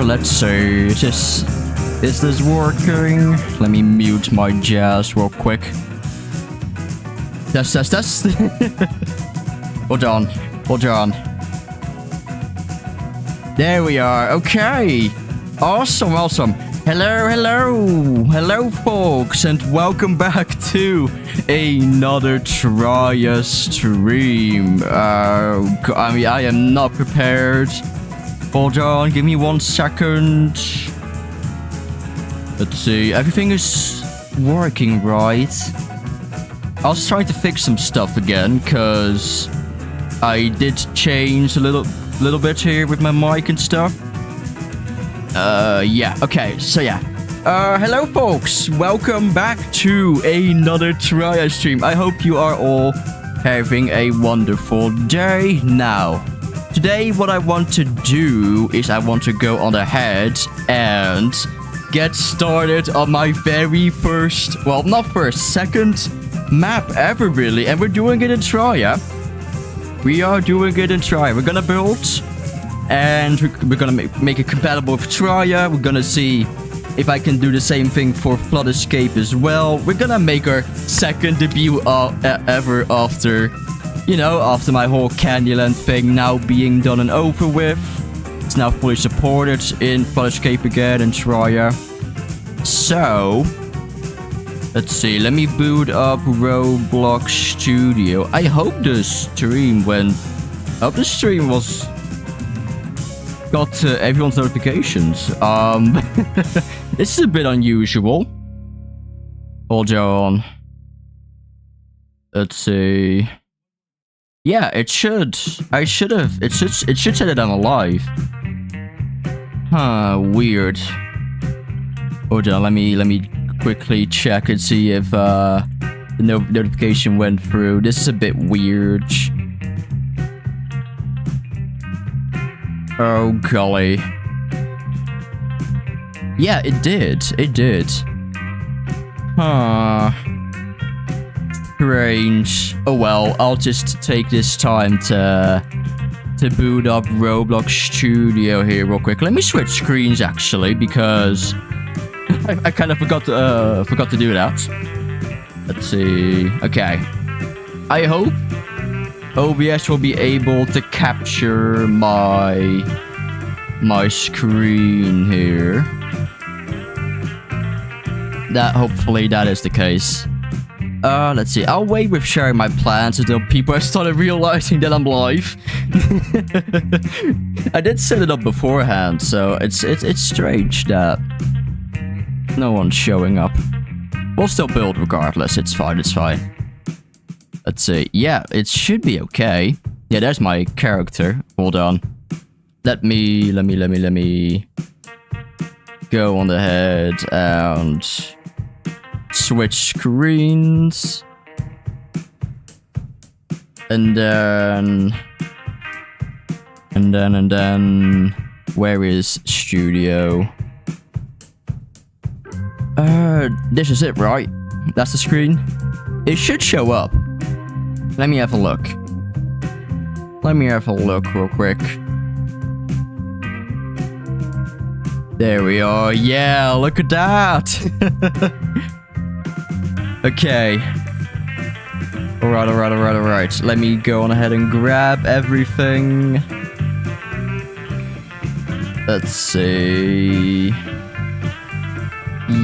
Let's see. Is this working? Let me mute my jazz real quick. Test. Hold on. There we are. Okay. Awesome. Hello, folks, and welcome back to another TRIA stream. I am not prepared. Hold on, give me 1 second. Let's see, everything is working right. I was trying to fix some stuff again, because I did change a little bit here with my mic and stuff. Yeah, okay, so yeah. Hello folks, welcome back to another TRIA stream. I hope you are all having a wonderful day. Now, today what I want to do is I want to go on ahead and get started on my very first, well, not first, second map ever really. And we're doing it in TRIA. We are doing it in TRIA. We're gonna build and we're gonna make it compatible with TRIA. We're gonna see if I can do the same thing for Flood Escape as well. We're gonna make our second debut ever after, you know, after my whole Candyland thing now being done and over with. It's now fully supported in Flood Escape again and TRIA. So, let's see. Let me boot up Roblox Studio. I hope the stream went... I hope the stream was... got everyone's notifications. This is a bit unusual. Hold on. Let's see. Yeah, it should. It should say that I'm alive. Huh, weird. Hold on, let me quickly check and see if the notification went through. This is a bit weird. Oh golly. Yeah, it did. Huh. Strange. Oh well, I'll just take this time to boot up Roblox Studio here real quick. Let me switch screens actually, because I kind of forgot to do that. Let's see. Okay. I hope OBS will be able to capture my screen here. Hopefully that is the case. Let's see. I'll wait with sharing my plans until people have started realizing that I'm live. I did set it up beforehand, so it's strange that no one's showing up. We'll still build regardless. It's fine. Let's see. Yeah, it should be okay. Yeah, there's my character. Hold on. Let me go on ahead and switch screens. And then where is Studio? This is it, right? That's the screen. It should show up. Let me have a look. Real quick. There we are. Yeah, look at that. Okay. Alright. Let me go on ahead and grab everything. Let's see.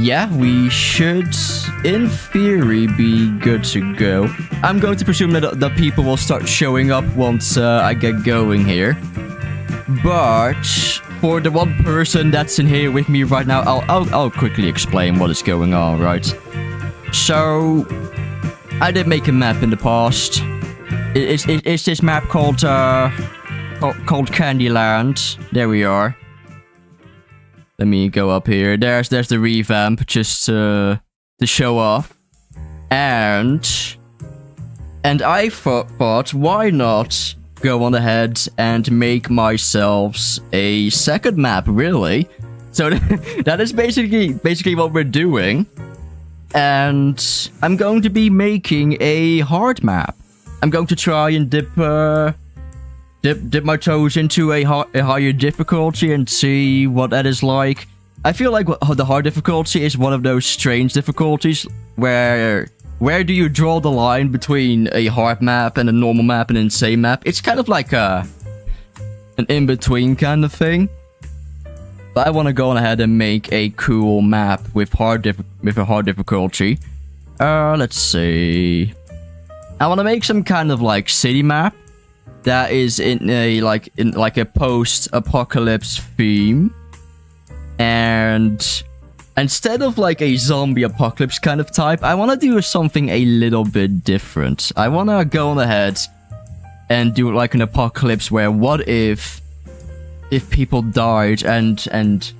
Yeah, we should, in theory, be good to go. I'm going to presume that the people will start showing up once I get going here. But for the one person that's in here with me right now, I'll quickly explain what is going on, right? So, I did make a map in the past. It's this map called Candyland. There we are. Let me go up here. There's the revamp, just to show off. And I thought, why not go on ahead and make myself a second map, really? So that is basically what we're doing. And I'm going to be making a hard map. I'm going to try and dip dip my toes into a higher difficulty and see what that is like. I feel like the hard difficulty is one of those strange difficulties where do you draw the line between a hard map and a normal map and an insane map? It's kind of like an in-between kind of thing. But I want to go on ahead and make a cool map with a hard difficulty. Let's see. I want to make some kind of like city map that is in a post-apocalypse theme. And instead of like a zombie apocalypse kind of type, I want to do something a little bit different. I want to go on ahead and do like an apocalypse where what if people died and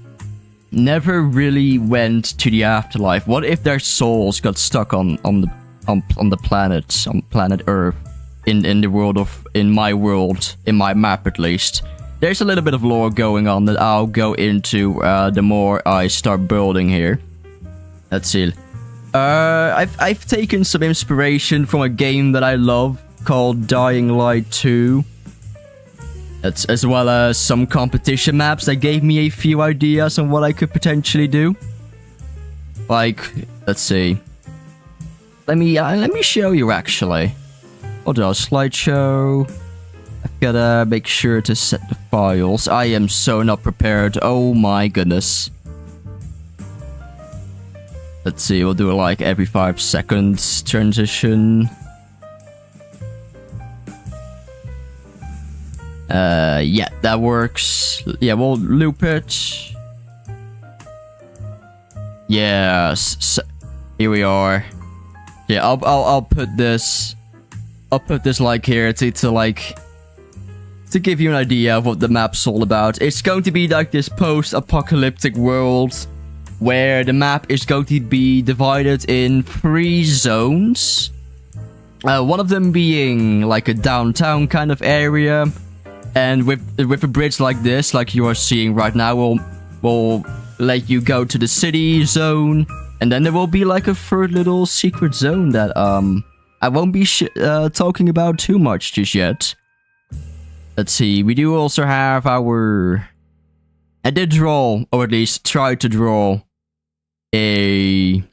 never really went to the afterlife? What if their souls got stuck on the planet Earth, in my map at least? There's a little bit of lore going on that I'll go into the more I start building here. Let's see. I've taken some inspiration from a game that I love called Dying Light 2. As well as some competition maps that gave me a few ideas on what I could potentially do. Like, let's see. Let me show you actually. Hold on, slideshow. I've gotta make sure to set the files. I am so not prepared. Oh my goodness. Let's see, we'll do it like every 5 seconds transition. Yeah, that works. Yeah, we'll loop it. Yes. So, here we are. Yeah, I'll put this. I'll put this like here to give you an idea of what the map's all about. It's going to be like this post-apocalyptic world where the map is going to be divided in 3 zones. One of them being like a downtown kind of area, and with a bridge like this, like you are seeing right now, we'll let you go to the city zone, and then there will be like a third little secret zone that I won't be talking about too much just yet. Let's see, we do also have our... I did draw, or at least try to draw, a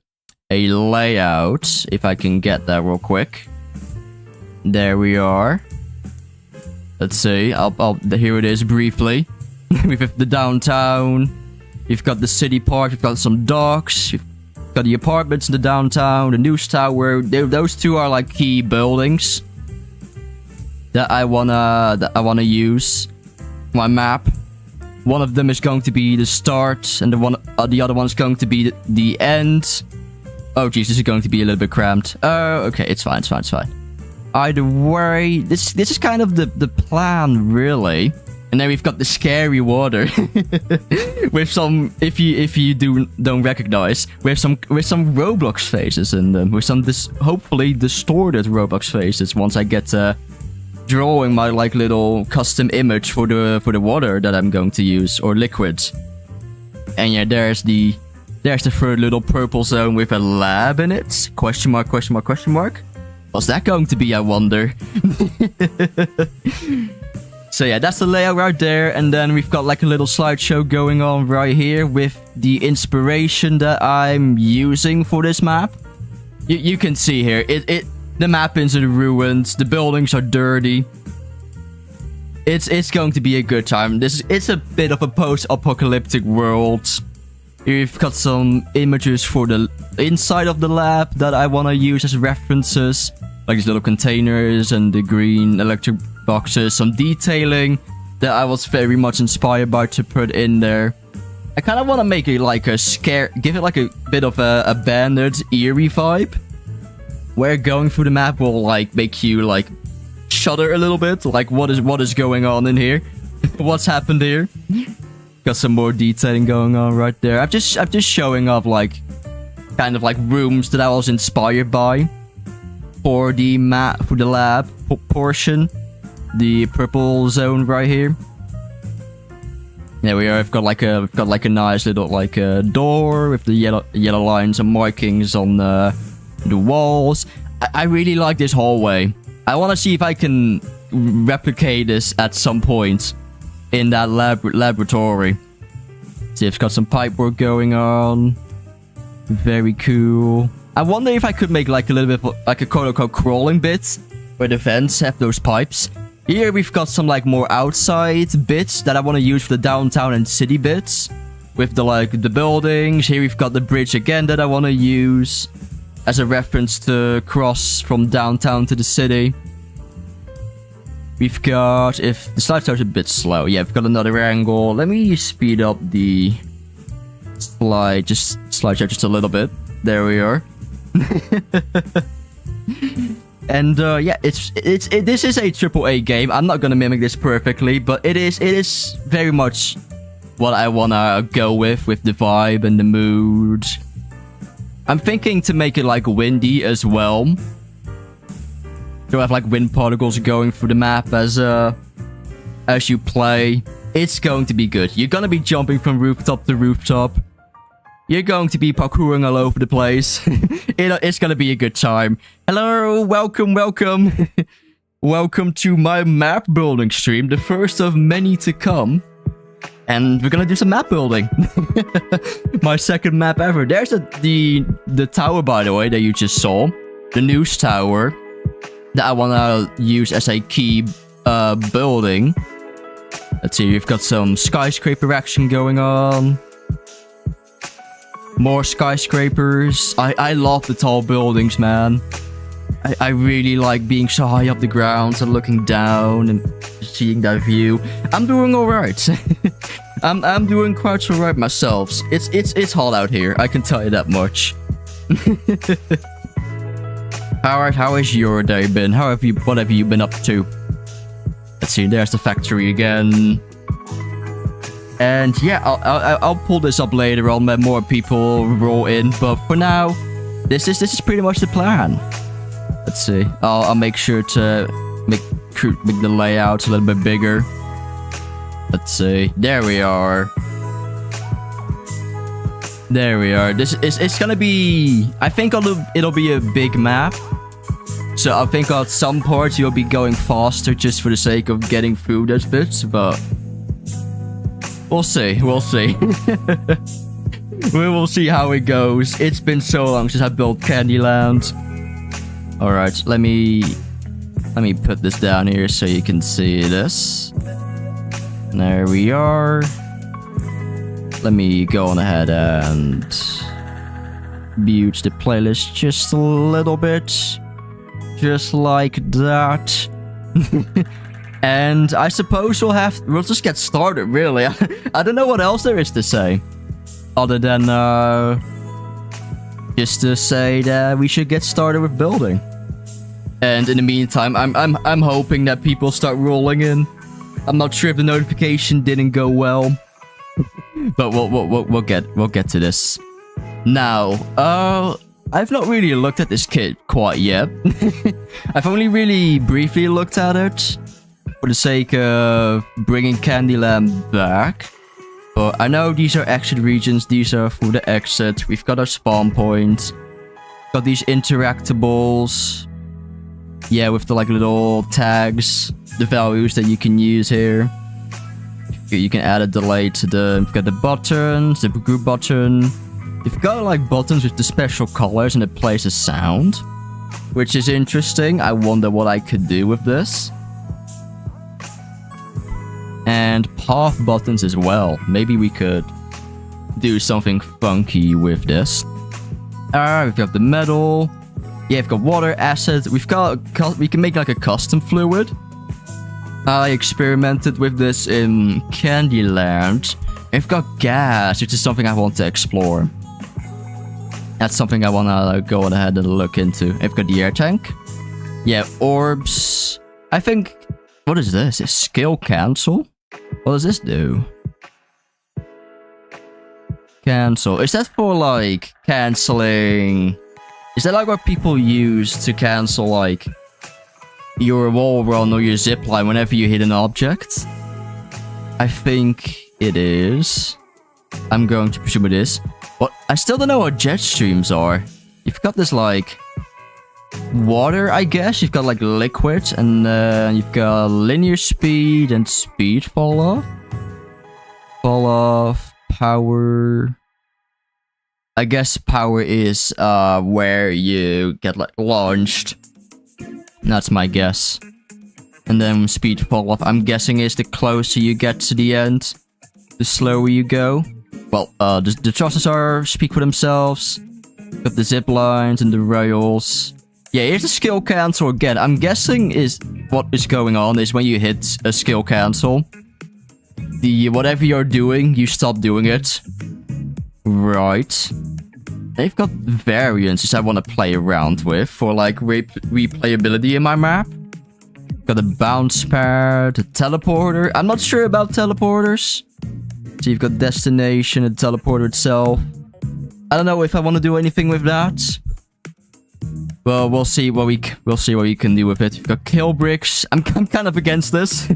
layout, if I can get that real quick. There we are. Let's see, here it is briefly. We've got the downtown, we've got the city park, we've got some docks, we've got the apartments in the downtown, the news tower. Those two are like key buildings that I wanna use my map. One of them is going to be the start, and the other one is going to be the end. Oh jeez, this is going to be a little bit cramped. Okay, it's fine. Either way, this is kind of the plan, really. And then we've got the scary water with some, if you don't recognize, with some Roblox faces in them, with some hopefully distorted Roblox faces. Once I get drawing my like little custom image for the water that I'm going to use, or liquid. And yeah, there's the third little purple zone with a lab in it. Question mark, question mark, question mark. What's that going to be, I wonder? So yeah, that's the layout right there, and then we've got like a little slideshow going on right here with the inspiration that I'm using for this map. You can see here, the map is in ruins, the buildings are dirty. It's going to be a good time. It's a bit of a post-apocalyptic world. We've got some images for the inside of the lab that I want to use as references, like these little containers and the green electric boxes, some detailing that I was very much inspired by to put in there. I kind of want to make it like a scare, give it like a bit of a abandoned, eerie vibe, where going through the map will like make you like shudder a little bit, like what is going on in here, what's happened here. Got some more detailing going on right there. I'm just showing off like kind of like rooms that I was inspired by for the map, for the lab portion. The purple zone right here. There we are. I've got like a nice little like door with the yellow lines and markings on the walls. I really like this hallway. I want to see if I can replicate this at some point in that laboratory. See, it's got some pipe work going on. Very cool. I wonder if I could make like a little bit of, like a quote-unquote crawling bit where the vents have those pipes. Here we've got some like more outside bits that I want to use for the downtown and city bits. With the buildings. Here we've got the bridge again that I want to use as a reference to cross from downtown to the city. We've got, if the slideshow is a bit slow, yeah, we've got another angle. Let me speed up the slideshow just a little bit. There we are. And yeah, this is a AAA game. I'm not gonna mimic this perfectly, but it is very much what I wanna go with the vibe and the mood. I'm thinking to make it like windy as well. To have like wind particles going through the map as you play. It's going to be good. You're gonna be jumping from rooftop to rooftop. You're going to be parkouring all over the place. It's gonna be a good time. Hello, welcome. Welcome to my map building stream, the first of many to come. And we're gonna do some map building. My second map ever. There's the tower, by the way, that you just saw. The news tower. That I wanna use as a key building. Let's see, we've got some skyscraper action going on. More skyscrapers. I love the tall buildings, man. I really like being so high up the ground and looking down and seeing that view. I'm doing alright. I'm doing quite alright myself. It's hot out here, I can tell you that much. How has your day been? What have you been up to? Let's see, there's the factory again. And yeah, I'll pull this up later on when more people roll in. But for now, this is pretty much the plan. Let's see. I'll make sure to make the layout a little bit bigger. Let's see. There we are. There we are. It's gonna be. I think it'll be a big map. So I think at some parts you'll be going faster just for the sake of getting through those bits, but we'll see. We'll see. We will see how it goes. It's been so long since I built Candyland. All right, let me put this down here so you can see this. There we are. Let me go on ahead and mute the playlist just a little bit. Just like that. And I suppose we'll just get started, really. I don't know what else there is to say. Other than just to say that we should get started with building. And in the meantime, I'm hoping that people start rolling in. I'm not sure if the notification didn't go well. But we'll get to this. Now, I've not really looked at this kit quite yet. I've only really briefly looked at it for the sake of bringing Candyland back. But I know these are exit regions. These are for the exit. We've got our spawn points. Got these interactables. Yeah, with the like little tags, the values that you can use here. You can add a delay to we've got the buttons, the group button. You've got like buttons with the special colors and it plays a sound, which is interesting. I wonder what I could do with this. And path buttons as well. Maybe we could do something funky with this. We've got the metal. Yeah, we've got water, acid. We can make like a custom fluid. I experimented with this in Candyland. We've got gas, which is something I want to explore. That's something I want to go ahead and look into. I've got the air tank. Yeah, orbs. I think... What is this? Is skill cancel? What does this do? Cancel. Is that for like cancelling... Is that like what people use to cancel like your wall run or your zip line whenever you hit an object? I think it is. I'm going to presume it is. But I still don't know what jet streams are. You've got this like water, I guess. You've got like liquid, and you've got linear speed and speed fall off. Fall off, power. I guess power is where you get like launched. That's my guess. And then speed fall off, I'm guessing, is the closer you get to the end, the slower you go. Well, the trusses speak for themselves. Got the zip lines and the rails. Yeah, here's the skill cancel again. I'm guessing is what is going on is when you hit a skill cancel, whatever you're doing, you stop doing it. Right. They've got variants I want to play around with for like replayability in my map. Got a bounce pad, a teleporter. I'm not sure about teleporters. So you've got destination and teleporter itself. I don't know if I want to do anything with that. Well, we'll see what we can do with it. We've got kill bricks. I'm kind of against this,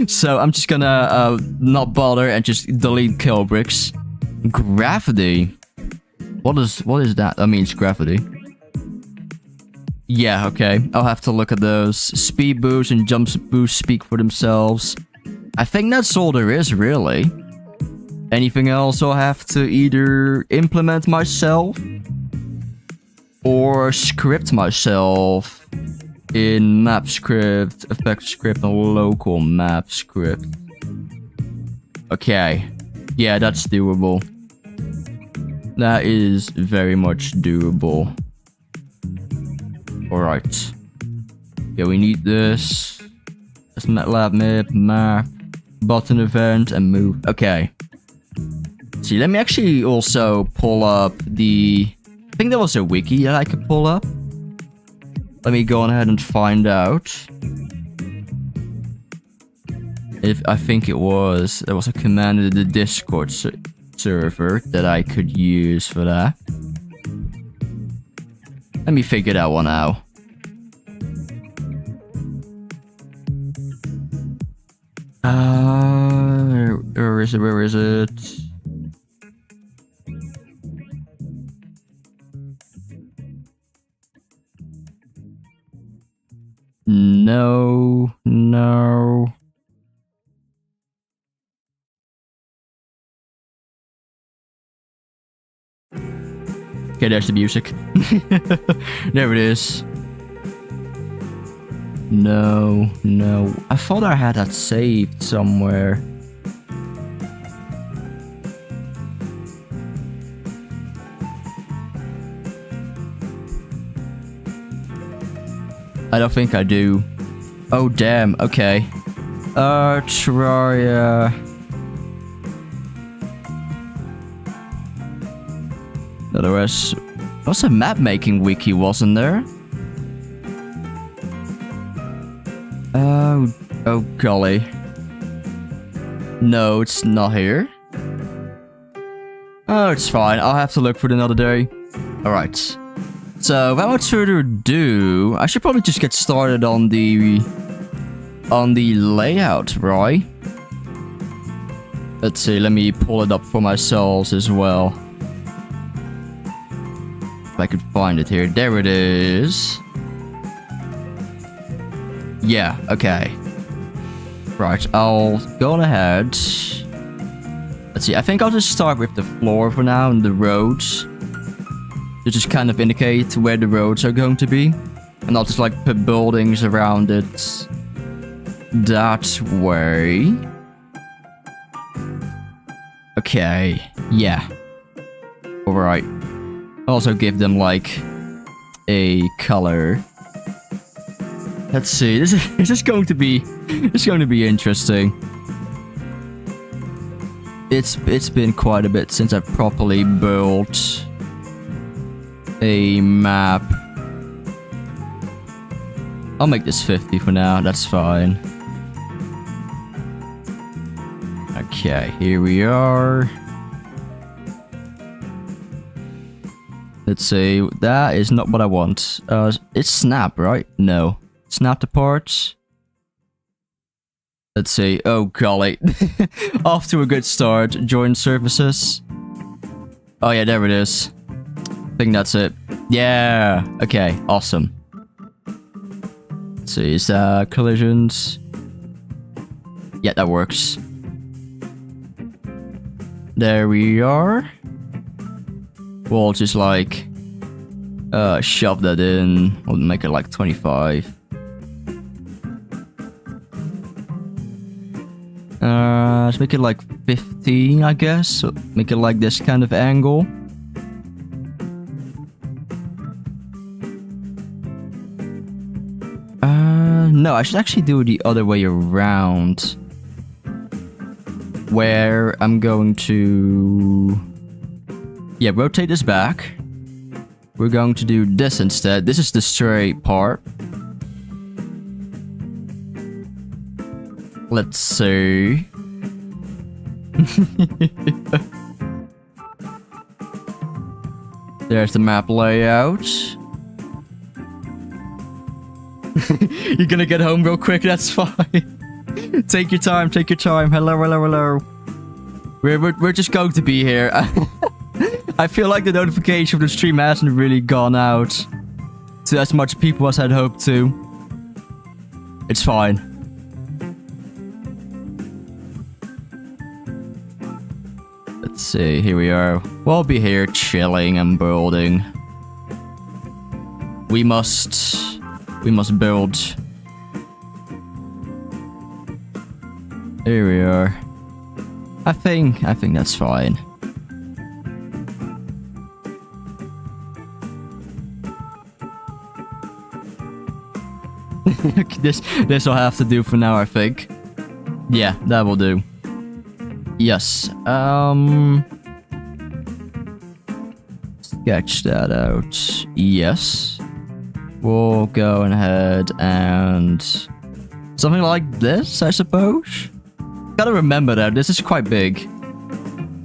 so I'm just gonna not bother and just delete kill bricks. Gravity. What is that? That means gravity. Yeah, okay. I'll have to look at those. Speed boost and jump boost speak for themselves. I think that's all there is, really. Anything else I'll have to either implement myself or script myself in map script, effect script, and local map script. Okay. Yeah, that's doable. That is very much doable. Alright. Yeah, we need this. That's MATLAB map, button event, and move. Okay. See, let me actually also pull up the... I think there was a wiki that I could pull up. Let me go on ahead and find out. If I think it was... There was a command in the Discord server that I could use for that. Let me figure that one out. Where is it? Where is it? No, no. Okay, there's the music. There it is. No, no. I thought I had that saved somewhere. I don't think I do. Oh, damn. Okay. TRIA. There was a map making wiki, wasn't there? Oh golly. No, it's not here. Oh, it's fine. I'll have to look for it another day. Alright. So, without much further ado, I should probably just get started on the layout, right? Let's see, let me pull it up for myself as well. If I could find it here. There it is. Yeah, okay. Right, I'll go on ahead. Let's see, I think I'll just start with the floor for now and the roads. To just kind of indicate where the roads are going to be. And I'll just like put buildings around it that way. Okay, yeah. Alright. Also give them like a color. Let's see. This is going to be interesting. It's been quite a bit since I've properly built a map. I'll make this 50 for now. That's fine. Okay, here we are. Let's see. That is not what I want. It's snap, right? No. Snap the parts. Let's see. Oh, golly. Off to a good start. Join services. Oh, yeah, there it is. I think that's it. Yeah. Okay, awesome. Let's see, is that collisions? Yeah, that works. There we are. We'll just like shove that in. We'll make it like 25. Let's make it like 15, I guess. So make it like this kind of angle. No, I should actually do it the other way around. Where I'm going to... Yeah, rotate this back. We're going to do this instead. This is the straight part. Let's see. There's the map layout. You're gonna get home real quick, that's fine. Take your time, take your time. Hello, hello, hello. We're just going to be here. I feel like the notification of the stream hasn't really gone out to as much people as I'd hoped to. It's fine. Let's see, here we are. We'll be here chilling and building. We must build. Here we are. I think that's fine. This will have to do for now, I think. Yeah, that will do. Yes. Sketch that out. Yes. We'll go ahead and something like this, I suppose. Gotta remember that this is quite big.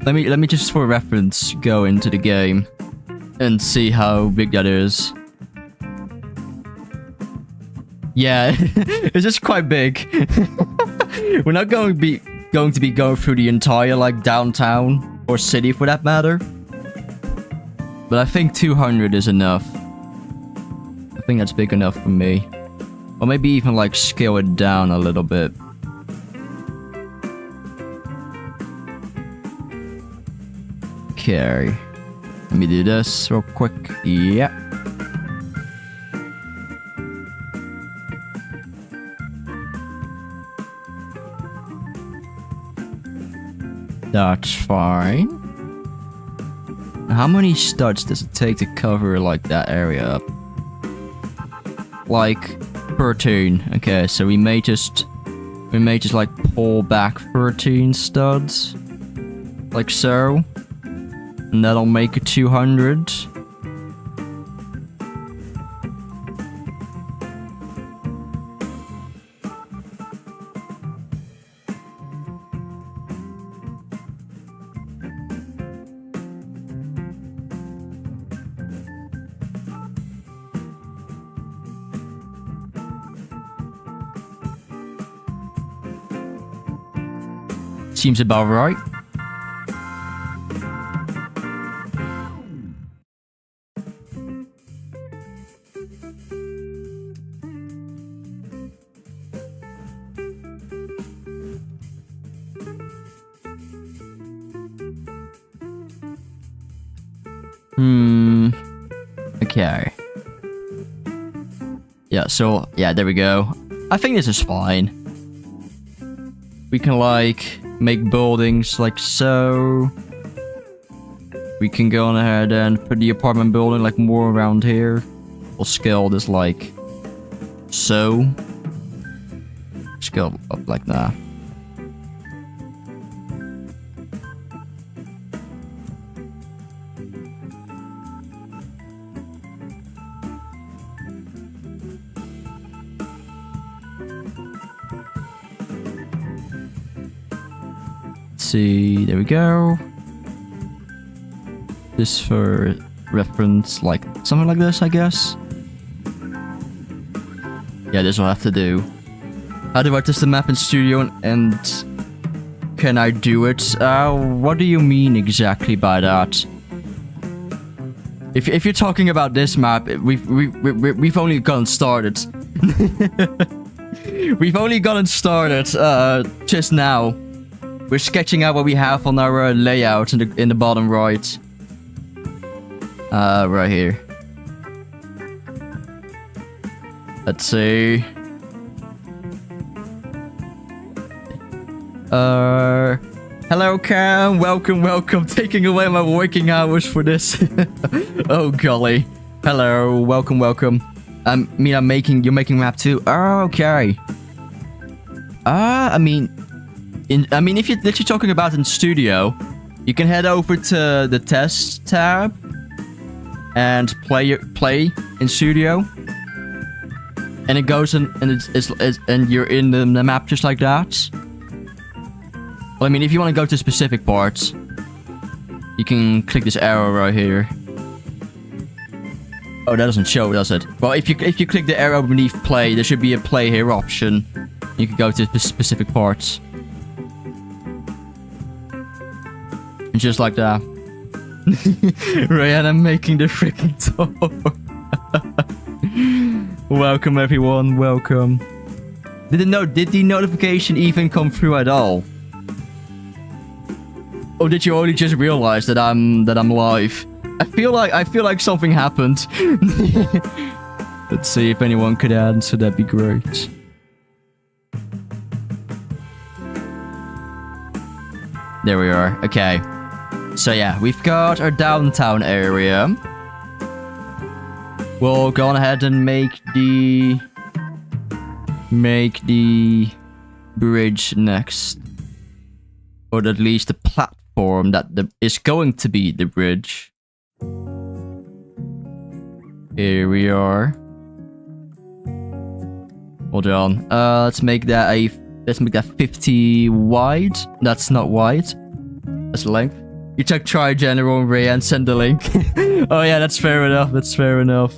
Let me just for reference go into the game and see how big that is. Yeah, it's just quite big. We're not going to be going through the entire like downtown or city for that matter. But I think 200 is enough. I think that's big enough for me. Or maybe even like scale it down a little bit. Okay. Let me do this real quick. Yeah. That's fine. How many studs does it take to cover like that area up? Like 13. Okay, so we may just like pull back 13 studs. Like so. And that'll make it 200. Seems about right. Okay. Yeah, so, yeah, there we go. I think this is fine. We can, like, make buildings like so. We can go on ahead and put the apartment building, like, more around here. We'll scale this, like, so. Scale up like that. See, there we go. This for reference, like something like this, I guess. Yeah, this will have to do. How do I test the map in Studio and can I do it? What do you mean exactly by that? If you're talking about this map, we've only gotten started. We've only gotten started just now. We're sketching out what we have on our layout in the bottom right. Right here. Let's see. Hello Cam, welcome. Taking away my working hours for this. Oh golly. Hello, welcome. You're making map too. Oh, okay. I mean, if you're literally talking about in Studio, you can head over to the test tab and play in Studio, and it goes in, and you're in the map just like that. Well, I mean, if you want to go to specific parts, you can click this arrow right here. Oh, that doesn't show, does it? Well, if you click the arrow beneath play, there should be a play here option. You can go to specific parts. And just like that. Rihanna making the freaking door. Welcome everyone, welcome. Did the notification even come through at all? Or did you only just realize that I'm live? I feel like something happened. Let's see if anyone could answer, that'd be great. There we are. Okay. So yeah, we've got our downtown area. We'll go on ahead and make the bridge next. Or at least the platform that is going to be the bridge. Here we are. Hold on. Let's make that 50 wide. That's not wide. That's length. You check try general and Ray and send the link. Oh yeah, that's fair enough. That's fair enough.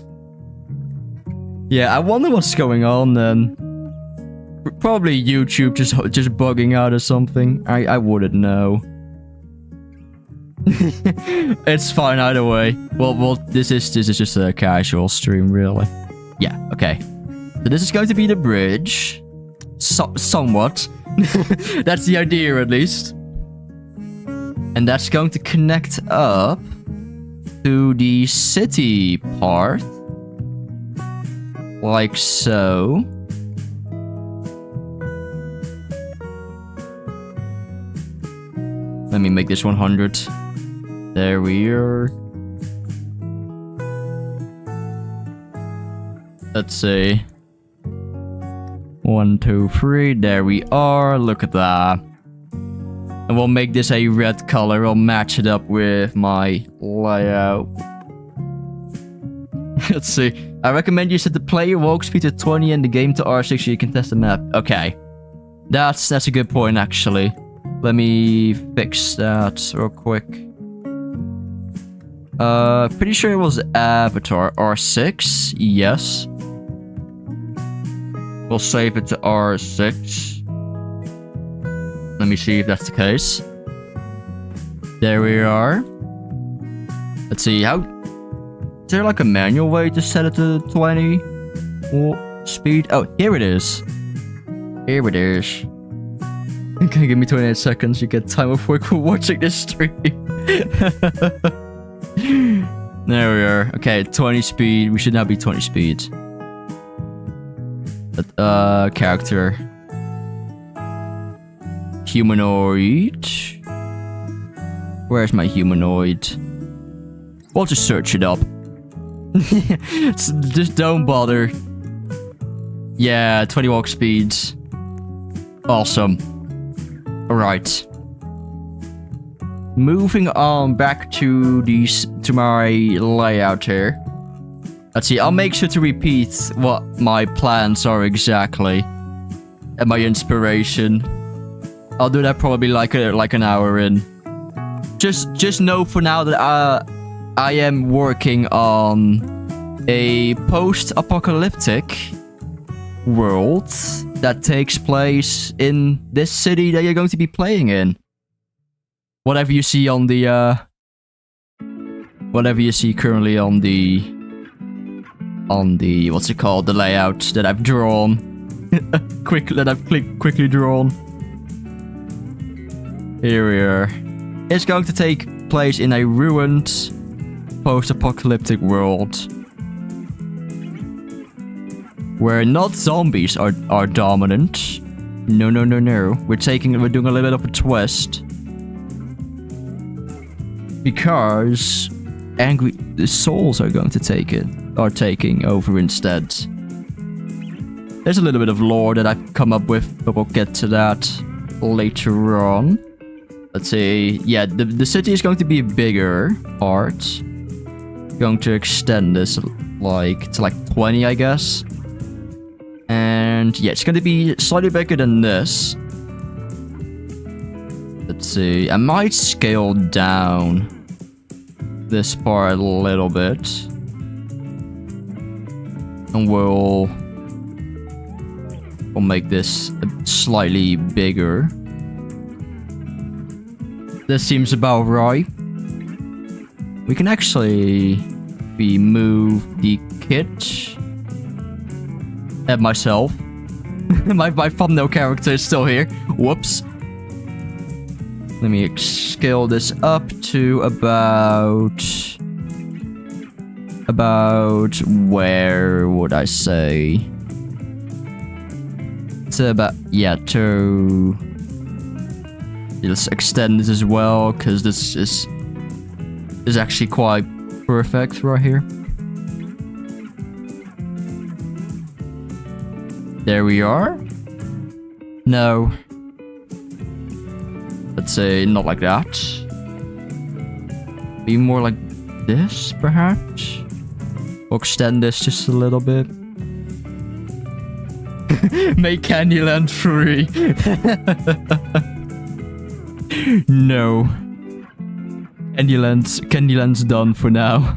Yeah, I wonder what's going on then. Probably YouTube just bugging out or something. I wouldn't know. It's fine either way. Well, this is just a casual stream, really. Yeah, okay. So this is going to be the bridge. Somewhat. That's the idea, at least. And that's going to connect up to the city part. Like so. Let me make this 100. There we are. Let's see. 1, 2, 3. There we are. Look at that. And we'll make this a red color. I'll match it up with my layout. Let's see. I recommend you set the player walk speed to 20 and the game to R6 so you can test the map. Okay. That's a good point, actually. Let me fix that real quick. Pretty sure it was Avatar R6. Yes. We'll save it to R6. Let me see if that's the case. There we are. Let's see how. Is there like a manual way to set it to 20 speed? Oh, here it is. Here it is. Okay, give me 28 seconds. You get time of work for watching this stream. There we are. Okay, 20 speed. We should now be 20 speed. Character. Humanoid. Where's my humanoid? We'll just search it up. Just don't bother. Yeah, 20 walk speeds. Awesome. Alright. Moving on back to my layout here. Let's see, I'll make sure to repeat what my plans are exactly. And my inspiration. I'll do that probably like an hour in. Just know for now that I am working on a post-apocalyptic world that takes place in this city that you're going to be playing in. Whatever you see on the whatever you see currently on the on the, what's it called, the layout that I've drawn. Quickly drawn. Here we are. It's going to take place in a ruined post-apocalyptic world where not zombies are dominant. No. We're doing a little bit of a twist because the souls are going to taking over instead. There's a little bit of lore that I've come up with, but we'll get to that later on. Let's see. Yeah, the city is going to be a bigger part. Going to extend this to like 20, I guess. And yeah, it's going to be slightly bigger than this. Let's see. I might scale down this part a little bit. And we'll make this slightly bigger. This seems about right. We can actually remove the kit. And myself. my thumbnail character is still here. Whoops. Let me scale this up to about where would I say? To about, yeah, to let's extend this as well, because this is actually quite perfect right here. There we are. No. Let's say not like that. Be more like this, perhaps. We'll extend this just a little bit. Make Candyland free. No. Candyland's done for now.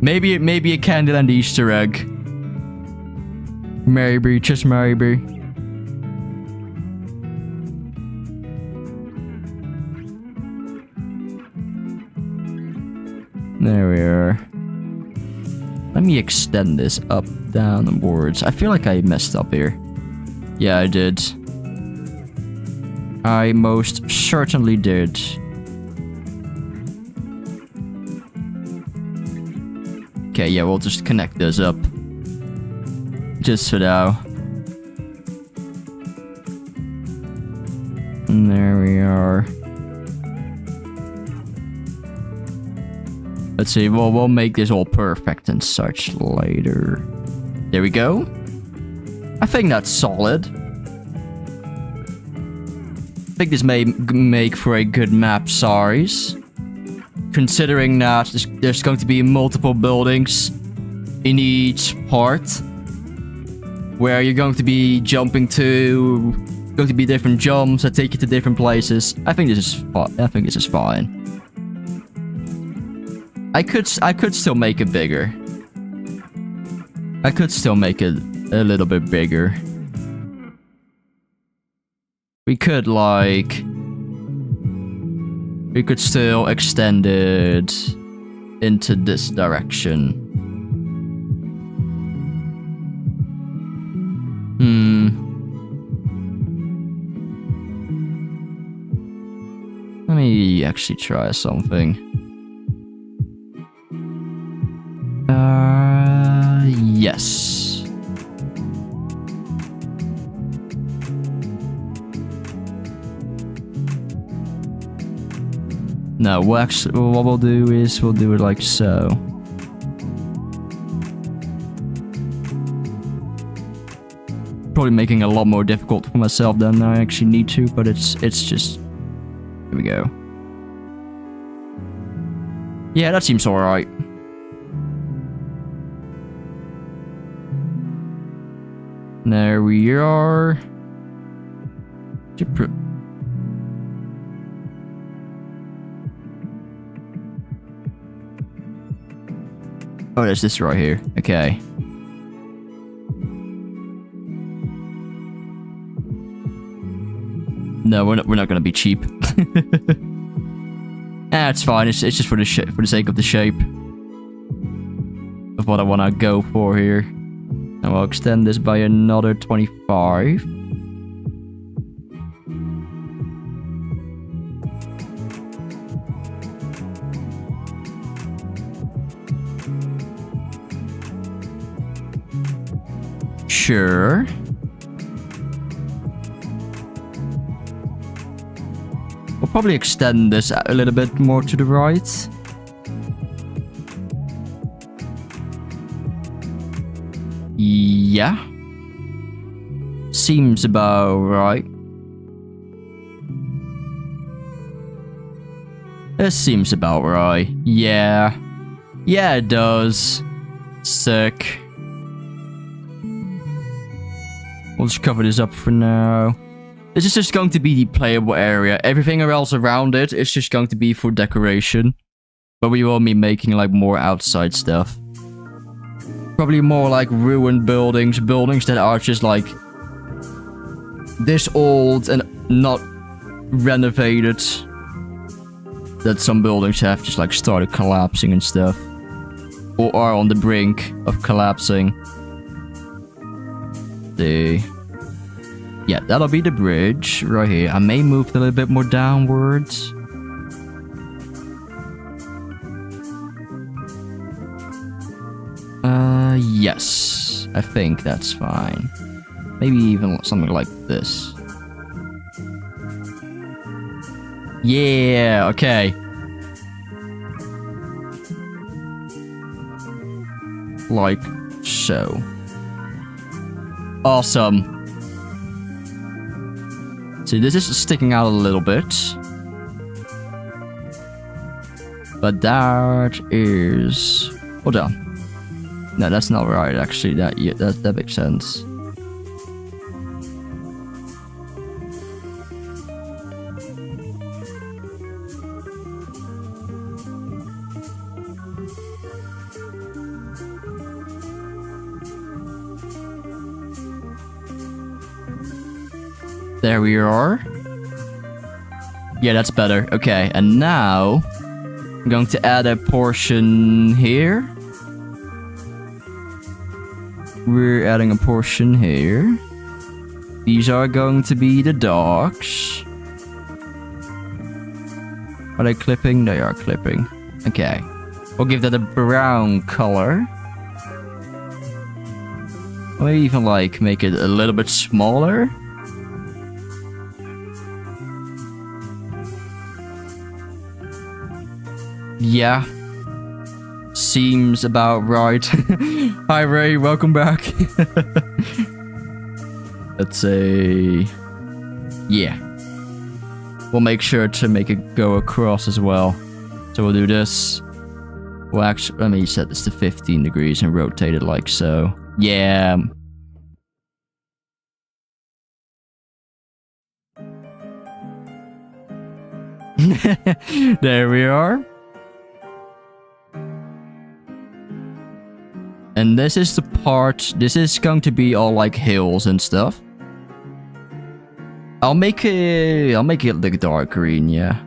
Maybe a Candyland Easter egg. Maybe, just maybe. There we are. Let me extend this up, down, and boards. I feel like I messed up here. Yeah, I did. I most certainly did. Okay, yeah, we'll just connect this up. Just for now. And there we are. Let's see, we'll make this all perfect and such later. There we go. I think that's solid. I think this may make for a good map size. Considering that there's going to be multiple buildings in each part. Where you're going to be jumping to... Going to be different jumps that take you to different places. I think this is fine. I could still make it bigger. I could still make it a little bit bigger. We could still extend it into this direction. Let me actually try something. Yes. No, what we'll do is we'll do it like so. Probably making it a lot more difficult for myself than I actually need to, but it's just... Here we go. Yeah, that seems alright. There we are. Oh, there's this right here. Okay. No, we're not gonna be cheap. It's fine. It's just for the sake of the shape. what I want to go for here. And I'll extend this by another 25. Sure. We'll probably extend this a little bit more to the right. Yeah. Seems about right. This seems about right. Yeah. Yeah, it does. Sick. We'll just cover this up for now. This is just going to be the playable area. Everything else around it is just going to be for decoration. But we will be making like more outside stuff. Probably more like ruined buildings. Buildings that are just like this old and not renovated. That some buildings have just like started collapsing and stuff. Or are on the brink of collapsing. Yeah, that'll be the bridge right here. I may move it a little bit more downwards. Yes. I think that's fine. Maybe even something like this. Yeah, okay. Like so. Awesome. See, this is sticking out a little bit. But that is... Hold on. No, that's not right, actually. That makes sense. There we are. Yeah, that's better. Okay, and now I'm going to add a portion here. We're adding a portion here. These are going to be the docks. Are they clipping? They are clipping. Okay. We'll give that a brown color. Or maybe even like make it a little bit smaller. Yeah. Seems about right. Hi Ray, welcome back. Let's say... Yeah. We'll make sure to make it go across as well. So we'll do this. We'll actually... Let me set this to 15 degrees and rotate it like so. Yeah. There we are. And this is the part, this is going to be all like hills and stuff. I'll make it like dark green, yeah.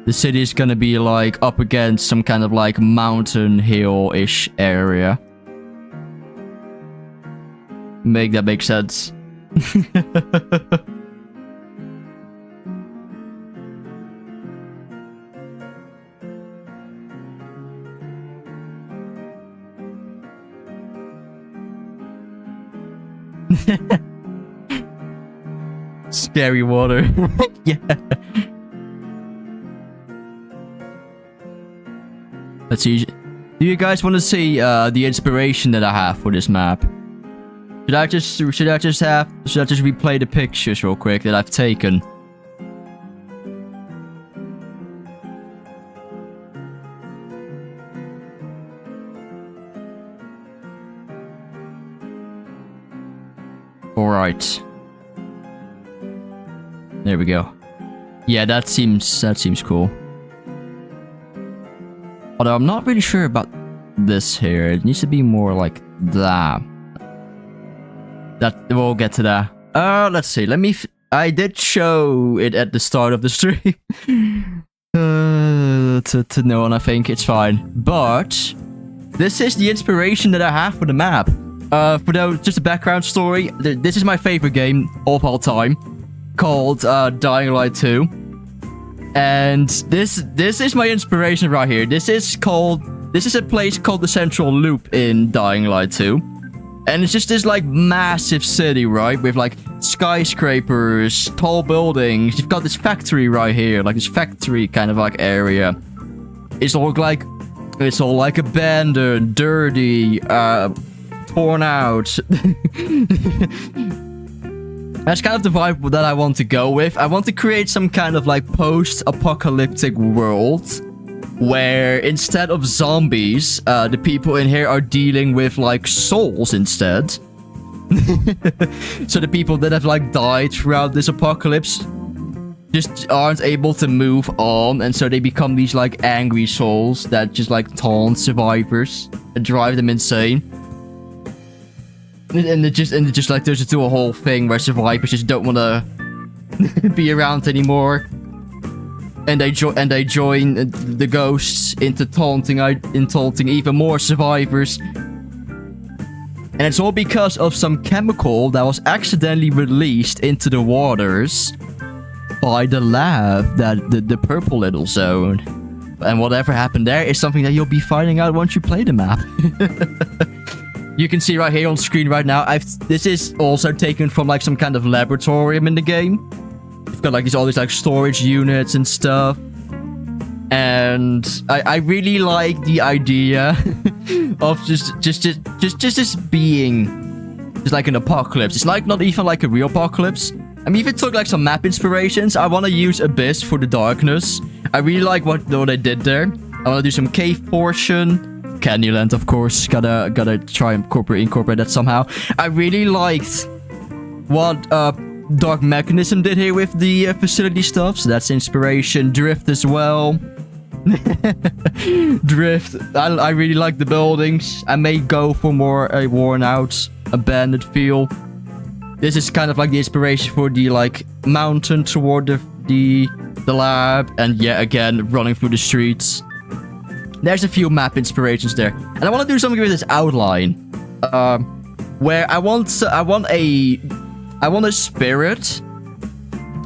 The city is gonna be like up against some kind of like mountain hill-ish area. Make that make sense. Scary water. Yeah. Let's see. Do you guys want to see the inspiration that I have for this map? Should I just replay the pictures real quick that I've taken? Alright. There we go. Yeah, that seems cool. Although I'm not really sure about this here. It needs to be more like that. We'll get to that. Let's see. Let me I did show it at the start of the stream. To no one, I think it's fine. But this is the inspiration that I have for the map. For those, just a background story. This is my favorite game of all time, called Dying Light 2. And this is my inspiration right here. This is a place called the Central Loop in Dying Light 2. And it's just this like massive city, right? With like skyscrapers, tall buildings. You've got this factory right here, like this factory kind of like area. It's all like abandoned, dirty, torn out. That's kind of the vibe that I want to go with. I want to create some kind of like post-apocalyptic world where instead of zombies, the people in here are dealing with like souls instead. So the people that have like died throughout this apocalypse just aren't able to move on, and so they become these like angry souls that just like taunt survivors and drive them insane. And it just like turns into a whole thing where survivors just don't want to be around anymore, and they join the ghosts into taunting even more survivors. And it's all because of some chemical that was accidentally released into the waters by the lab, the purple little zone. And whatever happened there is something that you'll be finding out once you play the map. You can see right here on screen right now, this is also taken from like some kind of laboratorium in the game. You've got like all these like storage units and stuff. And I really like the idea of just being just like an apocalypse. It's like not even like a real apocalypse. I mean, if it took like some map inspirations, I want to use Abyss for the darkness. I really like what they did there. I want to do some cave portion. Candyland, of course. Gotta try and incorporate that somehow. I really liked what Dark Mechanism did here with the facility stuff. So that's inspiration. Drift as well. Drift. I really like the buildings. I may go for more a worn out, abandoned feel. This is kind of like the inspiration for the like mountain toward the lab, and yet again running through the streets. There's a few map inspirations there, and I want to do something with this outline, where I want a spirit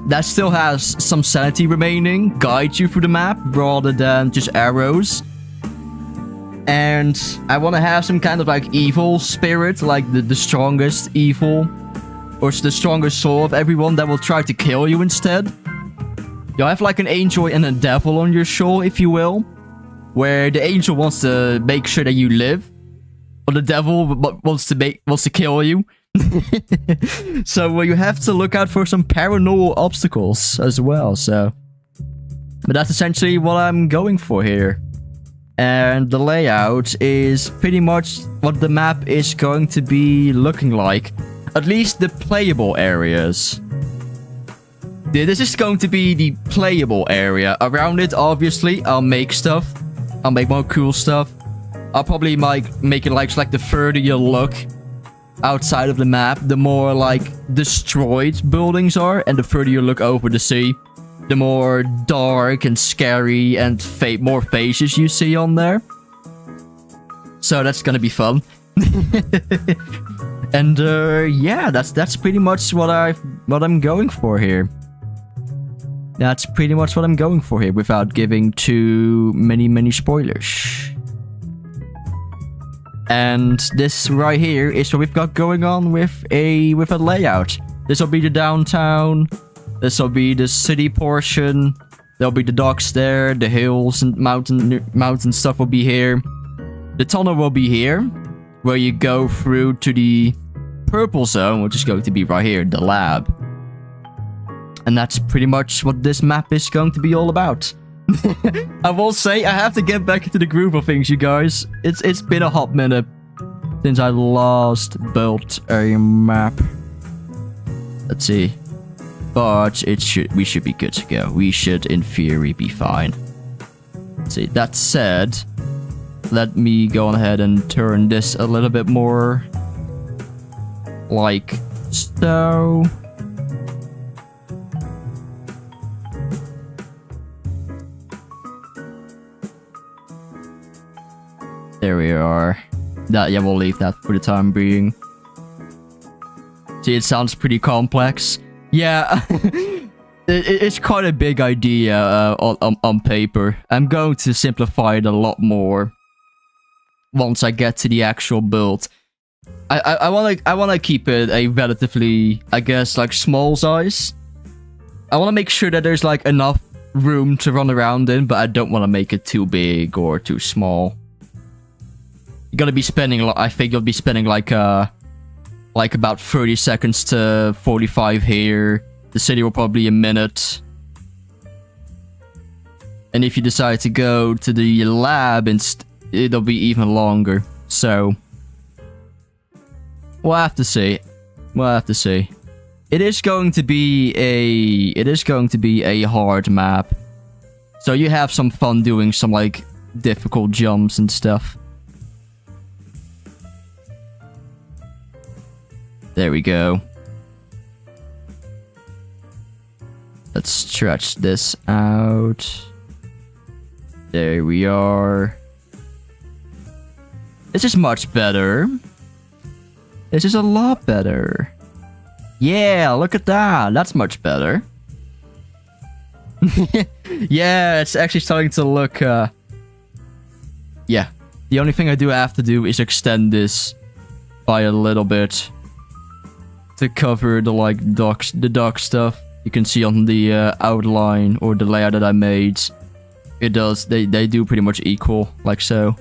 that still has some sanity remaining, guide you through the map rather than just arrows. And I want to have some kind of like evil spirit, like the strongest evil, or the strongest soul of everyone that will try to kill you instead. You'll have like an angel and a devil on your show, if you will, where the angel wants to make sure that you live, or the devil wants to kill you. So you have to look out for some paranormal obstacles as well. So, but that's essentially what I'm going for here. And the layout is pretty much what the map is going to be looking like. At least the playable areas. This is going to be the playable area. Around it, obviously, I'll make stuff. I'll make more cool stuff. I'll probably make it like the further you look outside of the map, the more like destroyed buildings are, and the further you look over the sea, the more dark and scary and more faces you see on there. So that's gonna be fun. And yeah, that's pretty much what I'm going for here. That's pretty much what I'm going for here, without giving too many spoilers. And this right here is what we've got going on with a layout. This will be the downtown. This will be the city portion. There'll be the docks there. The hills and mountain stuff will be here. The tunnel will be here, where you go through to the purple zone, which is going to be right here, the lab. And that's pretty much what this map is going to be all about. I will say, I have to get back into the groove of things, you guys. It's been a hot minute since I last built a map. Let's see. But we should be good to go. We should, in theory, be fine. Let's see. That said, let me go on ahead and turn this a little bit more like so. There we are. Yeah, we'll leave that for the time being. See, it sounds pretty complex. Yeah, it's quite a big idea on paper. I'm going to simplify it a lot more once I get to the actual build. I wanna keep it a relatively, I guess, like small size. I wanna make sure that there's like enough room to run around in, but I don't want to make it too big or too small. You're gonna be spending, I think you'll be spending like about 30 seconds to 45 here. The city will probably be a minute. And if you decide to go to the lab, it'll be even longer. So we'll have to see. We'll have to see. It is going to be a hard map. So you have some fun doing some like difficult jumps and stuff. There we go. Let's stretch this out. There we are. This is much better. This is a lot better. Yeah, look at that. That's much better. Yeah, it's actually starting to look, yeah. The only thing I do have to do is extend this by a little bit to cover the, like, the dock stuff. You can see on the outline or the layout that I made, it does, they do pretty much equal, like so,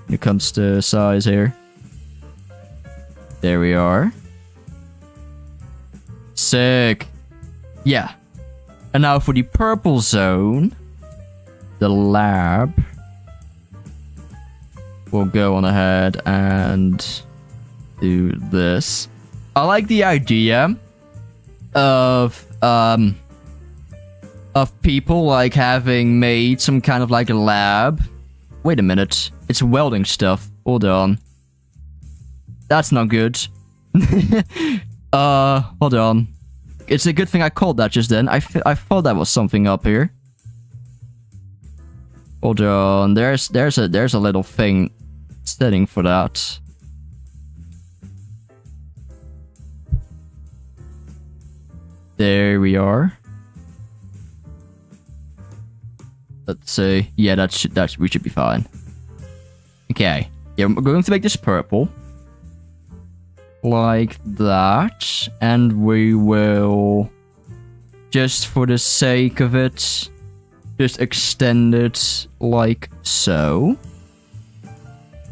when it comes to size here. There we are. Sick. Yeah. And now for the purple zone, the lab, we'll go on ahead and do this. I like the idea of people like having made some kind of like a lab. Wait a minute. It's welding stuff. Hold on. That's not good. Hold on. It's a good thing I called that just then. I thought that was something up here. Hold on. There's a little thing setting for that. There we are. Let's see. Yeah, we should be fine. Okay. Yeah, we're going to make this purple. Like that. And we will, just for the sake of it, just extend it like so.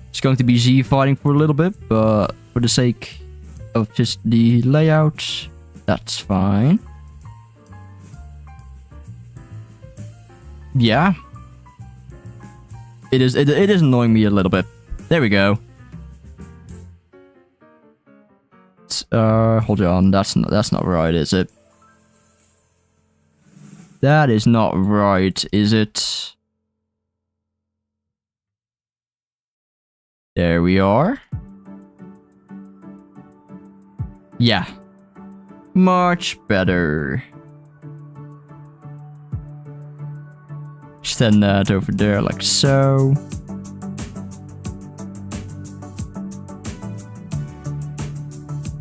It's going to be Z fighting for a little bit, but for the sake of just the layout, that's fine. Yeah. It is annoying me a little bit. There we go. Hold on, that's not right, is it? That is not right, is it? There we are. Yeah. Much better. Extend that over there like so.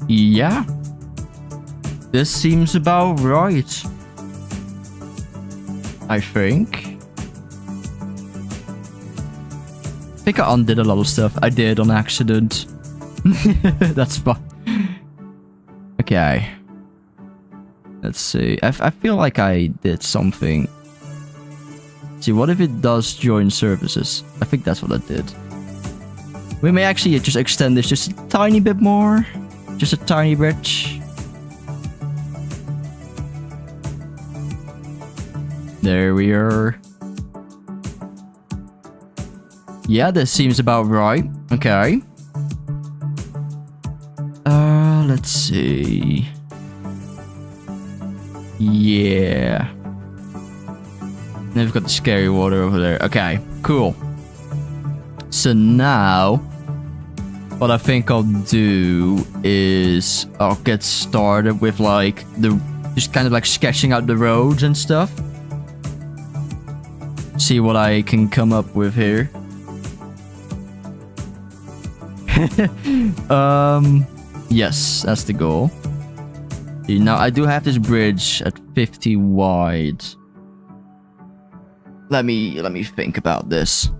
Yeah. This seems about right. I think. I think I undid a lot of stuff. I did on accident. That's fine. Okay. Let's see. I feel like I did something. See, what if it does join services? I think that's what I did. We may actually just extend this just a tiny bit more. Just a tiny bit. There we are. Yeah, this seems about right. Okay. Let's see. Yeah. And we've got the scary water over there. Okay, cool. So now, what I think I'll do is I'll get started with like just kind of like sketching out the roads and stuff. See what I can come up with here. Yes, that's the goal. Now I do have this bridge at 50 wide. Let me think about this.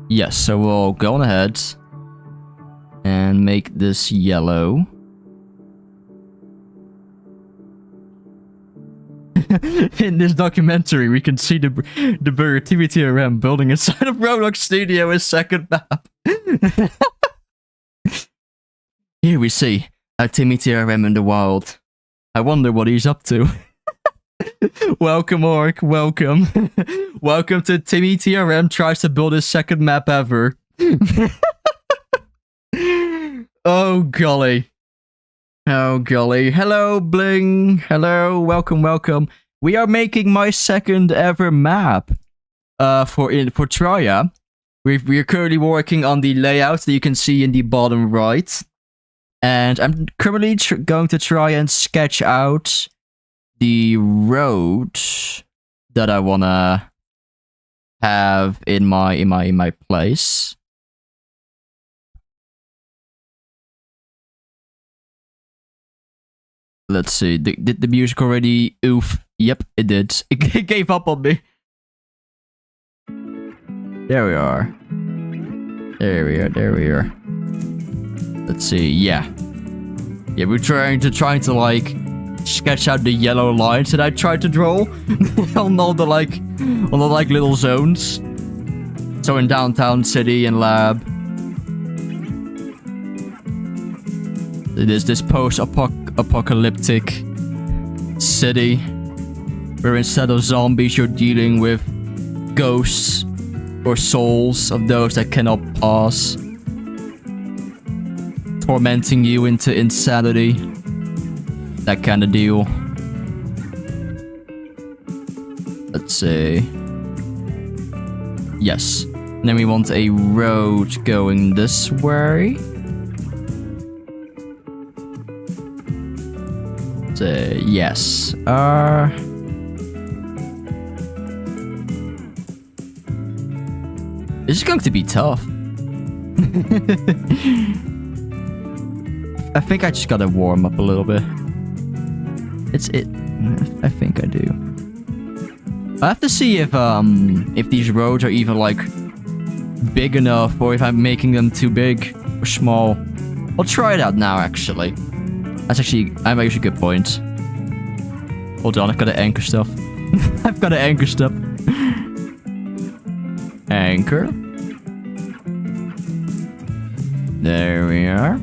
Yes, so we'll go on ahead and make this yellow. In this documentary, we can see the bird TimmieTRM building inside of Roblox Studio his second map. Here we see a TimmieTRM in the wild. I wonder what he's up to. Welcome, Orc. Welcome. Welcome to TimmieTRM tries to build his second map ever. Oh, golly. Oh, golly. Hello, Bling. Hello. Welcome, welcome. We are making my second ever map for TRIA. We are currently working on the layout that you can see in the bottom right. And I'm currently going to try and sketch out the road that I wanna have in my place. Let's see. Did the music already? Oof. Yep, it did. It gave up on me. There we are. There we are. There we are. Let's see. Yeah. Yeah, we're trying to like sketch out the yellow lines that I tried to draw on all the little zones. So in downtown city and lab. It is this post-apocalyptic city where instead of zombies you're dealing with ghosts or souls of those that cannot pass, tormenting you into insanity. That kind of deal. Let's see. Yes. And then we want a road going this way. Yes. This is going to be tough. I think I just gotta warm up a little bit. I think I do. I have to see if these roads are even like big enough or if I'm making them too big or small. I'll try it out now actually. That's actually a good point. Hold on, I've got to anchor stuff. I've got to anchor stuff. Anchor. There we are.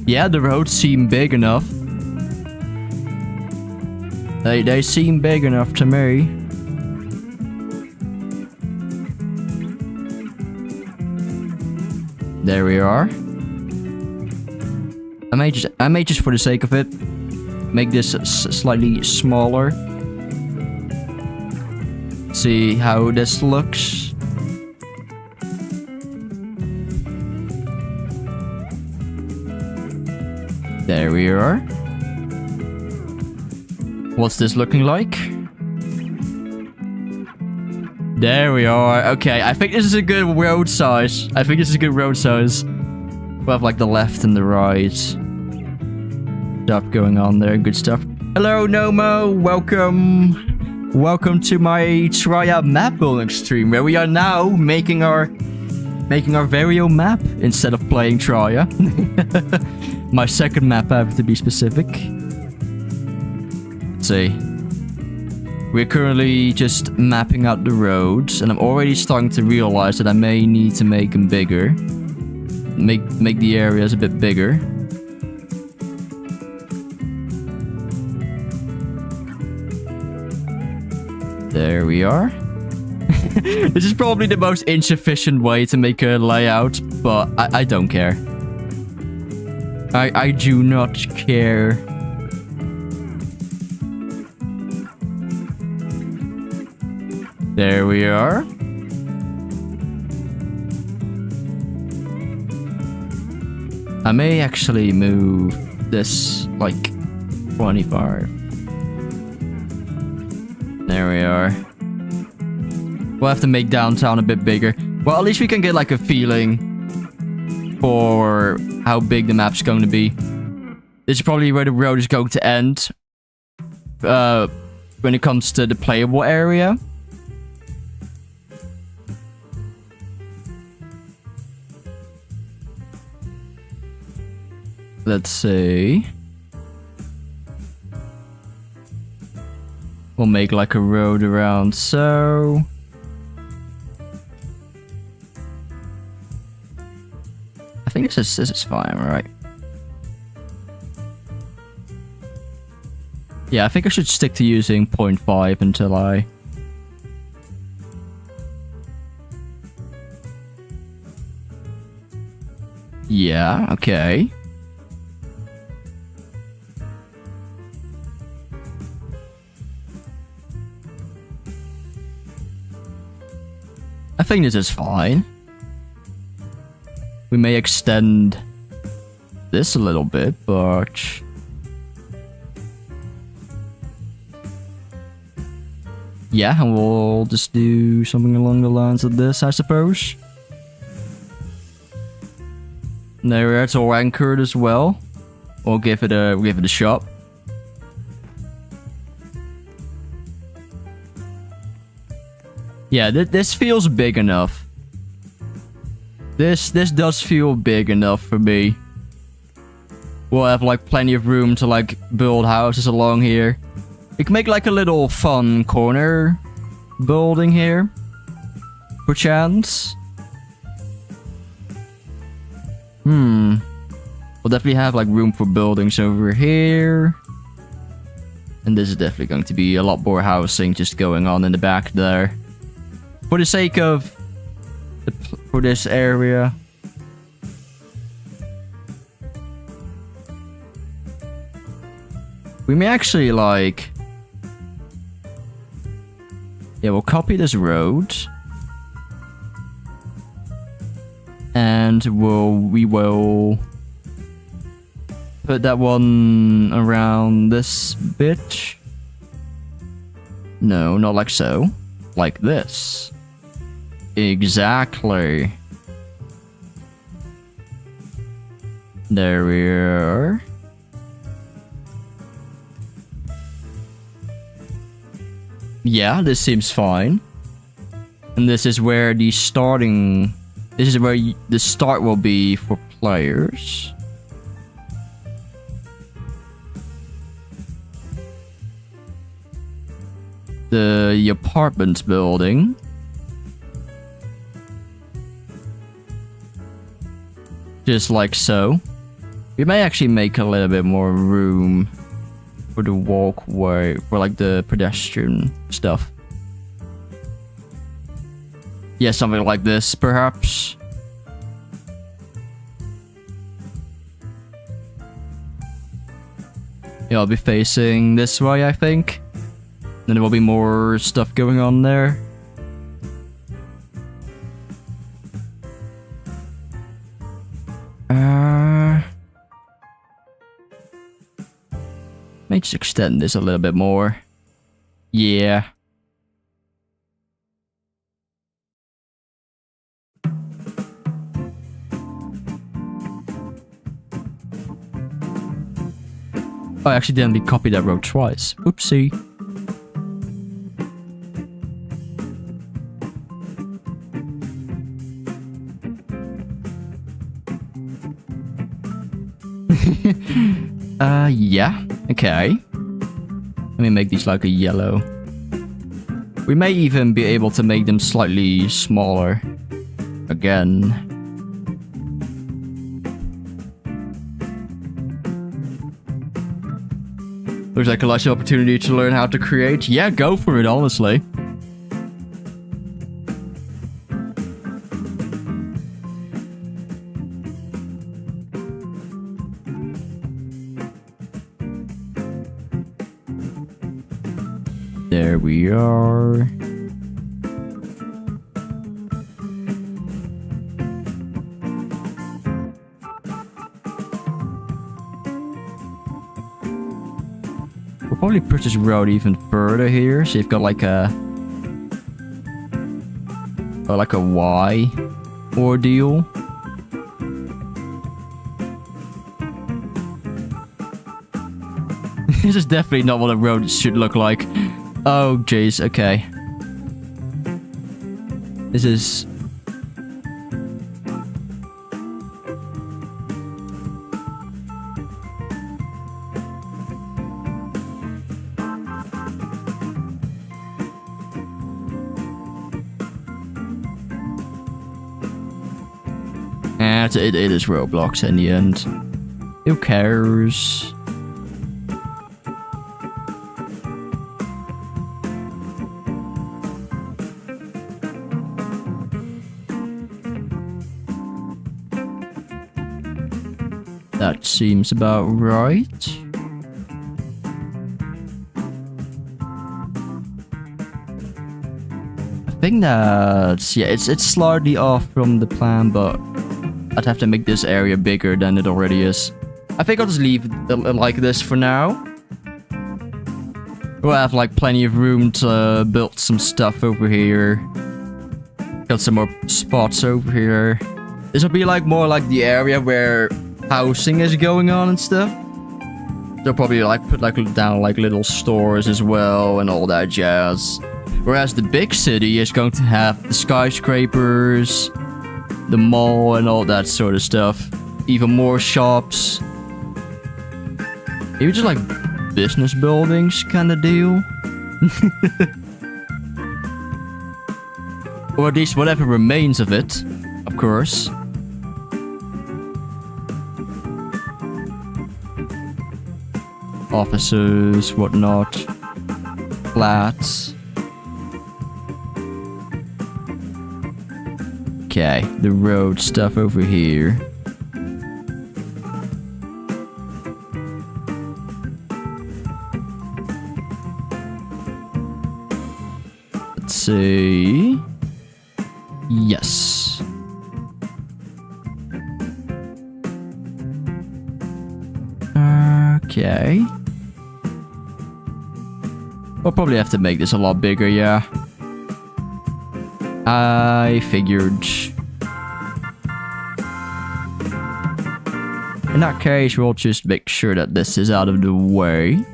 Yeah, the roads seem big enough. They seem big enough to me. There we are. I may just for the sake of it make this slightly smaller. See how this looks. There we are. What's this looking like? There we are. Okay, I think this is a good road size. We'll have like the left and the right stuff going on there. Good stuff. Hello, Nomo. Welcome. Welcome to my TRIA map building stream, where we are now making our very own map instead of playing TRIA. My second map, I have to be specific. Let's see. We're currently just mapping out the roads, and I'm already starting to realize that I may need to make them bigger. Make the areas a bit bigger. There we are. This is probably the most insufficient way to make a layout, but I don't care. I do not care. There we are. I may actually move this like 25. There we are. We'll have to make downtown a bit bigger. Well, at least we can get like a feeling for how big the map's going to be. This is probably where the road is going to end. When it comes to the playable area. Let's see. We'll make like a road around so. I think this is fine, right? Yeah, I think I should stick to using 0.5 until I... Yeah, okay. I think this is fine. We may extend this a little bit, but... Yeah, and we'll just do something along the lines of this, I suppose. There, it's all anchored as well. We'll give it a shot. Yeah, this feels big enough. This does feel big enough for me. We'll have like plenty of room to like build houses along here. We can make like a little fun corner building here. Perchance. We'll definitely have like room for buildings over here. And this is definitely going to be a lot more housing just going on in the back there. For the sake of... for this area. We may actually like... Yeah, we'll copy this road. And we will put that one around this bit. No, not like so. Like this. Exactly. There we are. Yeah, this seems fine. And this is where the starting... This is where the start will be for players. The apartments building. Just like so. We may actually make a little bit more room for the walkway, for like the pedestrian stuff. Yeah, something like this, perhaps. Yeah, I'll be facing this way, I think. Then there will be more stuff going on there. May just extend this a little bit more. Yeah. I accidentally copied that road twice. Oopsie. Yeah. Okay. Let me make these like a yellow. We may even be able to make them slightly smaller. Again. Looks like a nice opportunity to learn how to create. Yeah, go for it, honestly. There we are. We'll probably push this road even further here, so you've got like a or like a Y ordeal. This is definitely not what a road should look like. Oh, jeez. Okay. This is... It is Roblox in the end. Who cares? That seems about right. I think that's... yeah, it's slightly off from the plan, but I'd have to make this area bigger than it already is. I think I'll just leave it like this for now. We'll have like plenty of room to build some stuff over here. Got some more spots over here. This will be like more like the area where housing is going on and stuff. They'll probably like put like down like little stores as well and all that jazz. Whereas the big city is going to have the skyscrapers, the mall and all that sort of stuff. Even more shops. Maybe just like business buildings kind of deal. Or at least whatever remains of it, of course. Offices, whatnot. Flats. Okay, the road stuff over here. Let's see. Yes. Okay. We'll probably have to make this a lot bigger, yeah. I figured. In that case, we'll just make sure that this is out of the way.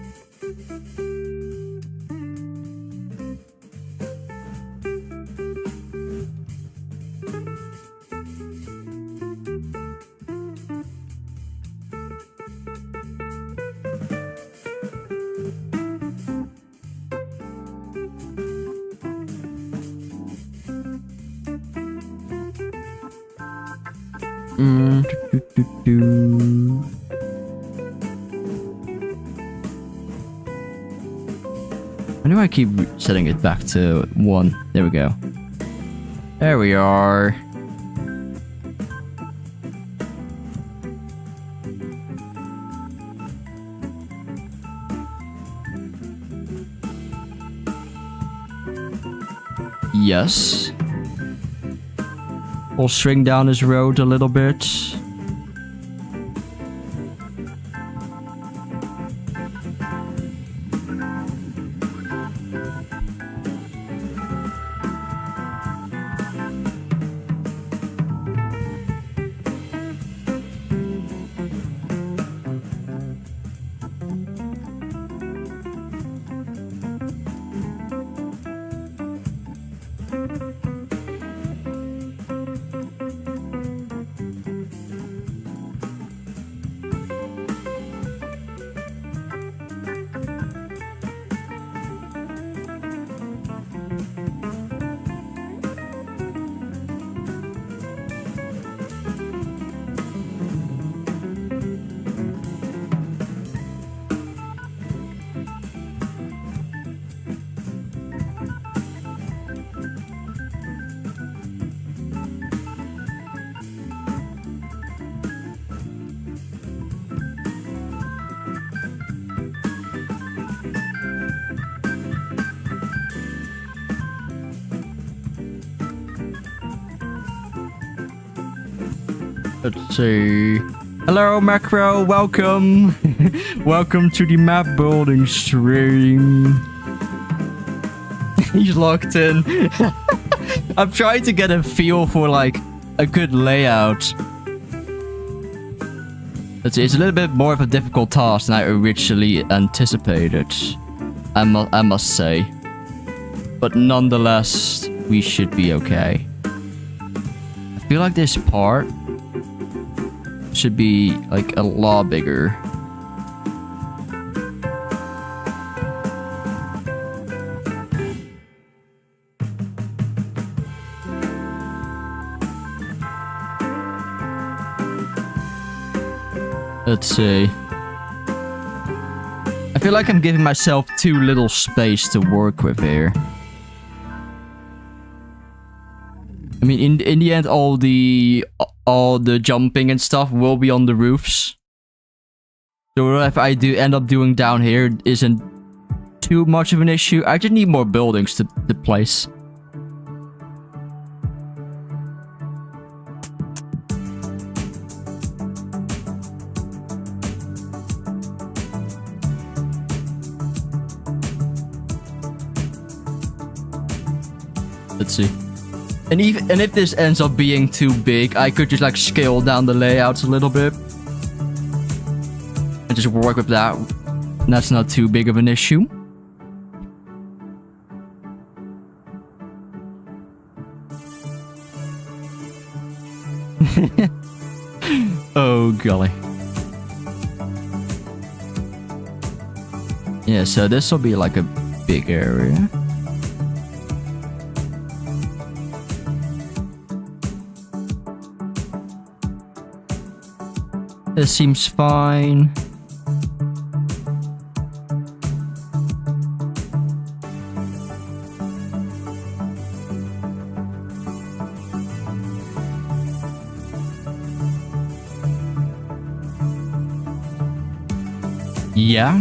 I know I keep setting it back to 1. There we go. There we are. Yes. We'll shrink down this road a little bit. Let's see. Hello, Macro. Welcome. Welcome to the map building stream. He's locked in. I'm trying to get a feel for like a good layout. It's a little bit more of a difficult task than I originally anticipated. I must say. But nonetheless, we should be okay. I feel like this part should be like a lot bigger. Let's see. I feel like I'm giving myself too little space to work with here. I mean, in the end, all the jumping and stuff will be on the roofs. So if I do end up doing down here, it isn't too much of an issue. I just need more buildings to place. Let's see. And if this ends up being too big, I could just like scale down the layouts a little bit. And just work with that. And that's not too big of an issue. Oh golly. Yeah, so this will be like a big area. This seems fine. Yeah.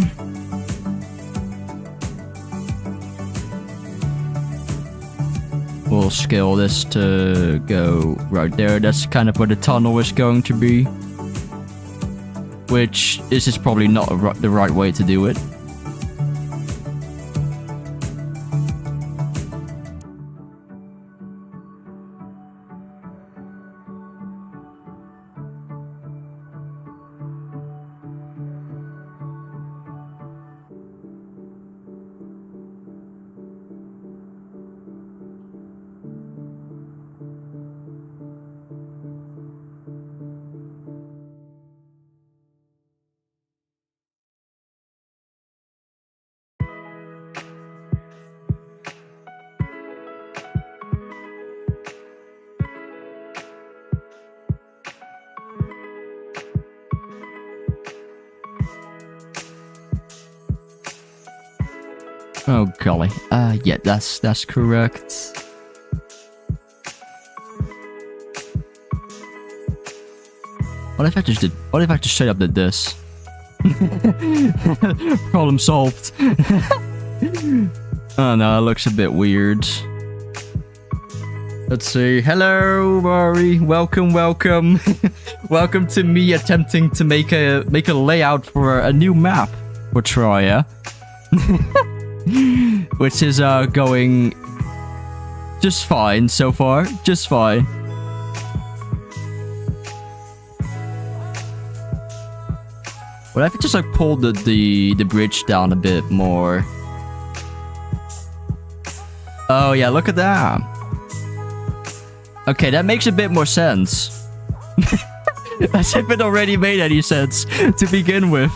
We'll scale this to go right there. That's kind of where the tunnel is going to be. Which, this is probably not the right way to do it. Oh golly. Yeah, that's correct. What if I just straight up did this? Problem solved. Oh no, that looks a bit weird. Let's see. Hello, Mari. Welcome. Welcome to me attempting to make a layout for a new map for TRIA. Which is going just fine so far. Just fine. What if I just like pulled the bridge down a bit more? Oh yeah, look at that. Okay, that makes a bit more sense. As if it already made any sense to begin with.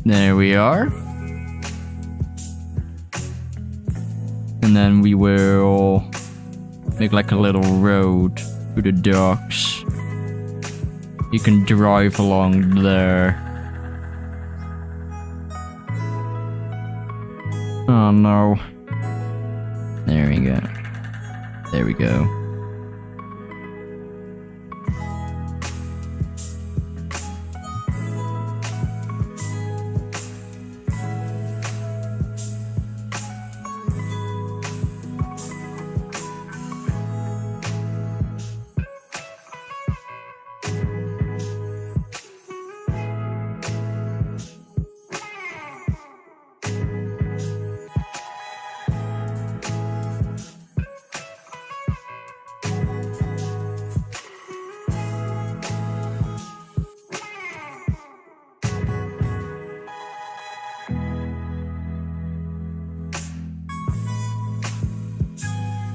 There we are. And then we will make like a little road to the docks. You can drive along there. Oh no. There we go. There we go.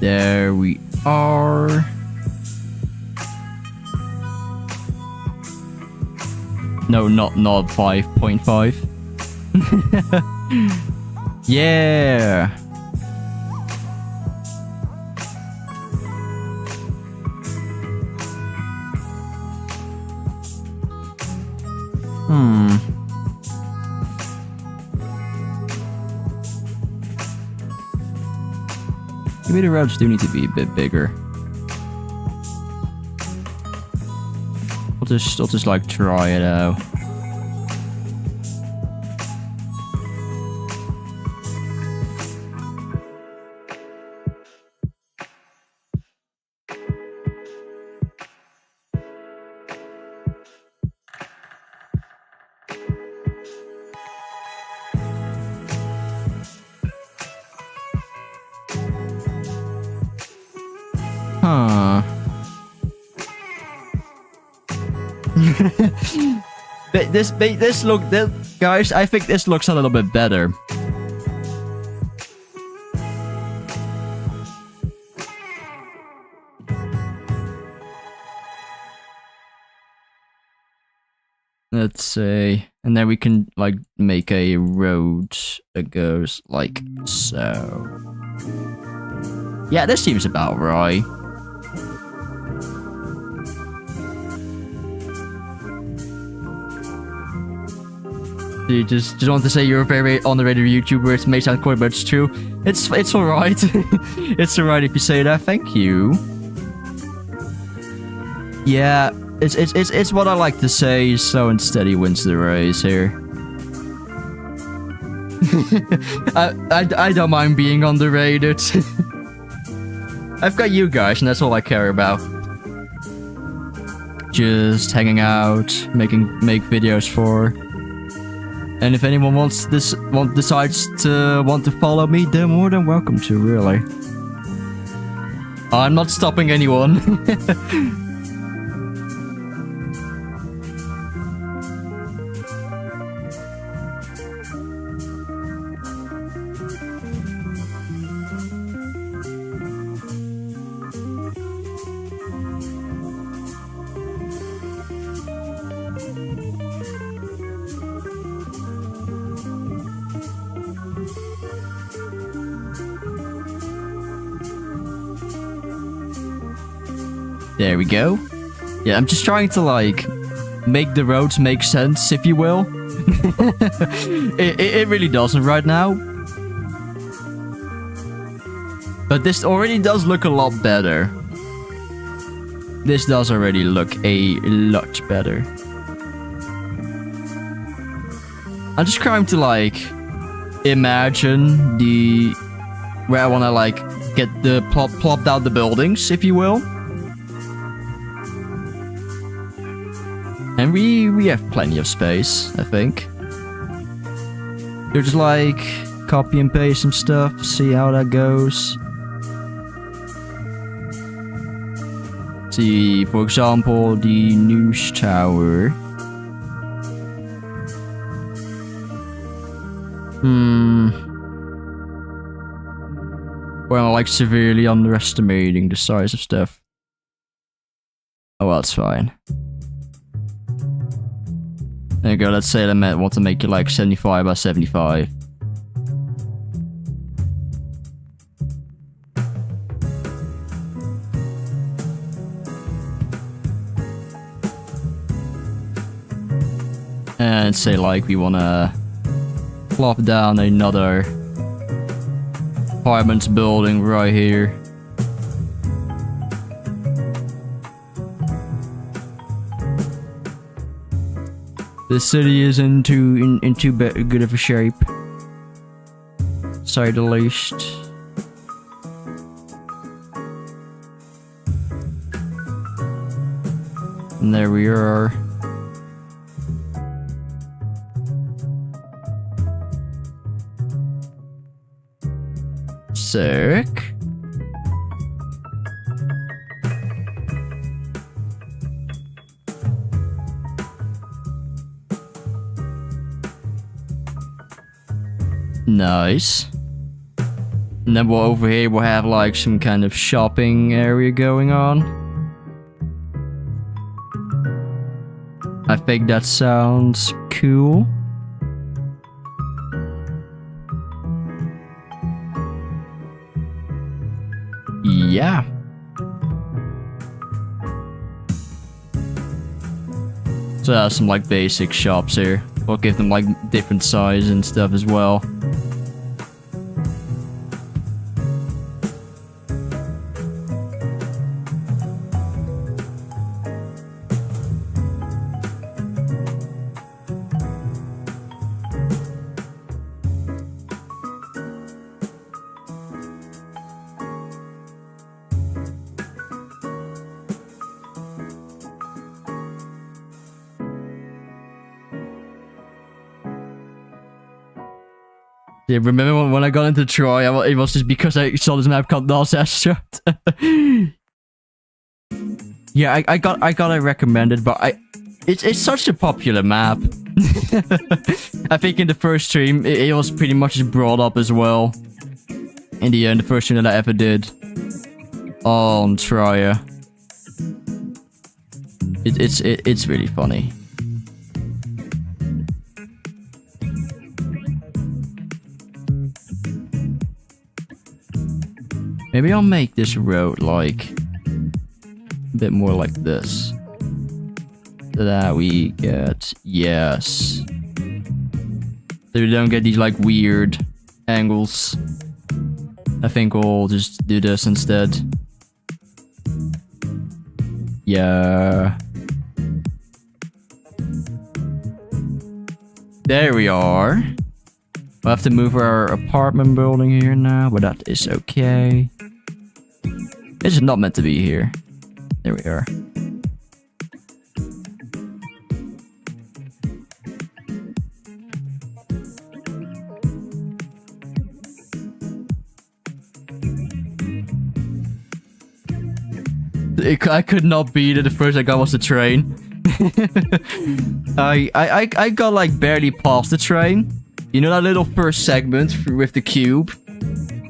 There we are. No, not 5.5. Yeah. Maybe the roads do need to be a bit bigger. I'll just like try it out. Huh. Guys, I think this looks a little bit better. Let's say, and then we can like make a road that goes like so. Yeah, this seems about right. You just want to say you're a very underrated YouTuber. It may sound coy, but it's true. It's alright. It's alright if you say that. Thank you. Yeah, it's what I like to say. Slow and steady wins the race here. I don't mind being underrated. I've got you guys, and that's all I care about. Just hanging out, make videos for. And if anyone decides to want to follow me, they're more than welcome to, really. I'm not stopping anyone. There we go. Yeah, I'm just trying to, like, make the roads make sense, if you will. it really doesn't right now. But this already does look a lot better. This does already look a lot better. I'm just trying to, like, imagine where I want to, like, get the plop down the buildings, if you will. And we have plenty of space, I think. You're just like copy and paste some stuff, see how that goes. See, for example, the news tower. Well, I'm like severely underestimating the size of stuff. Oh, well, that's fine. There you go, let's say I want to make it like 75 by 75. And say like we want to plop down another apartments building right here. The city is in too good of a shape, to say the least. And there we are. Sick. Nice. And then over here we'll have like some kind of shopping area going on. I think that sounds cool. Yeah. So that's some like basic shops here. We'll give them like different size and stuff as well. Yeah, remember when I got into Troy, it was just because I saw this map called Nos Restaurant. Yeah, I got it recommended, but it's such a popular map. I think in the first stream, it was pretty much just brought up as well. In the first stream that I ever did on TRIA. It's really funny. Maybe I'll make this road like a bit more like this. So that we get, yes. So we don't get these like weird angles. I think we'll just do this instead. Yeah. There we are. We'll have to move our apartment building here now, but that is okay. This is not meant to be here. There we are. I could not beat it. The first I got was the train. I got like barely past the train. You know that little first segment with the cube?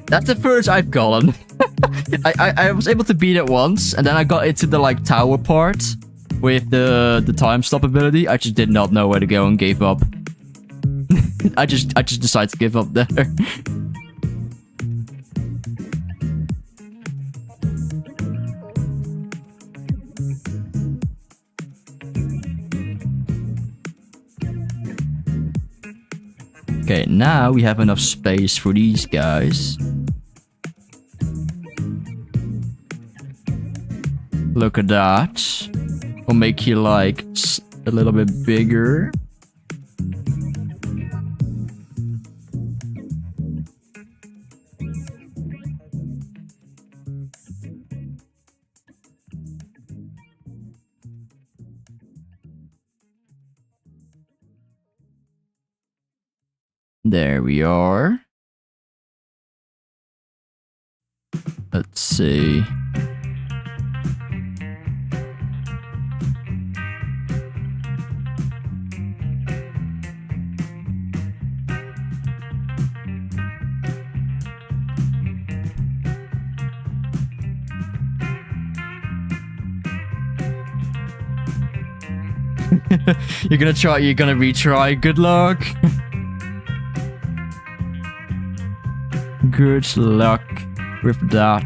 That's the first I've gotten. I was able to beat it once, and then I got into the like tower part with the time stop ability. I just did not know where to go and gave up. I just decided to give up there. Okay, now we have enough space for these guys. Look at that. We'll make you like a little bit bigger. There we are. Let's see. You're gonna retry. Good luck. Good luck with that.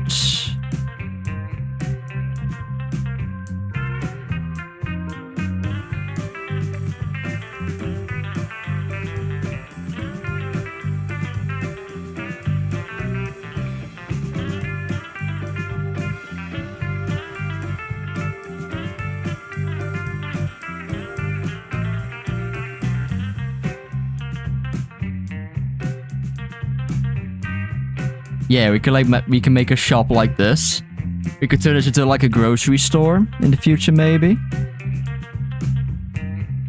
Yeah, we can make a shop like this. We could turn this into like a grocery store in the future, maybe.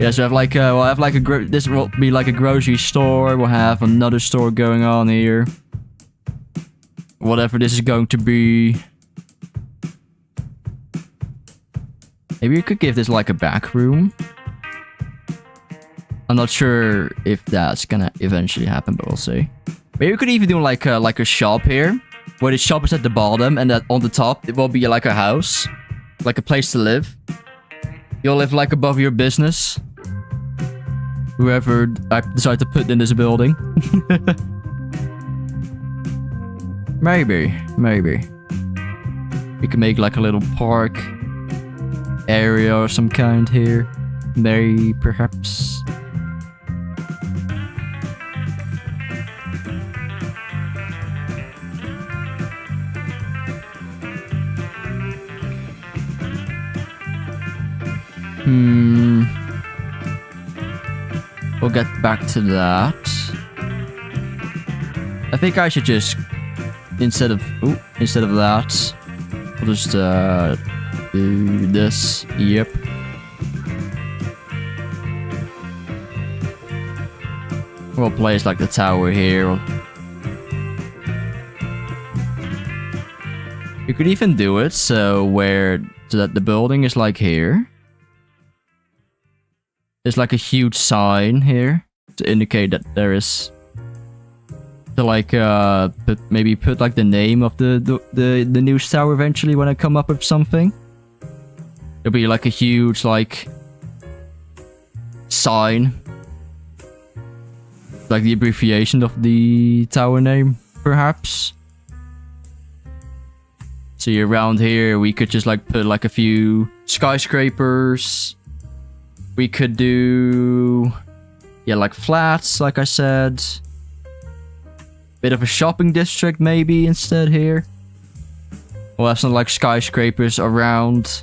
Yeah, so we'll have like this will be like a grocery store. We'll have another store going on here. Whatever this is going to be. Maybe we could give this like a back room. I'm not sure if that's gonna eventually happen, but we'll see. Maybe we could even do like a shop here, where the shop is at the bottom, and that on the top it will be like a house, like a place to live. You'll live like above your business. Whoever I decide to put in this building. Maybe. We can make like a little park area or some kind here. Maybe, perhaps. We'll get back to that. I think I should just instead of that, we'll just do this. Yep. We'll place like the tower here. You could even do it so that the building is like here. There's like a huge sign here to indicate that there is to like maybe put like the name of the news tower eventually when I come up with something. There'll be like a huge like sign, like the abbreviation of the tower name, perhaps. See, around here we could just like put like a few skyscrapers. We could do, yeah, like flats, like I said. Bit of a shopping district maybe instead here. We'll have some like skyscrapers around.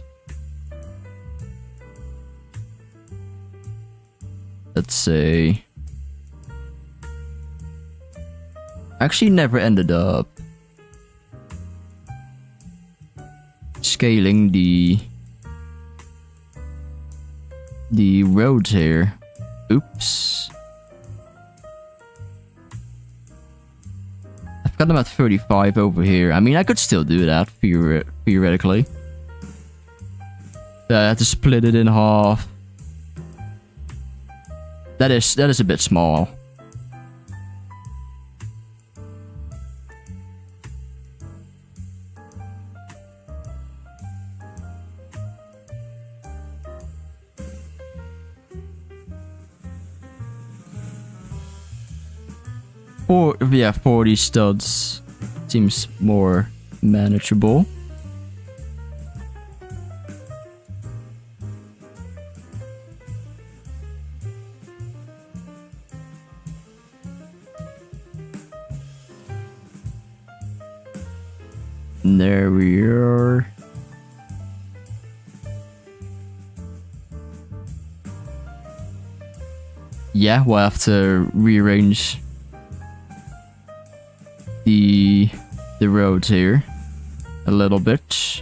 Let's see. Actually never ended up scaling the roads here. Oops. I've got them at 35 over here. I mean, I could still do that theoretically. I have to split it in half. That is a bit small. Yeah, 40 studs seems more manageable. And there we are. Yeah, we'll have to rearrange the roads here a little bit.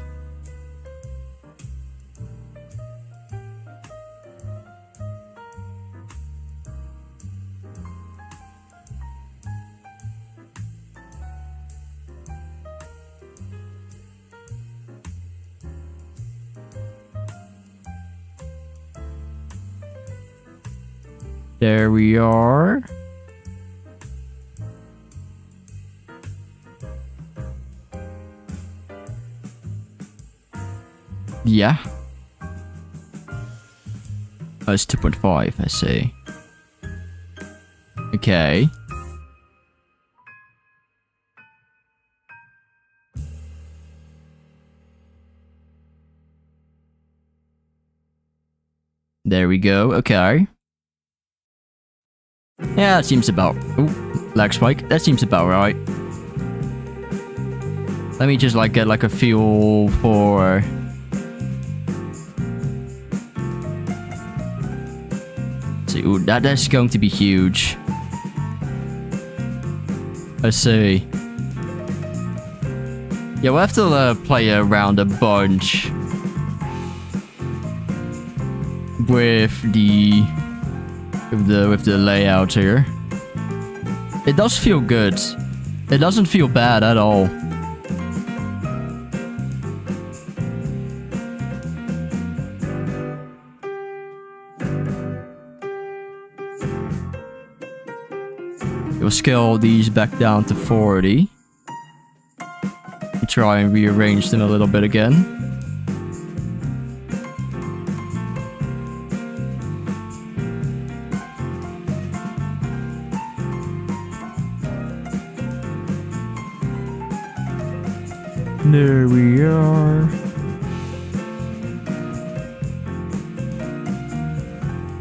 There we are. Yeah. Oh, it's 2.5, I see. Okay. There we go, okay. Yeah, that seems about... Ooh, lag spike. That seems about right. Let me just like get like a feel for... See, ooh, that's going to be huge. Let's see. Yeah, we'll have to play around a bunch with the layout here. It does feel good. It doesn't feel bad at all. We'll scale these back down to 40. Try and rearrange them a little bit again. There we are.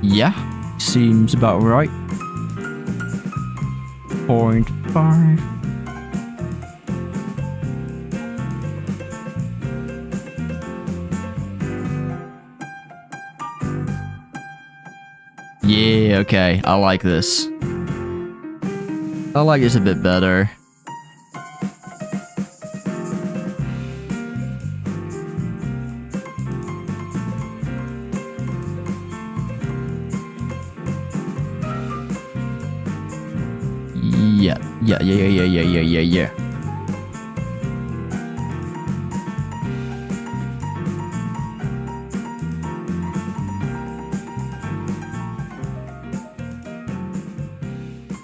Yeah, seems about right. 0.5. Yeah, okay. I like this. I like this a bit better. Yeah.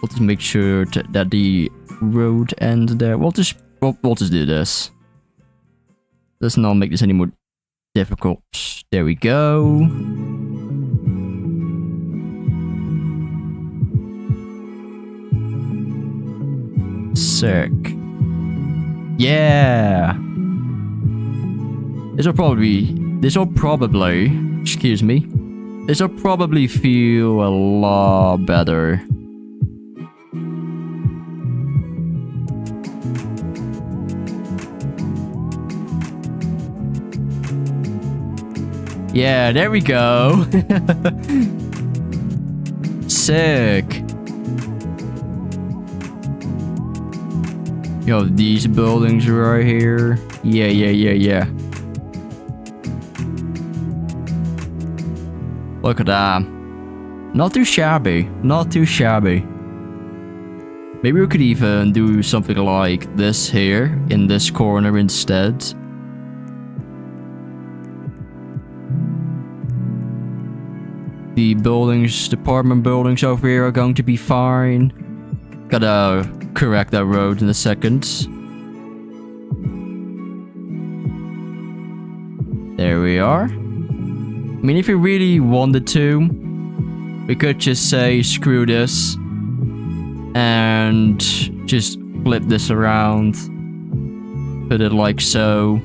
We'll just make sure that the road ends there. We'll just do this. Let's not make this any more difficult. There we go. Sick. Yeah. This will probably, excuse me. This will probably feel a lot better. Yeah, there we go. Sick. Yo, these buildings right here. Yeah. Look at that. Not too shabby. Not too shabby. Maybe we could even do something like this here in this corner instead. The buildings, apartment buildings over here are going to be fine. Gotta correct that road in a second. There we are. I mean, if we really wanted to, we could just say screw this and just flip this around. Put it like so.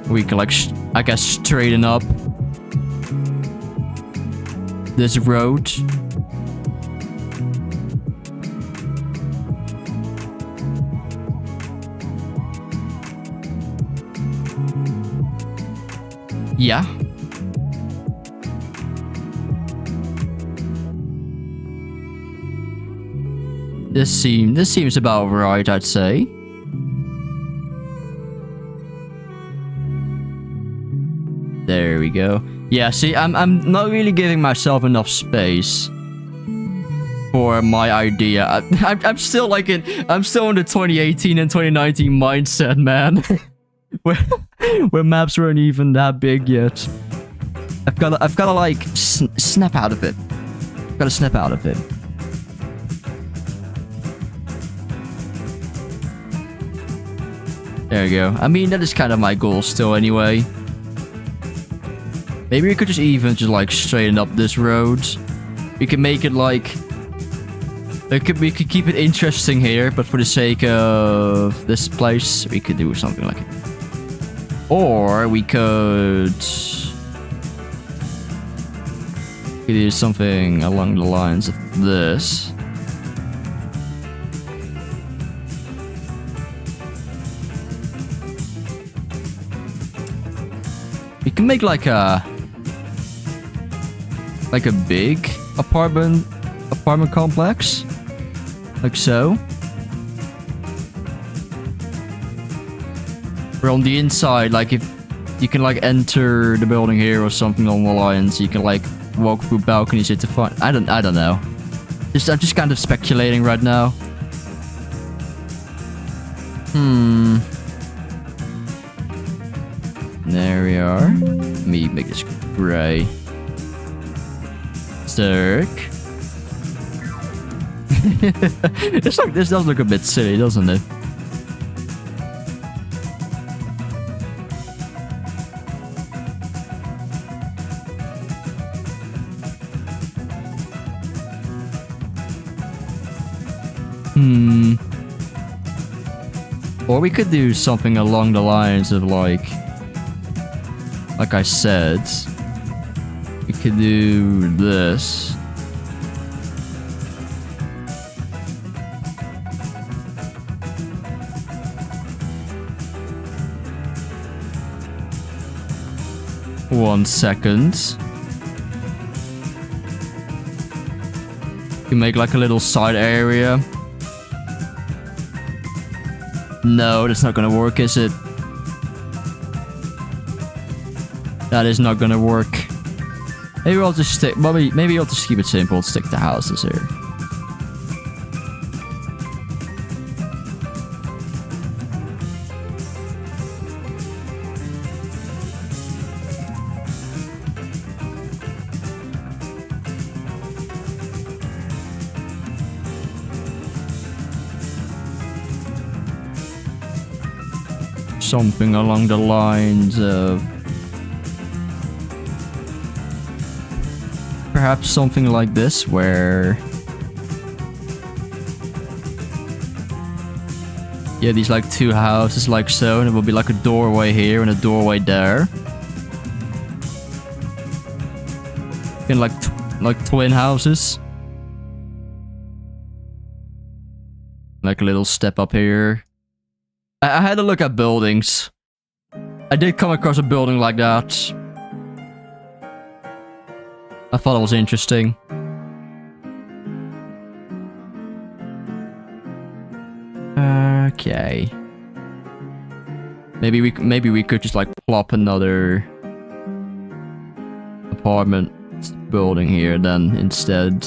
We can, like, I guess, straighten up this road. Yeah. This seems about right, I'd say. There we go. Yeah, see, I'm not really giving myself enough space for my idea. I'm still like I'm still in the 2018 and 2019 mindset, man. where maps weren't even that big yet. I've gotta like snap out of it. Gotta snap out of it. There you go. I mean, that is kind of my goal still anyway. Maybe we could just even like straighten up this road. We can make it like... We could keep it interesting here, but for the sake of this place, we could do something like it. Or we could do something along the lines of this. We can make like a big apartment complex, like so. Where on the inside, like if you can like enter the building here or something along the lines, you can like walk through balconies to find. I don't know. I'm just kind of speculating right now. There we are. Let me make this gray. Circ. It's like, this does look a bit silly, doesn't it? Or we could do something along the lines of like I said, we could do this. One second. You make like a little side area. No, that's not gonna work, is it? That is not gonna work. Maybe I'll just stick. Maybe I'll just keep it simple. Stick to houses here. Something along the lines of perhaps something like this, where yeah, these like two houses like so, and it will be like a doorway here and a doorway there. And like twin houses. Like a little step up here. I had a look at buildings. I did come across a building like that. I thought it was interesting. Okay. Maybe we could just like plop another apartment building here then instead.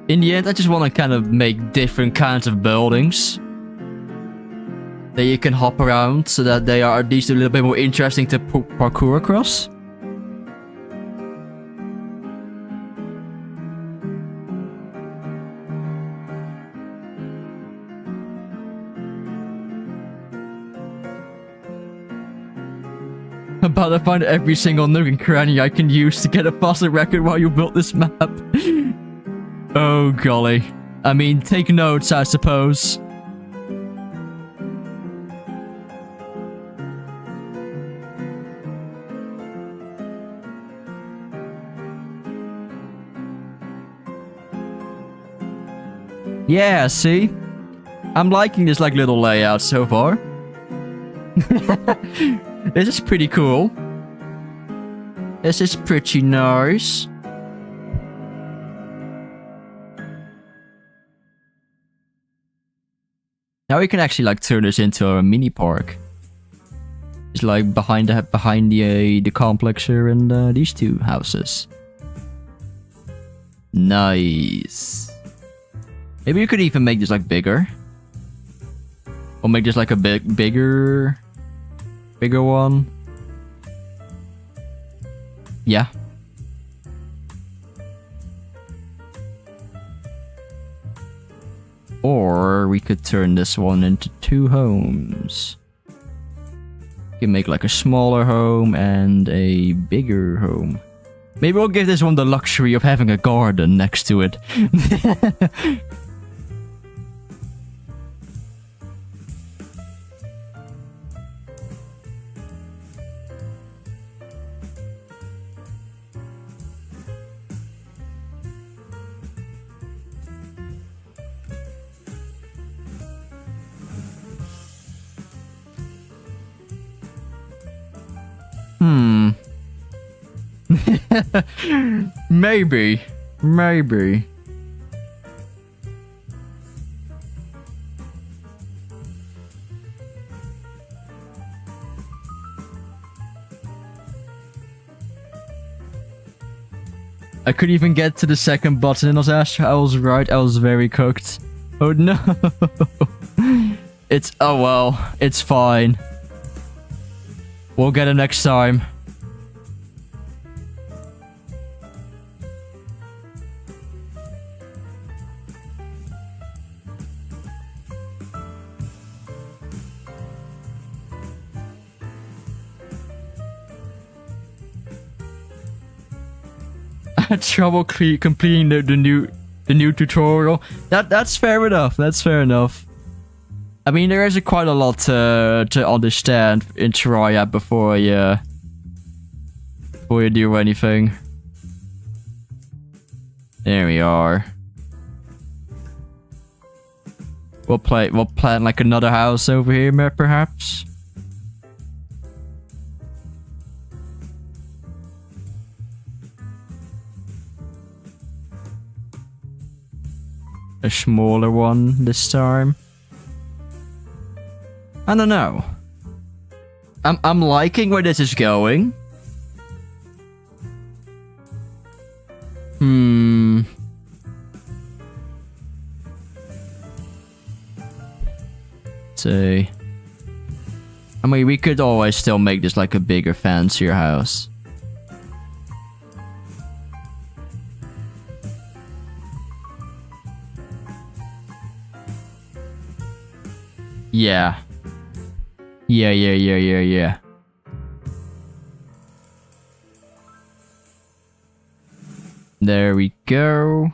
In the end, I just want to kind of make different kinds of buildings that you can hop around, so that they are at least a little bit more interesting to parkour across. I'm about to find every single nook and cranny I can use to get a fossil record while you built this map. Oh, golly. I mean, take notes, I suppose. Yeah, see? I'm liking this, like, little layout so far. This is pretty cool. This is pretty nice. Now we can actually like turn this into a mini park. It's like behind the complex here and these two houses. Nice. Maybe you could even make this like bigger, or make this like a bigger one. Yeah. Or we could turn this one into two homes. We can make like a smaller home and a bigger home. Maybe we'll give this one the luxury of having a garden next to it. Maybe. I couldn't even get to the second button in Ash. I was right. I was very cooked. Oh no. It's... Oh well. It's fine. We'll get it next time. Trouble completing the new tutorial. That's fair enough. That's fair enough. I mean, there is quite a lot to understand in TRIA before you do anything. There we are. We'll plan like another house over here, perhaps. A smaller one this time. I don't know. I'm liking where this is going. See. I mean, we could always still make this like a bigger, fancier house. Yeah. Yeah. There we go.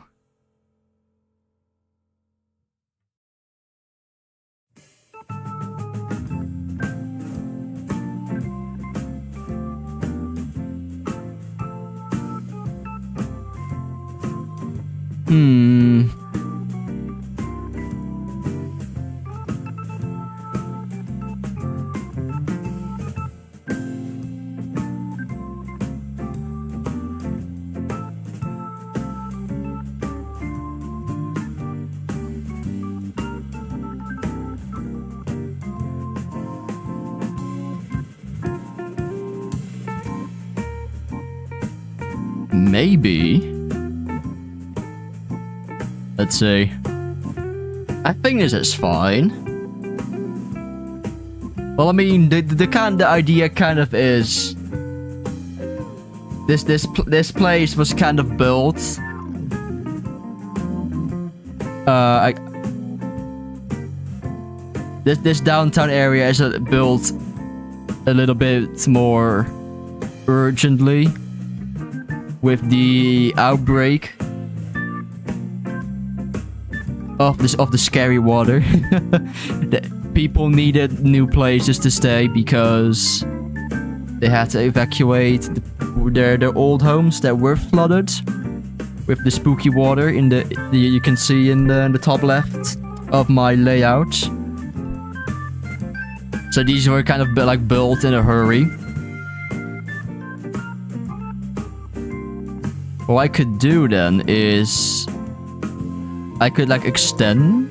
Maybe. Let's see. I think this is fine. Well, I mean, the idea kind of is this place was kind of built. This downtown area is built a little bit more urgently with the outbreak of the scary water. The people needed new places to stay because they had to evacuate their old homes that were flooded with the spooky water in the you can see in the top left of my layout. So these were kind of like built in a hurry. What I could do then is I could like extend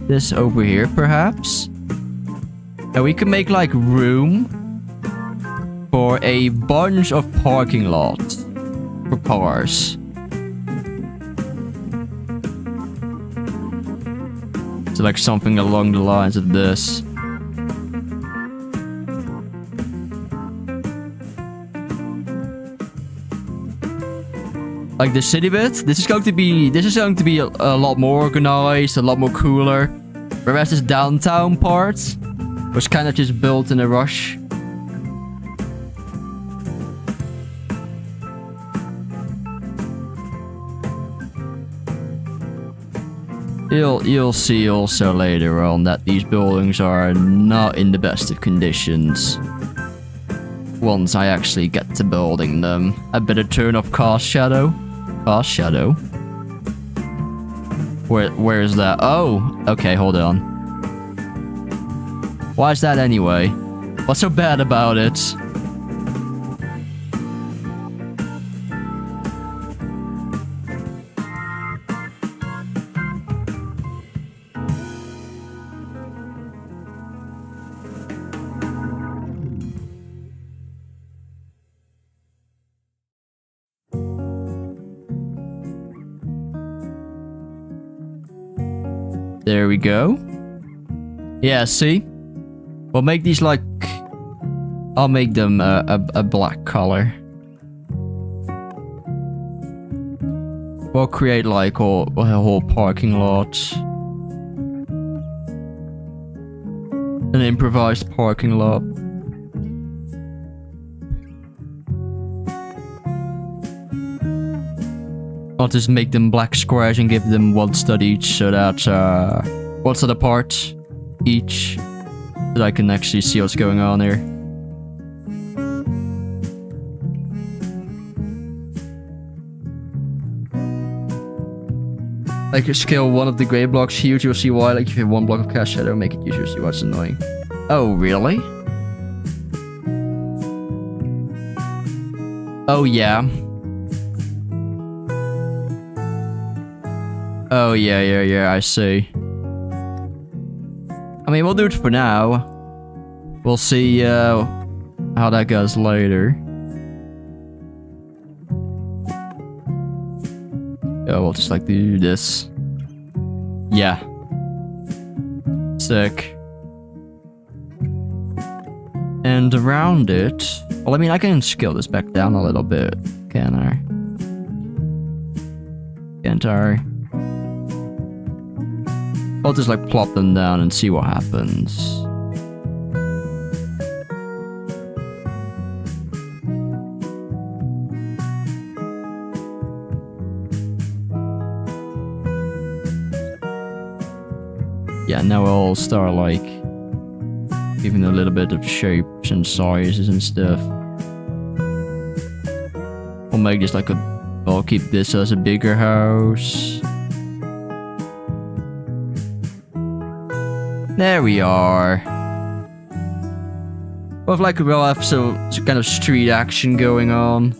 this over here perhaps, and we could make like room for a bunch of parking lots for cars. So like something along the lines of this. Like the city bit, this is going to be a lot more organized, a lot more cooler. Whereas this downtown part was kind of just built in a rush. You'll see also later on that these buildings are not in the best of conditions. Once I actually get to building them, I better turn off cast shadow. Cast shadow. Where is that? Oh, okay, hold on. Why is that anyway? What's so bad about it? There we go. Yeah, see? We'll make these like... I'll make them a black color. We'll create like a whole parking lot. An improvised parking lot. I'll just make them black squares and give them one stud each, so that one stud apart each, so that I can actually see what's going on here. Like you scale one of the gray blocks huge, you'll see why. Like if you have one block of cast shadow, make it huge, you'll see why it's annoying. Oh, really? Oh, yeah. Oh, yeah, I see. I mean, we'll do it for now. We'll see how that goes later. Oh, we'll just like do this. Yeah. Sick. And around it... Well, I mean, I can scale this back down a little bit. Can I? Can't I? I'll just like plop them down and see what happens. Yeah, now I'll start like giving a little bit of shapes and sizes and stuff. I'll make this like a... I'll keep this as a bigger house. There we are. We'll have some kind of street action going on.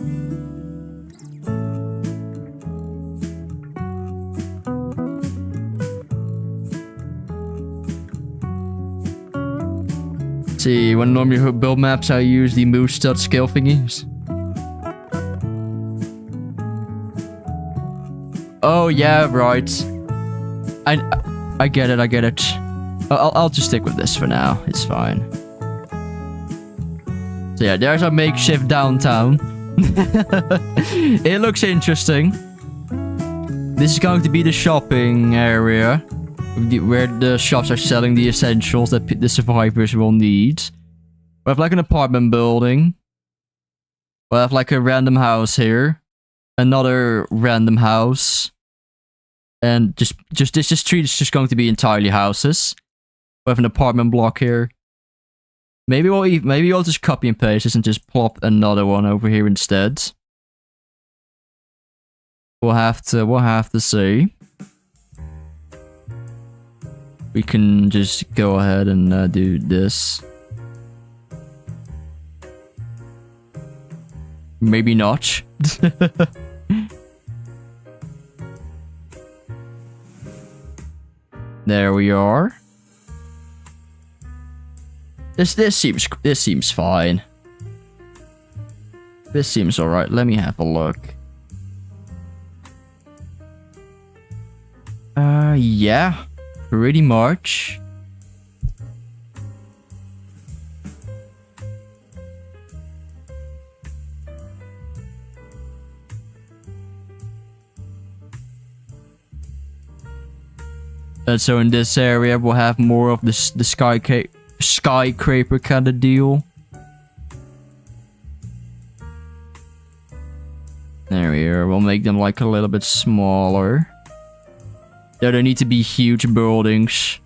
See, when normally build maps, I use the move stud scale thingies. Oh yeah, right. I get it. I'll just stick with this for now. It's fine. So yeah, there's our makeshift downtown. It looks interesting. This is going to be the shopping area, where the shops are selling the essentials that the survivors will need. We have like an apartment building. We'll have like a random house here. Another random house. And this street is just going to be entirely houses. We have an apartment block here. Maybe we'll just copy and paste this and just plop another one over here instead. We'll have to see. We can just go ahead and do this. Maybe not. There we are. This seems fine. This seems alright. Let me have a look. Yeah. Pretty much. And so in this area, we'll have more of the skyscraper kind of deal. There we are. We'll make them like a little bit smaller. There don't need to be huge buildings.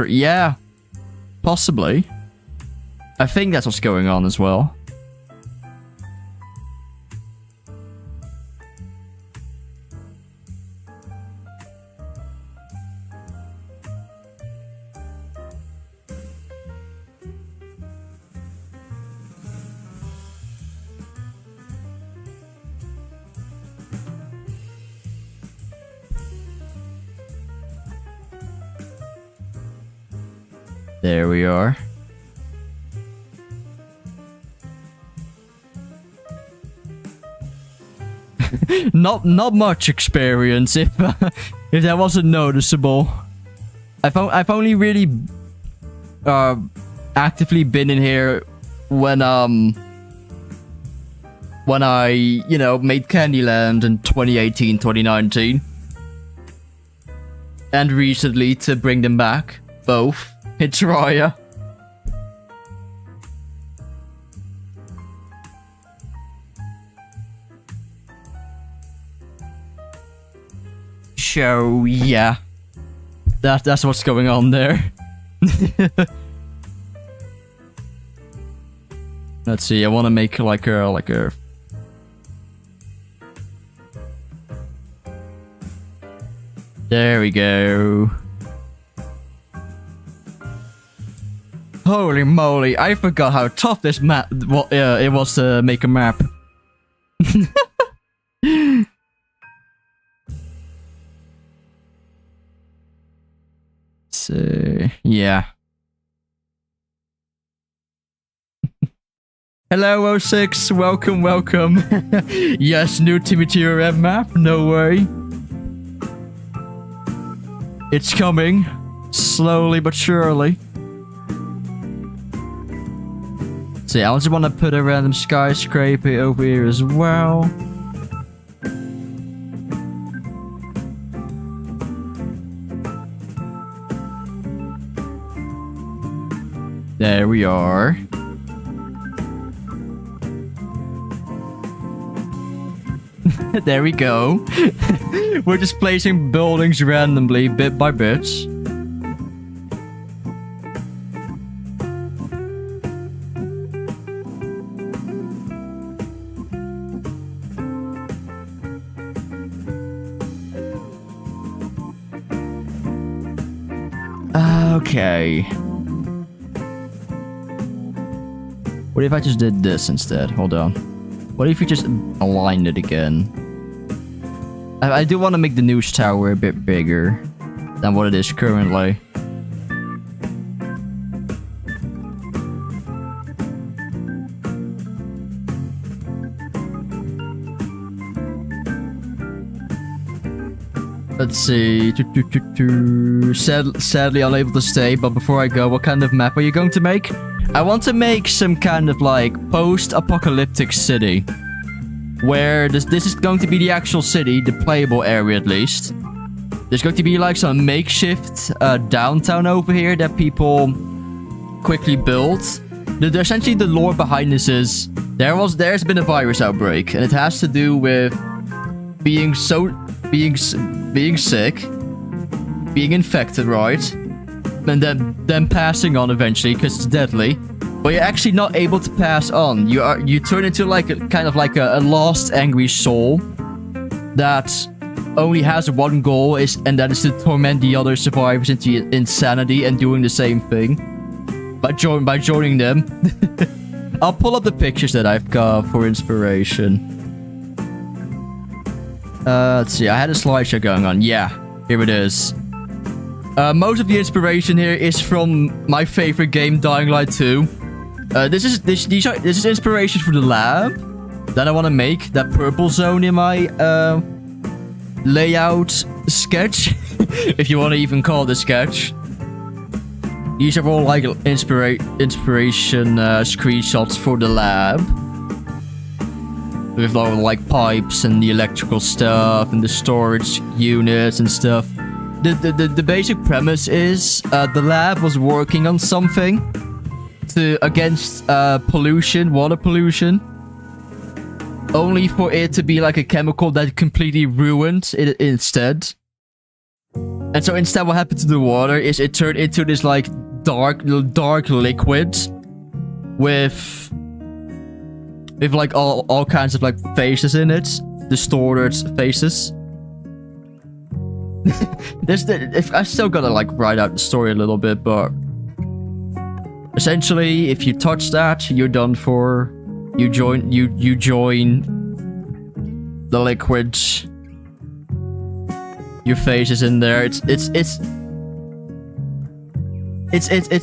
Yeah. Possibly. I think that's what's going on as well. There we are. not much experience, if if that wasn't noticeable. I've only really actively been in here when I, you know, made Candyland in 2018, 2019. And recently to bring them back, both, in TRIA. So, yeah. That's what's going on there. Let's see, I want to make like a... There we go. Holy moly, I forgot how tough this map it was to make a map. So, yeah. Hello, oh 06, welcome. Yes, new TimmieTRM map, no way. It's coming, slowly but surely. See, I just want to put a random skyscraper over here as well. There we are. There we go. We're just placing buildings randomly, bit by bit. Okay. What if I just did this instead? Hold on. What if we just aligned it again? I do want to make the news tower a bit bigger than what it is currently. Let's see. Sadly unable to stay, but before I go, what kind of map are you going to make? I want to make some kind of like post-apocalyptic city. Where this is going to be the actual city, the playable area at least. There's going to be like some makeshift downtown over here that people quickly build. Essentially the lore behind this is there's been a virus outbreak, and it has to do with being sick, being infected, right? And then passing on eventually because it's deadly. But you're actually not able to pass on. You turn into like a lost angry soul that only has one goal, and that is to torment the other survivors into insanity and doing the same thing by joining them. I'll pull up the pictures that I've got for inspiration. Let's see. I had a slideshow going on. Yeah, here it is. Most of the inspiration here is from my favorite game, Dying Light 2. This is inspiration for the lab that I want to make. That purple zone in my layout sketch, if you want to even call it a sketch. These are all like inspiration screenshots for the lab, with all like pipes and the electrical stuff and the storage units and stuff. The basic premise is the lab was working on something against pollution, water pollution, only for it to be like a chemical that completely ruined it instead. And so instead what happened to the water is it turned into this like dark liquid with like all kinds of like faces in it, distorted faces. I still gotta like write out the story a little bit, but essentially, if you touch that, you're done for. You join the liquid. Your face is in there. It's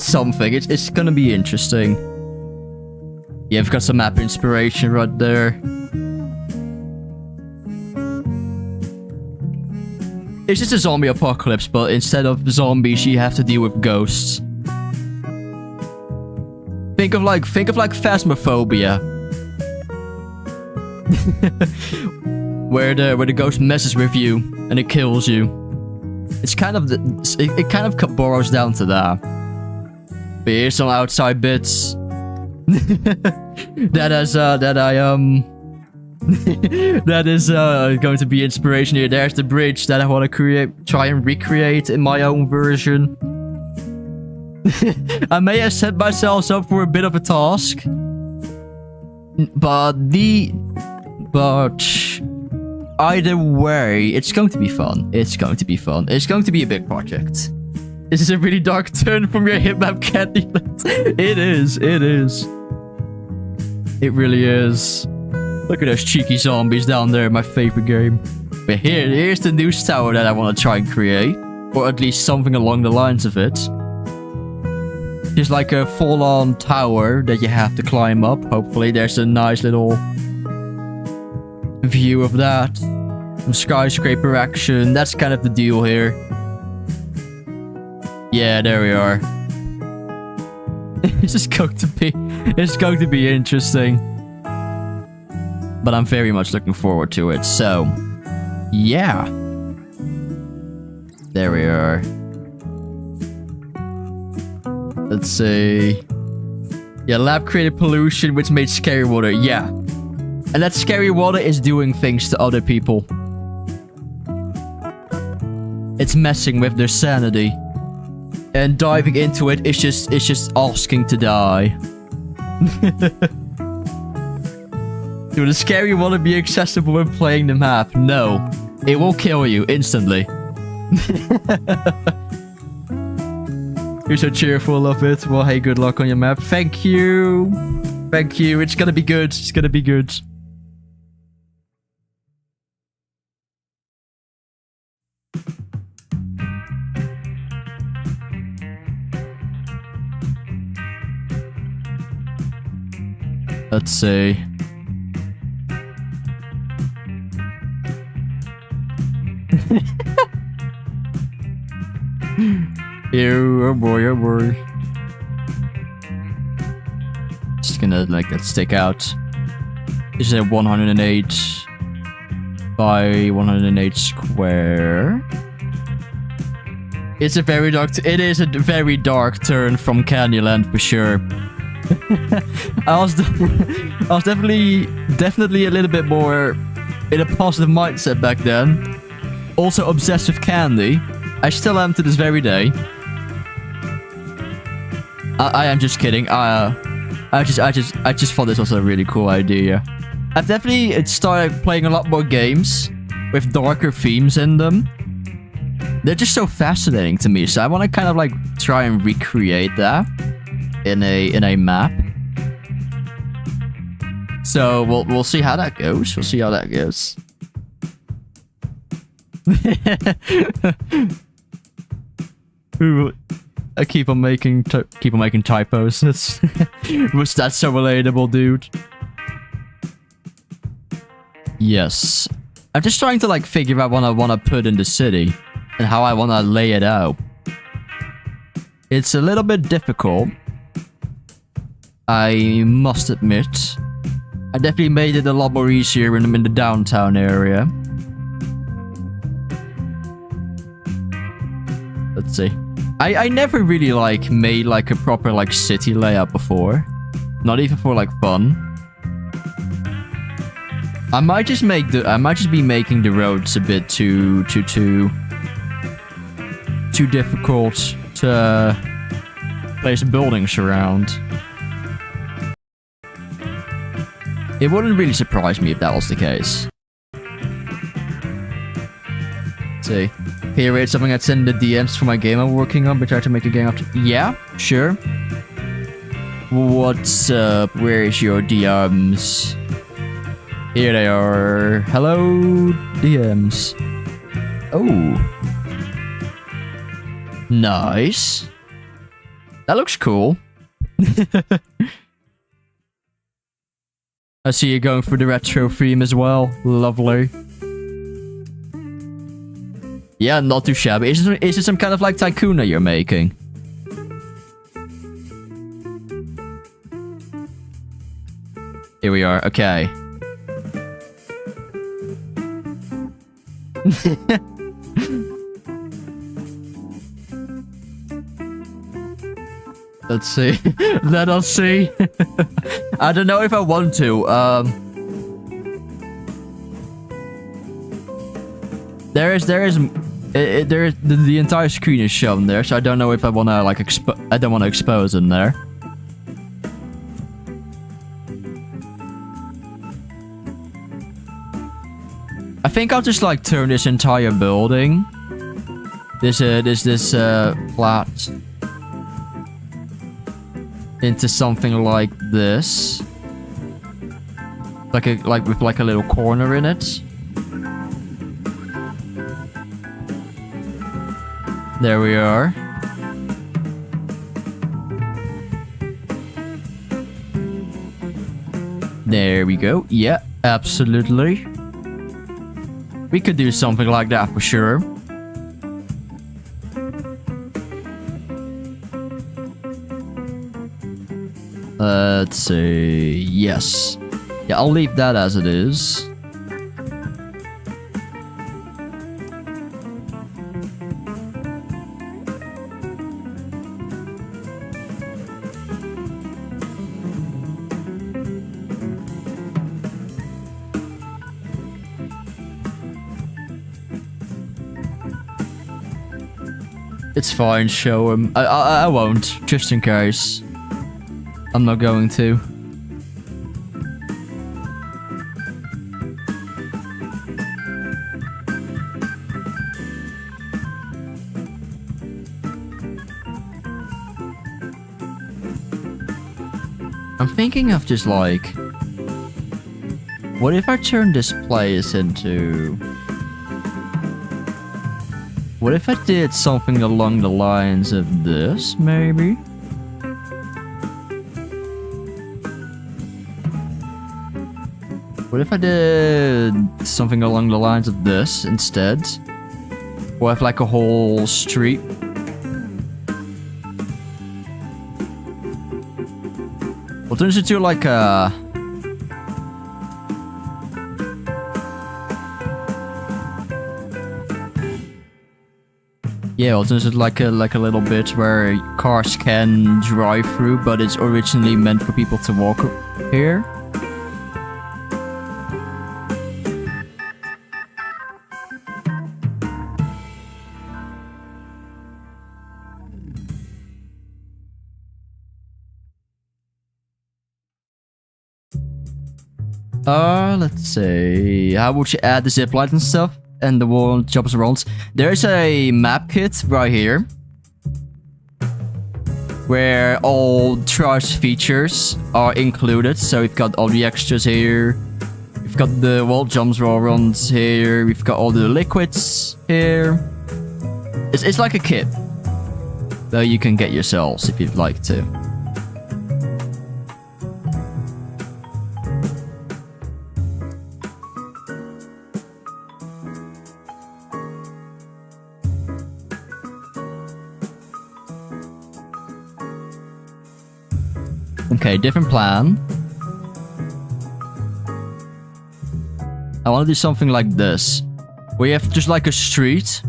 something. It's gonna be interesting. Yeah, I've got some map inspiration right there. It's just a zombie apocalypse, but instead of zombies, you have to deal with ghosts. Think of like Phasmophobia. where the ghost messes with you and it kills you. It's kind of it kind of borrows down to that. But here's some outside bits that is going to be inspiration here. There's the bridge that I want to try and recreate in my own version. I may have set myself up for a bit of a task, but either way, it's going to be fun. It's going to be fun. It's going to be a big project. This is a really dark turn from your hitmap, Candyland. It is. It is. It really is. Look at those cheeky zombies down there in my favorite game. But here's the news tower that I want to try and create. Or at least something along the lines of it. There's like a full-on tower that you have to climb up. Hopefully there's a nice little view of that. Some skyscraper action. That's kind of the deal here. Yeah, there we are. It's going to be interesting. But I'm very much looking forward to it. So, yeah. There we are. Let's see. Yeah, lab created pollution which made scary water. Yeah. And that scary water is doing things to other people. It's messing with their sanity. And diving into it is just asking to die. Will the scary water be accessible when playing the map? No. It will kill you instantly. You're so cheerful, love it. Well, hey, good luck on your map. Thank you. Thank you. It's gonna be good. It's gonna be good. Let's see. Ew, oh boy, oh boy. Just gonna like that stick out. This is a 108 by 108 square. It's a very dark. It is a very dark turn from Candyland for sure. I was definitely a little bit more in a positive mindset back then. Also obsessed with candy. I still am to this very day. I am just kidding. I just thought this was a really cool idea. I've definitely started playing a lot more games with darker themes in them. They're just so fascinating to me, so I want to kind of like try and recreate that in a map. So we'll see how that goes. We'll see how that goes. I keep on making typos. That's so relatable, dude. Yes, I'm just trying to like figure out what I want to put in the city and how I want to lay it out. It's a little bit difficult, I must admit. I definitely made it a lot more easier in the downtown area. Let's see. I never really like made like a proper like city layout before. Not even for like fun. I might just be making the roads a bit too difficult to place buildings around. It wouldn't really surprise me if that was the case. Let's see. Here is something I'd send the DMs for my game I'm working on, but try to make a game after. Yeah, sure. What's up? Where is your DMs? Here they are. Hello, DMs. Oh. Nice. That looks cool. I see you going for the retro theme as well. Lovely. Yeah, not too shabby. Is it some kind of like tycoon that you're making? Here we are. Okay. Let's see. Let us see. I don't know if I want to. The entire screen is shown there, so I don't know if I wanna like I don't wanna expose them there. I think I'll just like turn this entire building, this flat, into something like this, with like a little corner in it. There we are. There we go. Yeah, absolutely. We could do something like that for sure. Let's see. Yes. Yeah, I'll leave that as it is. It's fine, show him. I won't, just in case. I'm not going to. I'm thinking of just like... What if I turn this place into... What if I did something along the lines of this, maybe? What if I did something along the lines of this instead? Or have like a whole street? We'll turn this into like a... Yeah, well, this is like a little bit where cars can drive through, but it's originally meant for people to walk here. Let's see. How would you add the zip lines and stuff? And the world jumps around. There's a map kit right here, where all TRIA.os features are included. So we've got all the extras here. We've got the wall jumps runs here. We've got all the liquids here. It's like a kit that you can get yourselves if you'd like to. Okay, different plan. I want to do something like this. We have just like a street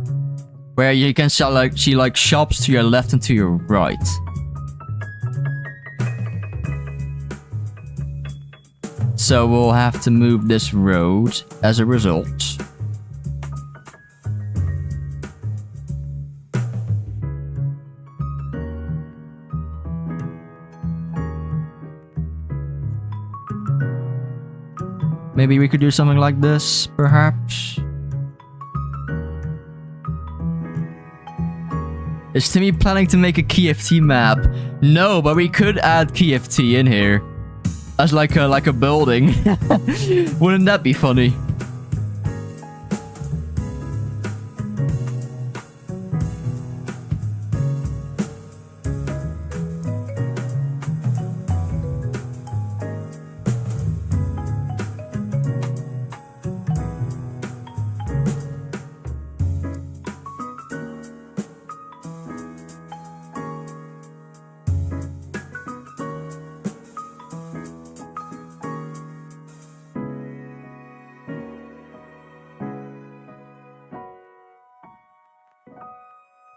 where you can see like shops to your left and to your right. So we'll have to move this road as a result. Maybe we could do something like this, perhaps. Is Timmy planning to make a KFT map? No, but we could add KFT in here as like a building. Wouldn't that be funny?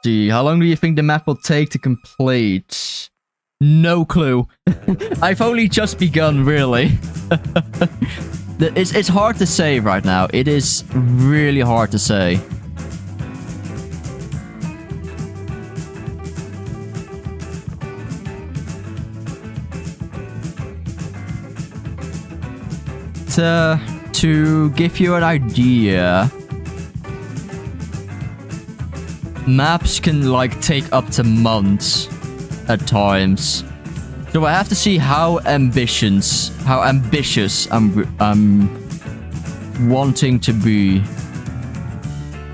see. How long do you think the map will take to complete? No clue. I've only just begun, really. It's hard to say right now. It is really hard to say. To give you an idea, maps can like take up to months at times. So I have to see how ambitious I'm wanting to be.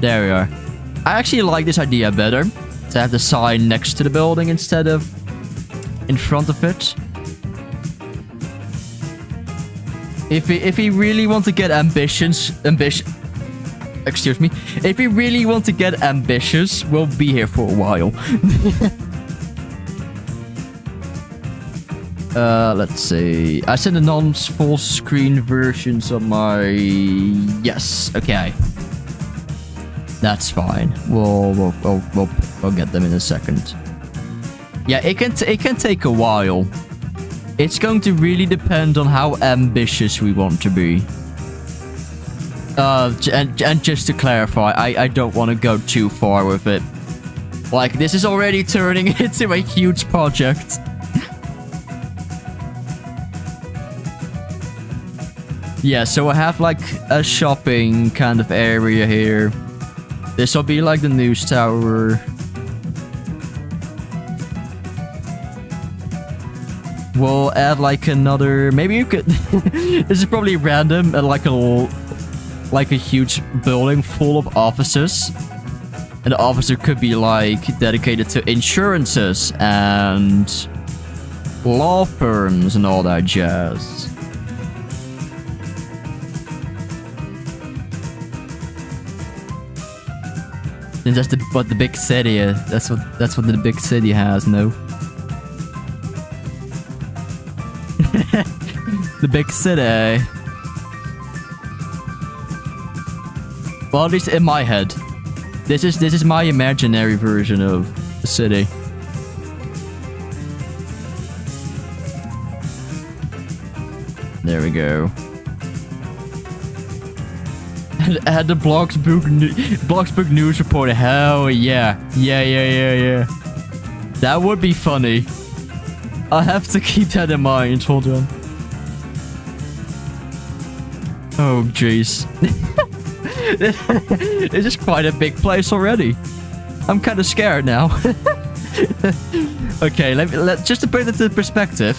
There we are. I actually like this idea better. To have the sign next to the building instead of in front of it. If we really want to get excuse me. If we really want to get ambitious, we'll be here for a while. Let's see. I sent the non-full screen versions of my... Yes, okay. That's fine. We'll get them in a second. Yeah, it can take a while. It's going to really depend on how ambitious we want to be. And just to clarify, I don't want to go too far with it. Like, this is already turning into a huge project. Yeah, so I have like a shopping kind of area here. This will be like the news tower. We'll add like another... Maybe you could... This is probably random and like a huge building full of offices. And the officer could be like dedicated to insurances and law firms and all that jazz. And that's what the big city is. That's what the big city has, no? The big city. Well, at least in my head. This is my imaginary version of the city. There we go. And add the Bloxburg news reporter. Hell yeah. Yeah. That would be funny. I'll have to keep that in mind. Hold on. Oh, jeez. This is quite a big place already. I'm kind of scared now. Okay, let just to put it into perspective.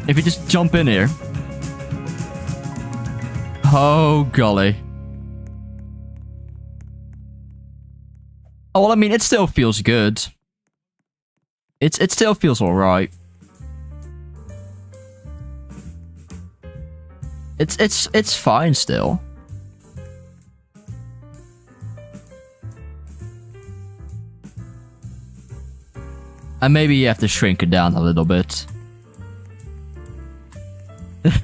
If you just jump in here. Oh, golly. Oh, well, I mean, it still feels good. It still feels alright. It's fine still. And maybe you have to shrink it down a little bit.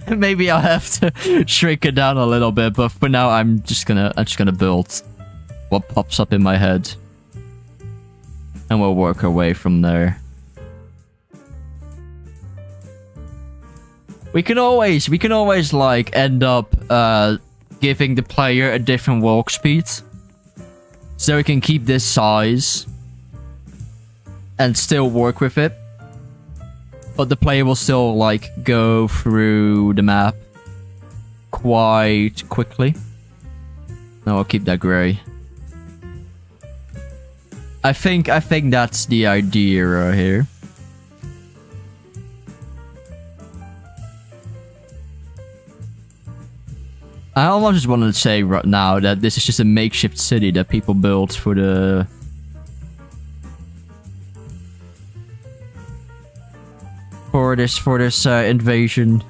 Maybe I'll have to shrink it down a little bit, but for now I'm just gonna build what pops up in my head. And we'll work our way from there. We can always like end up giving the player a different walk speed. So we can keep this size and still work with it. But the player will still like go through the map quite quickly. No, I'll keep that gray. I think that's the idea right here. I almost just wanted to say right now that this is just a makeshift city that people built for the... For this invasion.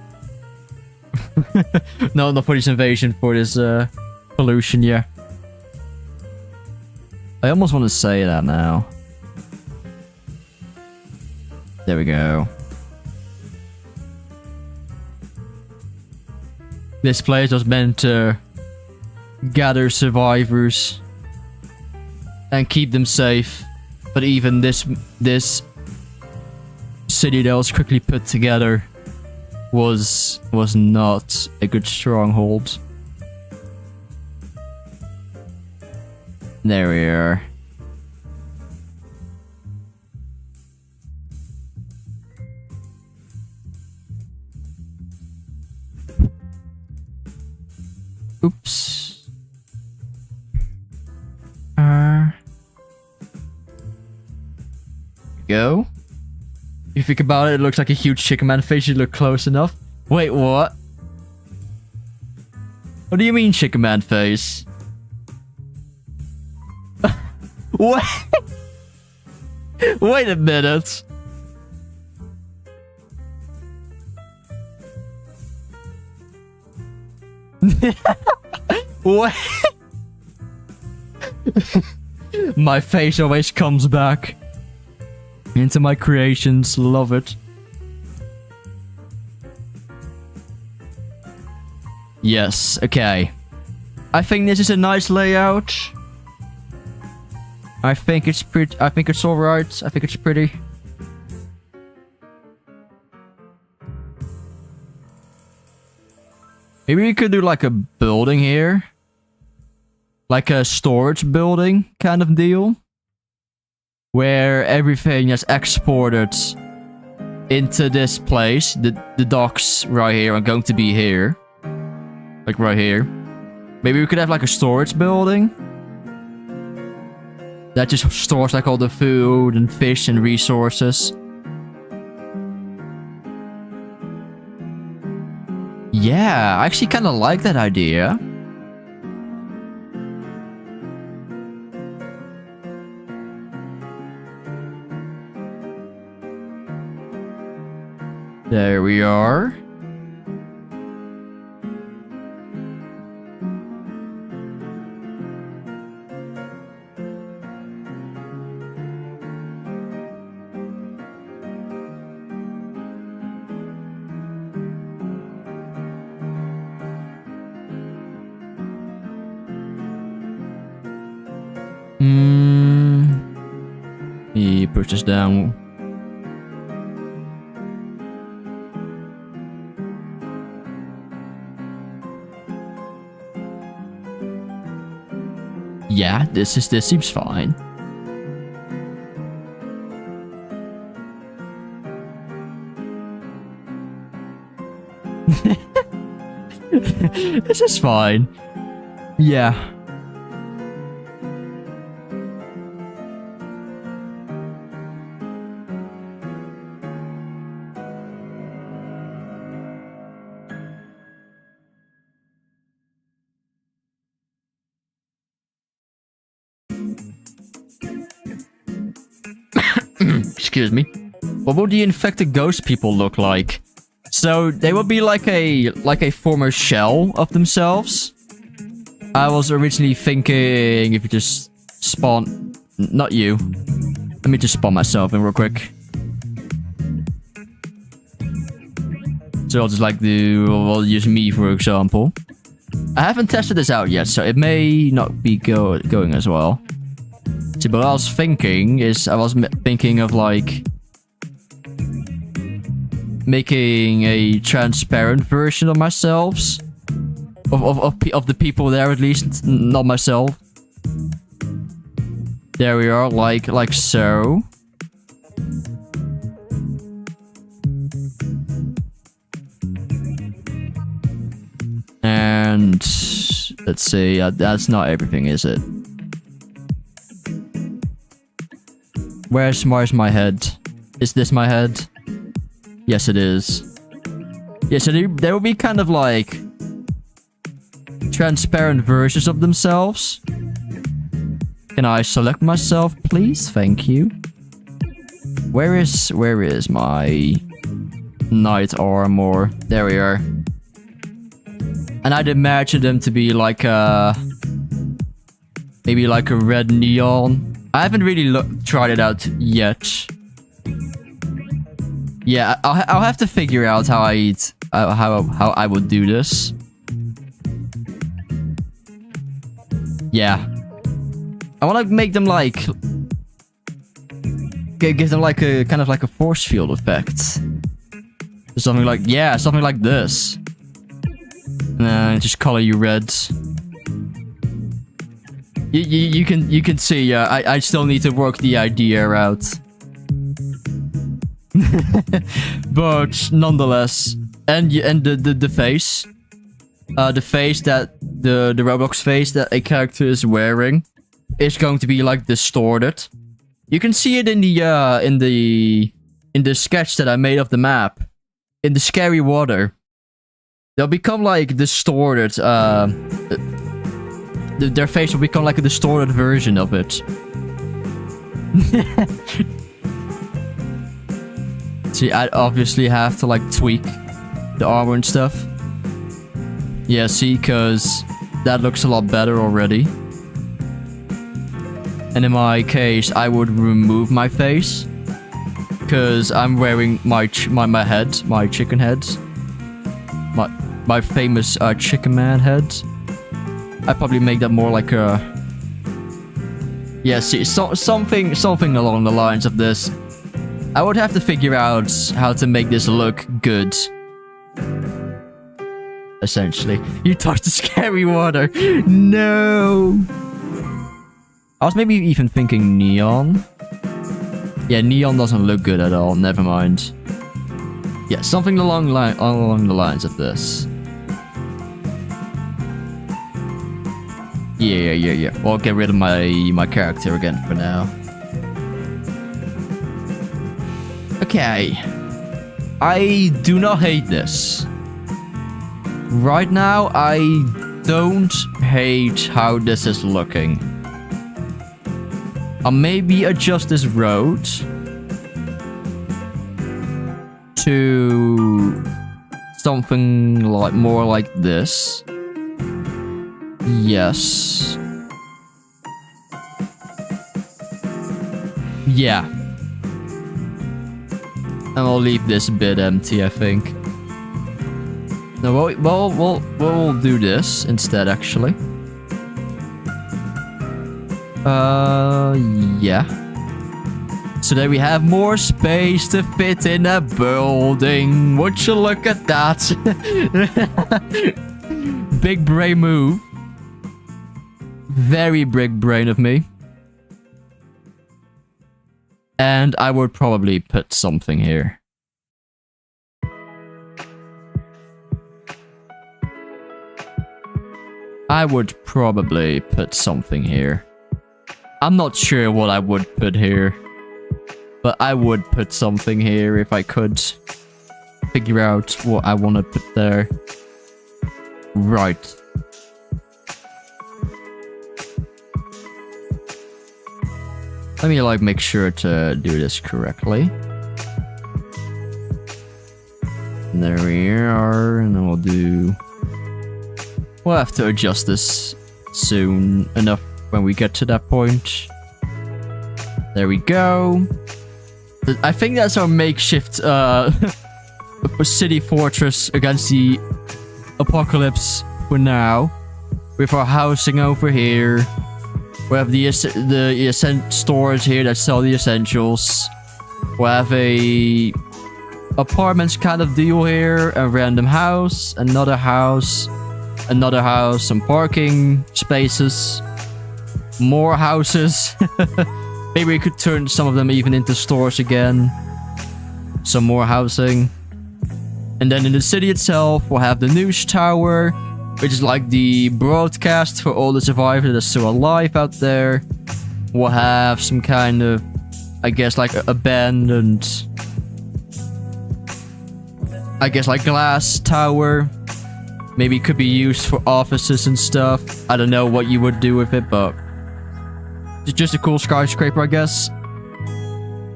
No, not for this invasion, for this pollution, yeah. I almost want to say that now. There we go. This place was meant to gather survivors and keep them safe But even this city that was quickly put together was not a good stronghold. There we are. Oops. Go. If you think about it, it looks like a huge chicken man face. You look close enough. Wait, what? What do you mean, chicken man face? What? Wait a minute. What? My face always comes back into my creations. Love it. Yes, okay. I think this is a nice layout. I think it's pretty. I think it's alright. I think it's pretty. Maybe we could do like a building here. Like a storage building kind of deal. Where everything is exported into this place. The docks right here are going to be here. Like right here. Maybe we could have like a storage building. That just stores like all the food and fish and resources. Yeah, I actually kind of like that idea. There we are. He push this down. Yeah, this seems fine. This is fine. Yeah. Excuse me. What would the infected ghost people look like? So they would be like a former shell of themselves. I was originally thinking if you just spawn, not you. Let me just spawn myself in real quick. So I'll just like we'll use me for example. I haven't tested this out yet, so it may not be going as well. See, but what I was thinking is, I was thinking of like making a transparent version of myself, of the people there at least, not myself. There we are, like so. And let's see, that's not everything, is it? Where's my head? Is this my head? Yes, it is. Yeah, so there will be kind of like transparent versions of themselves. Can I select myself, please? Thank you. Where is my knight armor? There we are. And I'd imagine them to be like maybe like a red neon. I haven't really tried it out yet. Yeah, I'll have to figure out how I would do this. Yeah, I want to make them like give them like a kind of like a force field effect. Something like, yeah, something like this. Just color you red. You can see, yeah, I still need to work the idea out. But nonetheless, and the face. The face that the Roblox face that a character is wearing is going to be like distorted. You can see it in the sketch that I made of the map. In the scary water. They'll become like distorted. Their face will become like a distorted version of it. See, I'd obviously have to like tweak the armor and stuff. Yeah, see, because that looks a lot better already. And in my case, I would remove my face. Because I'm wearing my head, my chicken head. My famous chicken man head. I'd probably make that more like a... Yeah, see, something along the lines of this. I would have to figure out how to make this look good. Essentially. You touched the scary water. No! I was maybe even thinking neon. Yeah, neon doesn't look good at all. Never mind. Yeah, something along the lines of this. Yeah. Well, I'll get rid of my character again for now. Okay. I do not hate this. Right now, I don't hate how this is looking. I'll maybe adjust this road to something like more like this. Yes. Yeah. And I'll leave this bit empty, I think. No, we'll do this instead, actually. Yeah. So there we have more space to fit in a building. Would you look at that? Big brain move. Very big brain of me. And I would probably put something here. I would probably put something here. I'm not sure what I would put here. But I would put something here if I could figure out what I want to put there. Right. Let me like make sure to do this correctly. And there we are, and then we'll do... We'll have to adjust this soon enough when we get to that point. There we go. I think that's our makeshift city fortress against the apocalypse for now. With our housing over here. We have the stores here that sell the essentials. We have a apartments kind of deal here. A random house, another house, some parking spaces, more houses. Maybe we could turn some of them even into stores again. Some more housing. And then in the city itself, we'll have the news tower, which is like the broadcast for all the survivors that are still alive out there. We'll have some kind of, I guess, like abandoned, I guess, like glass tower. Maybe it could be used for offices and stuff. I don't know what you would do with it, but it's just a cool skyscraper, I guess.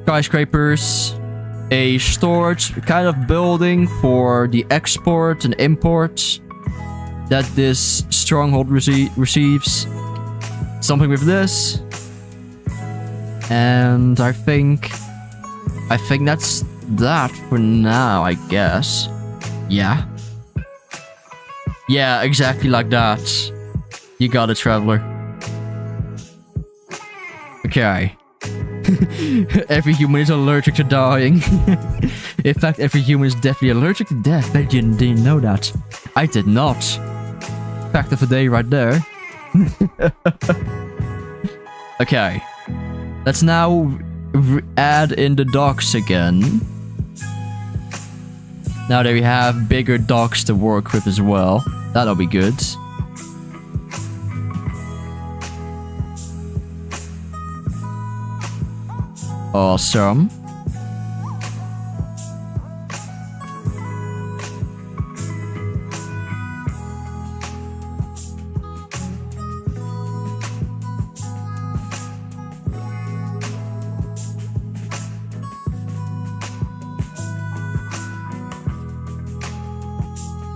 Skyscrapers. A storage kind of building for the export and import that this stronghold receives. Something with this. And I think that's that for now, I guess. Yeah. Yeah, exactly like that. You got it, traveler. Okay. Every human is allergic to dying. In fact, every human is definitely allergic to death. Bet you didn't know that. I did not. Fact of the day right there. Okay. Let's now add in the docks again. Now that we have bigger docks to work with as well. That'll be good. Awesome.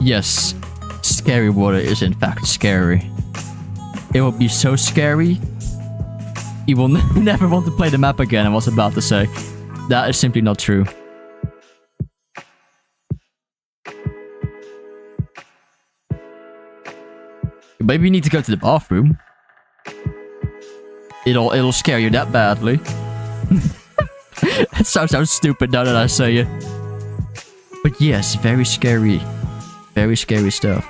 Yes, scary water is in fact scary. It will be so scary. You will never want to play the map again, I was about to say. That is simply not true. Maybe you need to go to the bathroom. It'll scare you that badly. That sounds so stupid now that I say it. But yes, very scary. Very scary stuff.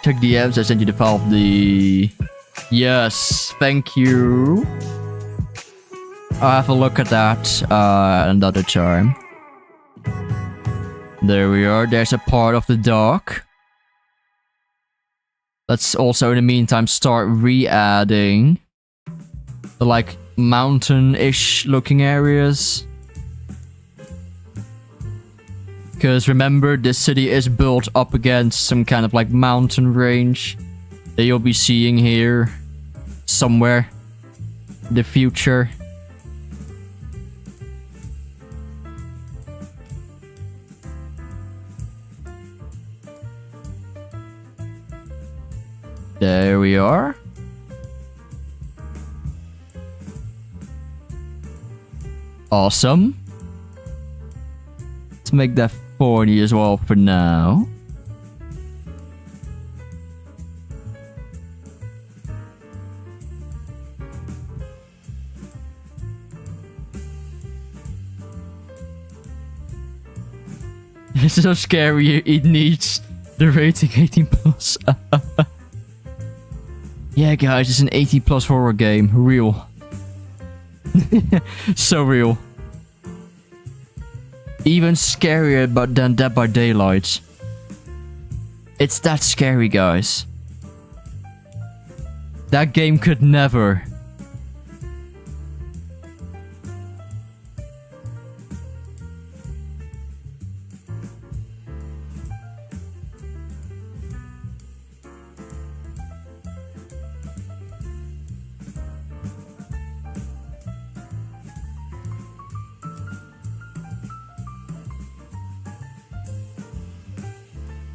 Check DMs, I sent you the file of the... Yes, thank you. I'll have a look at that another time. There we are, there's a part of the dock. Let's also in the meantime start re-adding the like mountain-ish looking areas. Because remember, this city is built up against some kind of like mountain range that you'll be seeing here somewhere in the future. There we are. Awesome. Let's make that 40 as well for now. It's so scary, it needs the rating 18 plus. Yeah guys, it's an 18 plus horror game. Real. So real. Even scarier than Dead by Daylight. It's that scary, guys. That game could never.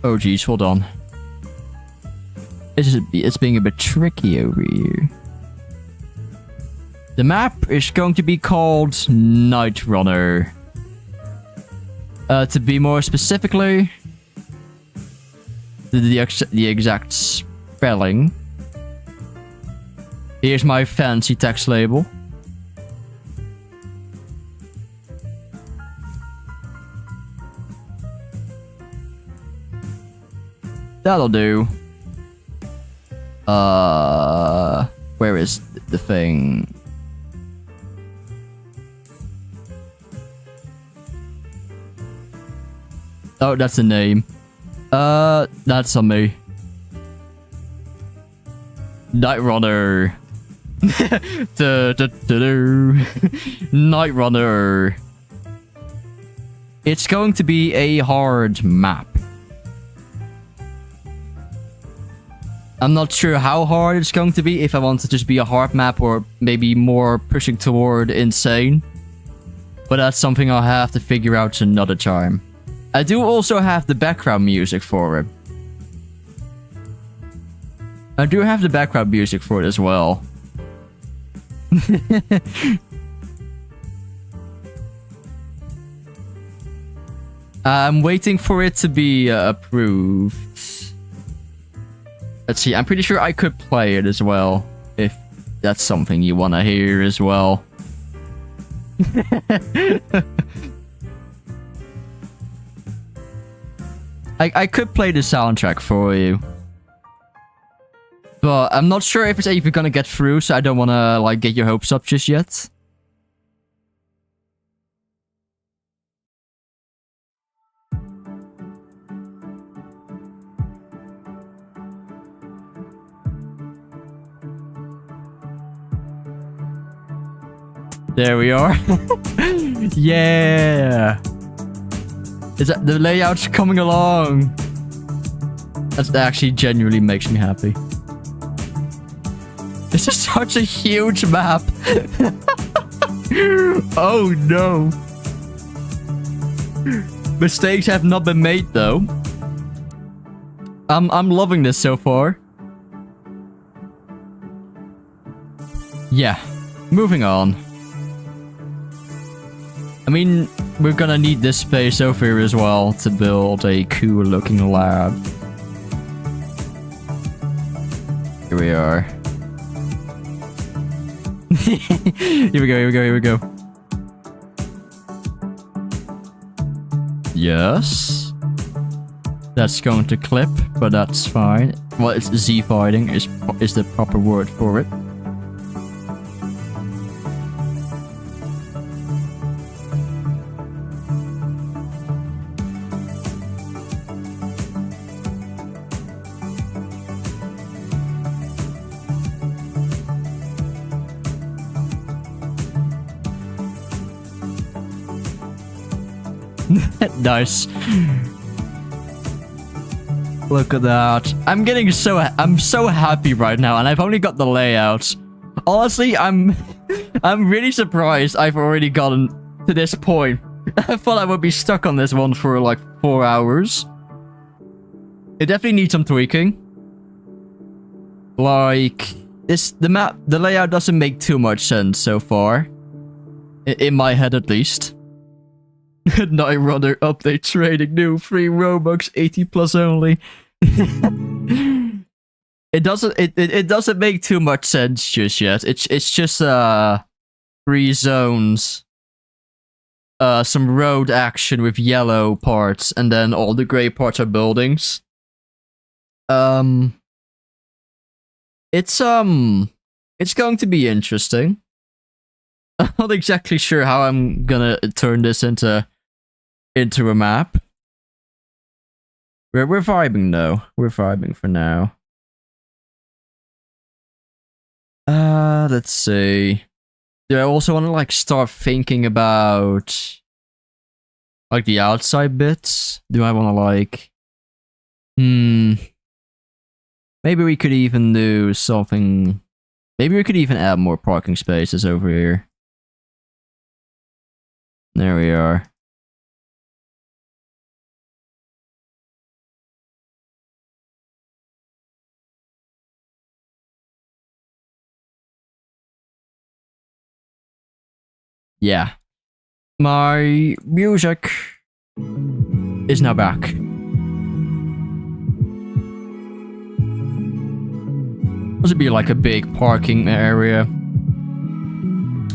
Oh geez, hold on. It's being a bit tricky over here. The map is going to be called Night Runner. To be more specifically, the exact spelling. Here's my fancy text label. That'll do. Where is the thing? Oh, that's the name. That's on me. Night Runner. Night Runner. It's going to be a hard map. I'm not sure how hard it's going to be, if I want to just be a hard map or maybe more pushing toward insane. But that's something I'll have to figure out another time. I do also have the background music for it. I do have the background music for it as well. I'm waiting for it to be approved. Let's see, I'm pretty sure I could play it as well, if that's something you want to hear as well. I could play the soundtrack for you. But I'm not sure if it's even gonna get through, so I don't wanna, like, get your hopes up just yet. There we are. Yeah. Is that the layout's coming along? That actually genuinely makes me happy. This is such a huge map. Oh no. Mistakes have not been made though. I'm loving this so far. Yeah. Moving on. I mean, we're gonna need this space over here as well to build a cool looking lab. Here we are. Here we go, here we go, here we go. Yes. That's going to clip, but that's fine. Well, it's Z-fighting is the proper word for it. Nice. Look at that. I'm so happy right now, and I've only got the layout. Honestly, I'm really surprised I've already gotten to this point. I thought I would be stuck on this one for like 4 hours. It definitely needs some tweaking. Like the layout doesn't make too much sense so far. In my head at least. Night Runner update trading new free Robux 80 plus only. It doesn't make too much sense just yet. It's just 3 zones. Some road action with yellow parts, and then all the gray parts are buildings. It's going to be interesting. I'm not exactly sure how I'm gonna turn this into a map. We're vibing though. We're vibing for now. Let's see. Do I also want to like start thinking about like the outside bits? Do I want to like maybe we could even do something. Maybe we could even add more parking spaces over here. There we are. Yeah. My music is now back. Must be like a big parking area.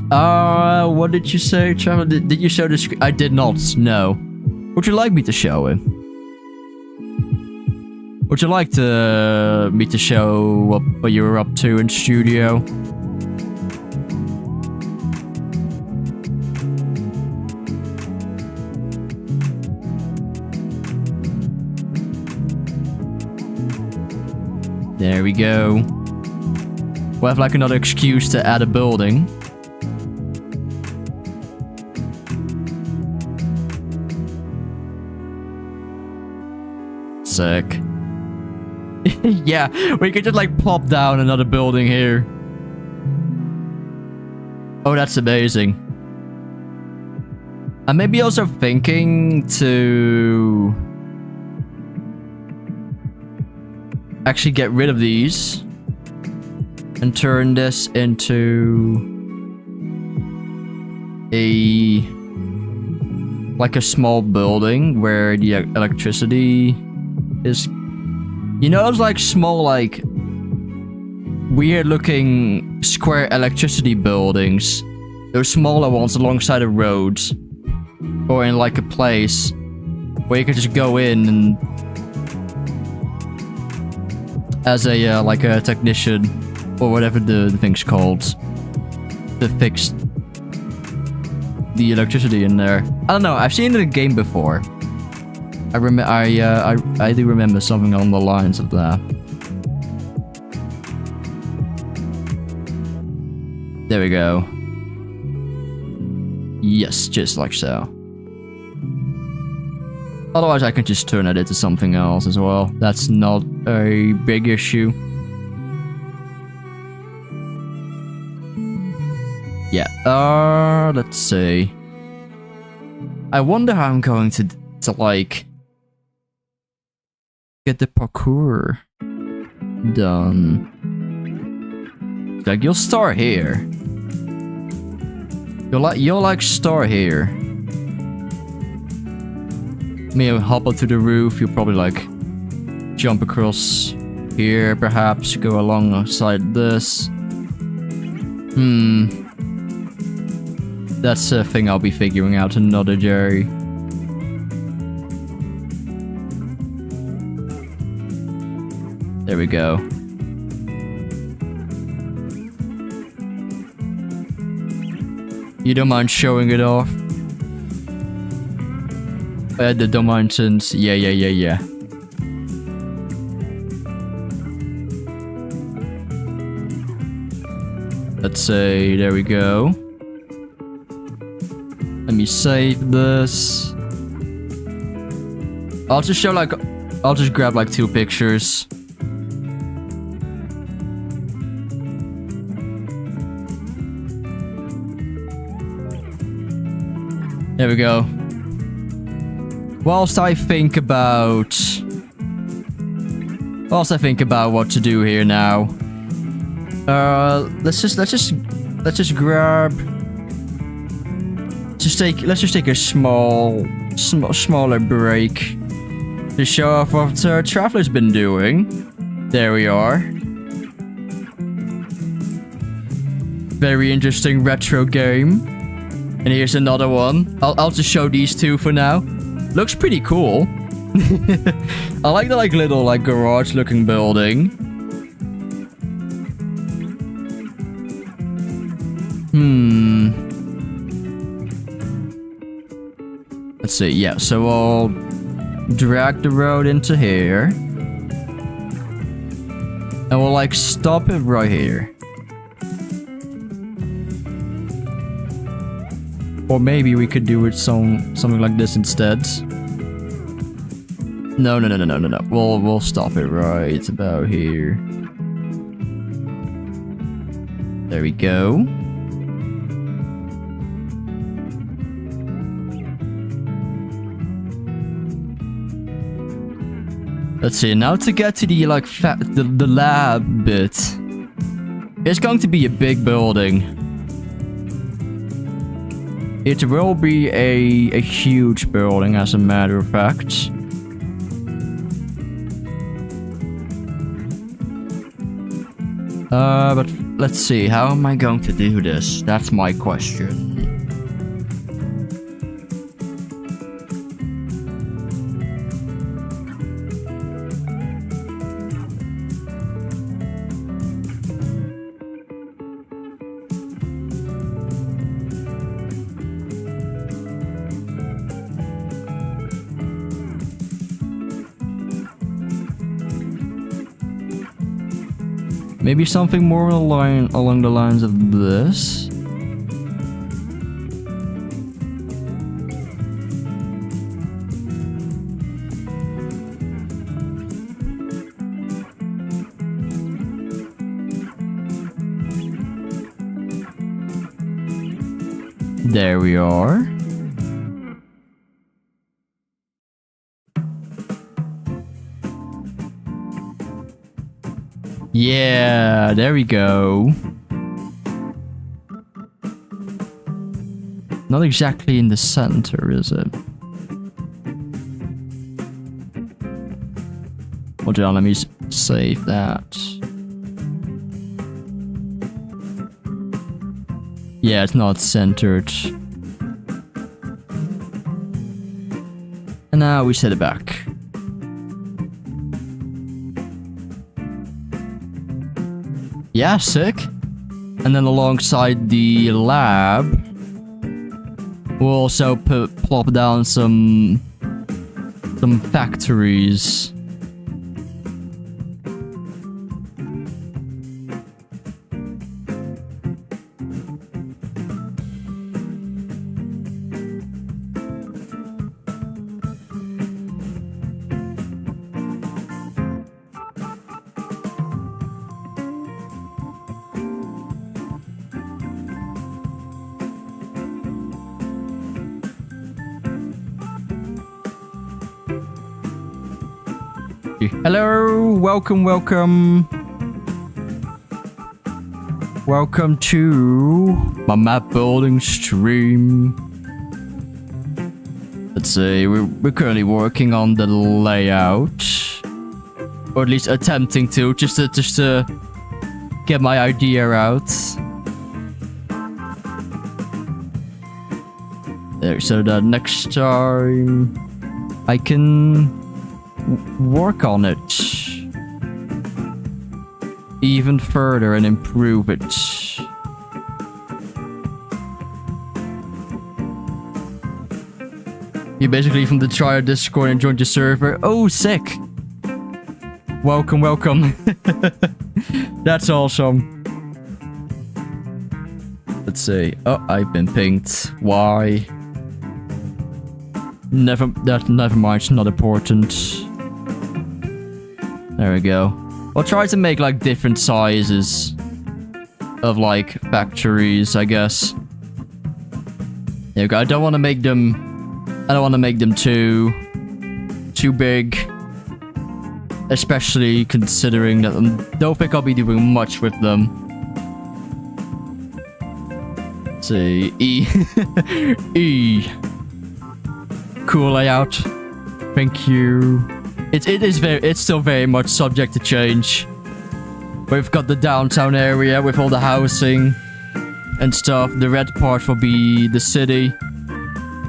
What did you say, Trevor? Did you show the screen? I did not, no. Would you like me to show it? Would you like me to show what you were up to in studio? There we go. We'll have like another excuse to add a building. Sick. Yeah, we could just like pop down another building here. Oh, that's amazing. I'm maybe also thinking to actually get rid of these and turn this into like a small building where the electricity is, you know, those like small like weird looking square electricity buildings. Those smaller ones alongside the roads. Or in like a place where you can just go in and as a like a technician or whatever the thing's called to fix the electricity in there. I don't know. I've seen it in a game before. I do remember something along the lines of that. There we go. Yes, just like so. Otherwise, I can just turn it into something else as well. That's not a big issue. Yeah. Let's see. I wonder how I'm going to like get the parkour done. Like you'll start here. You'll like start here. Maybe hop up to the roof. You'll probably like jump across here, perhaps go alongside this. That's a thing I'll be figuring out another day. There we go. You don't mind showing it off? The dimensions. Yeah. Let's say, there we go. Let me save this. I'll just show like, I'll just grab like 2 pictures. There we go. Whilst I think about what to do here now. Let's just grab. Let's just take a smaller break to show off what Traveler's been doing. There we are. Very interesting retro game. And here's another one. I'll just show these 2 for now. Looks pretty cool. I like the little garage looking building. Let's see. Yeah, so I'll drag the road into here. And we'll like stop it right here. Or maybe we could do it something like this instead. No. We'll stop it right about here. There we go. Let's see. Now to get to the the lab bit. It's going to be a big building. It will be a huge building, as a matter of fact. But let's see. How am I going to do this? That's my question. Maybe something more along the lines of this. There we are. Yeah, there we go. Not exactly in the center, is it? Hold on, let me save that. Yeah, it's not centered. And now we set it back. Yeah, sick. And then alongside the lab, we'll also plop down some factories. Hello, welcome. Welcome to my map building stream. Let's see, we're currently working on the layout, or at least attempting to, just to get my idea out. There, so that next time I can work on it even further and improve it. You basically from the TRIA Discord and joined the server. Oh, sick. Welcome. That's awesome. Let's see. Oh, I've been pinged. Why? Never mind, it's not important. There we go. I'll try to make like different sizes of like factories, I guess. There we go. I don't want to make them too big, especially considering that I don't think I'll be doing much with them. Let's see. E. Cool layout. Thank you. It's still very much subject to change. We've got the downtown area with all the housing and stuff. The red part will be the city,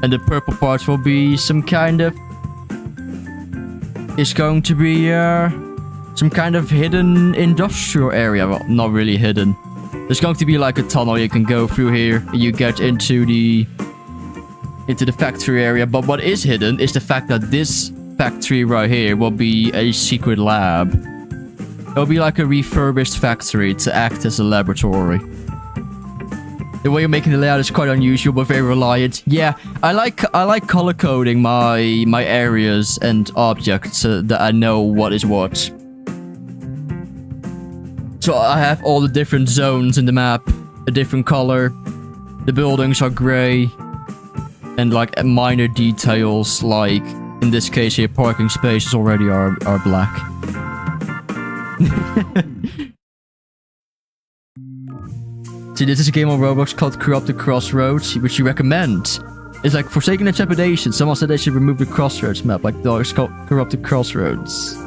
and the purple part will be some kind of... It's going to be some kind of hidden industrial area. Well, not really hidden. There's going to be like a tunnel you can go through here. And you get into the factory area. But what is hidden is the fact that this factory right here will be a secret lab. It'll be like a refurbished factory to act as a laboratory. The way you're making the layout is quite unusual, but very reliant. Yeah, I like color coding my areas and objects so that I know what is what. So I have all the different zones in the map, a different color. The buildings are gray, and like minor details, like in this case here, parking spaces already are black. See, this is a game on Roblox called Corrupted Crossroads, which you recommend. It's like Forsaken and Trepidation. Someone said they should remove the Crossroads map, like it's called Corrupted Crossroads.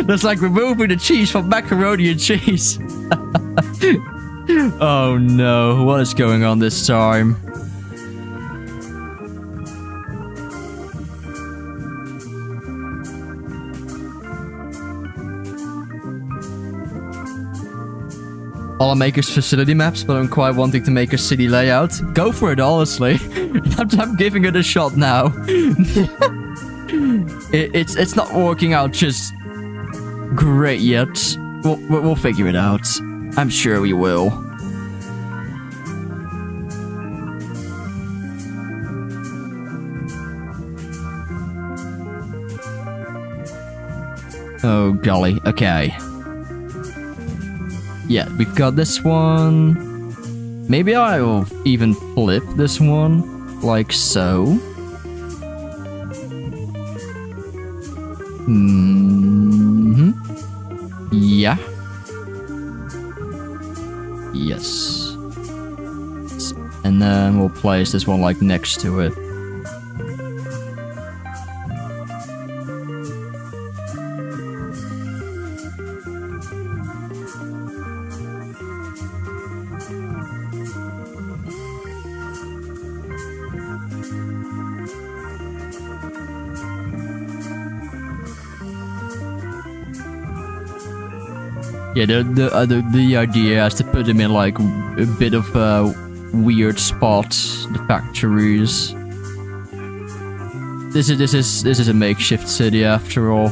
That's like removing the cheese from macaroni and cheese. Oh no, what is going on this time? All I make is facility maps, but I'm quite wanting to make a city layout. Go for it, honestly. I'm giving it a shot now. It's not working out just great yet. We'll figure it out. I'm sure we will. Oh golly, okay. Yeah, we've got this one. Maybe I will even flip this one, like so. Yeah. Yes. And then we'll place this one like next to it. Yeah, the idea is to put them in like a bit of a weird spot. The factories. This is a makeshift city after all.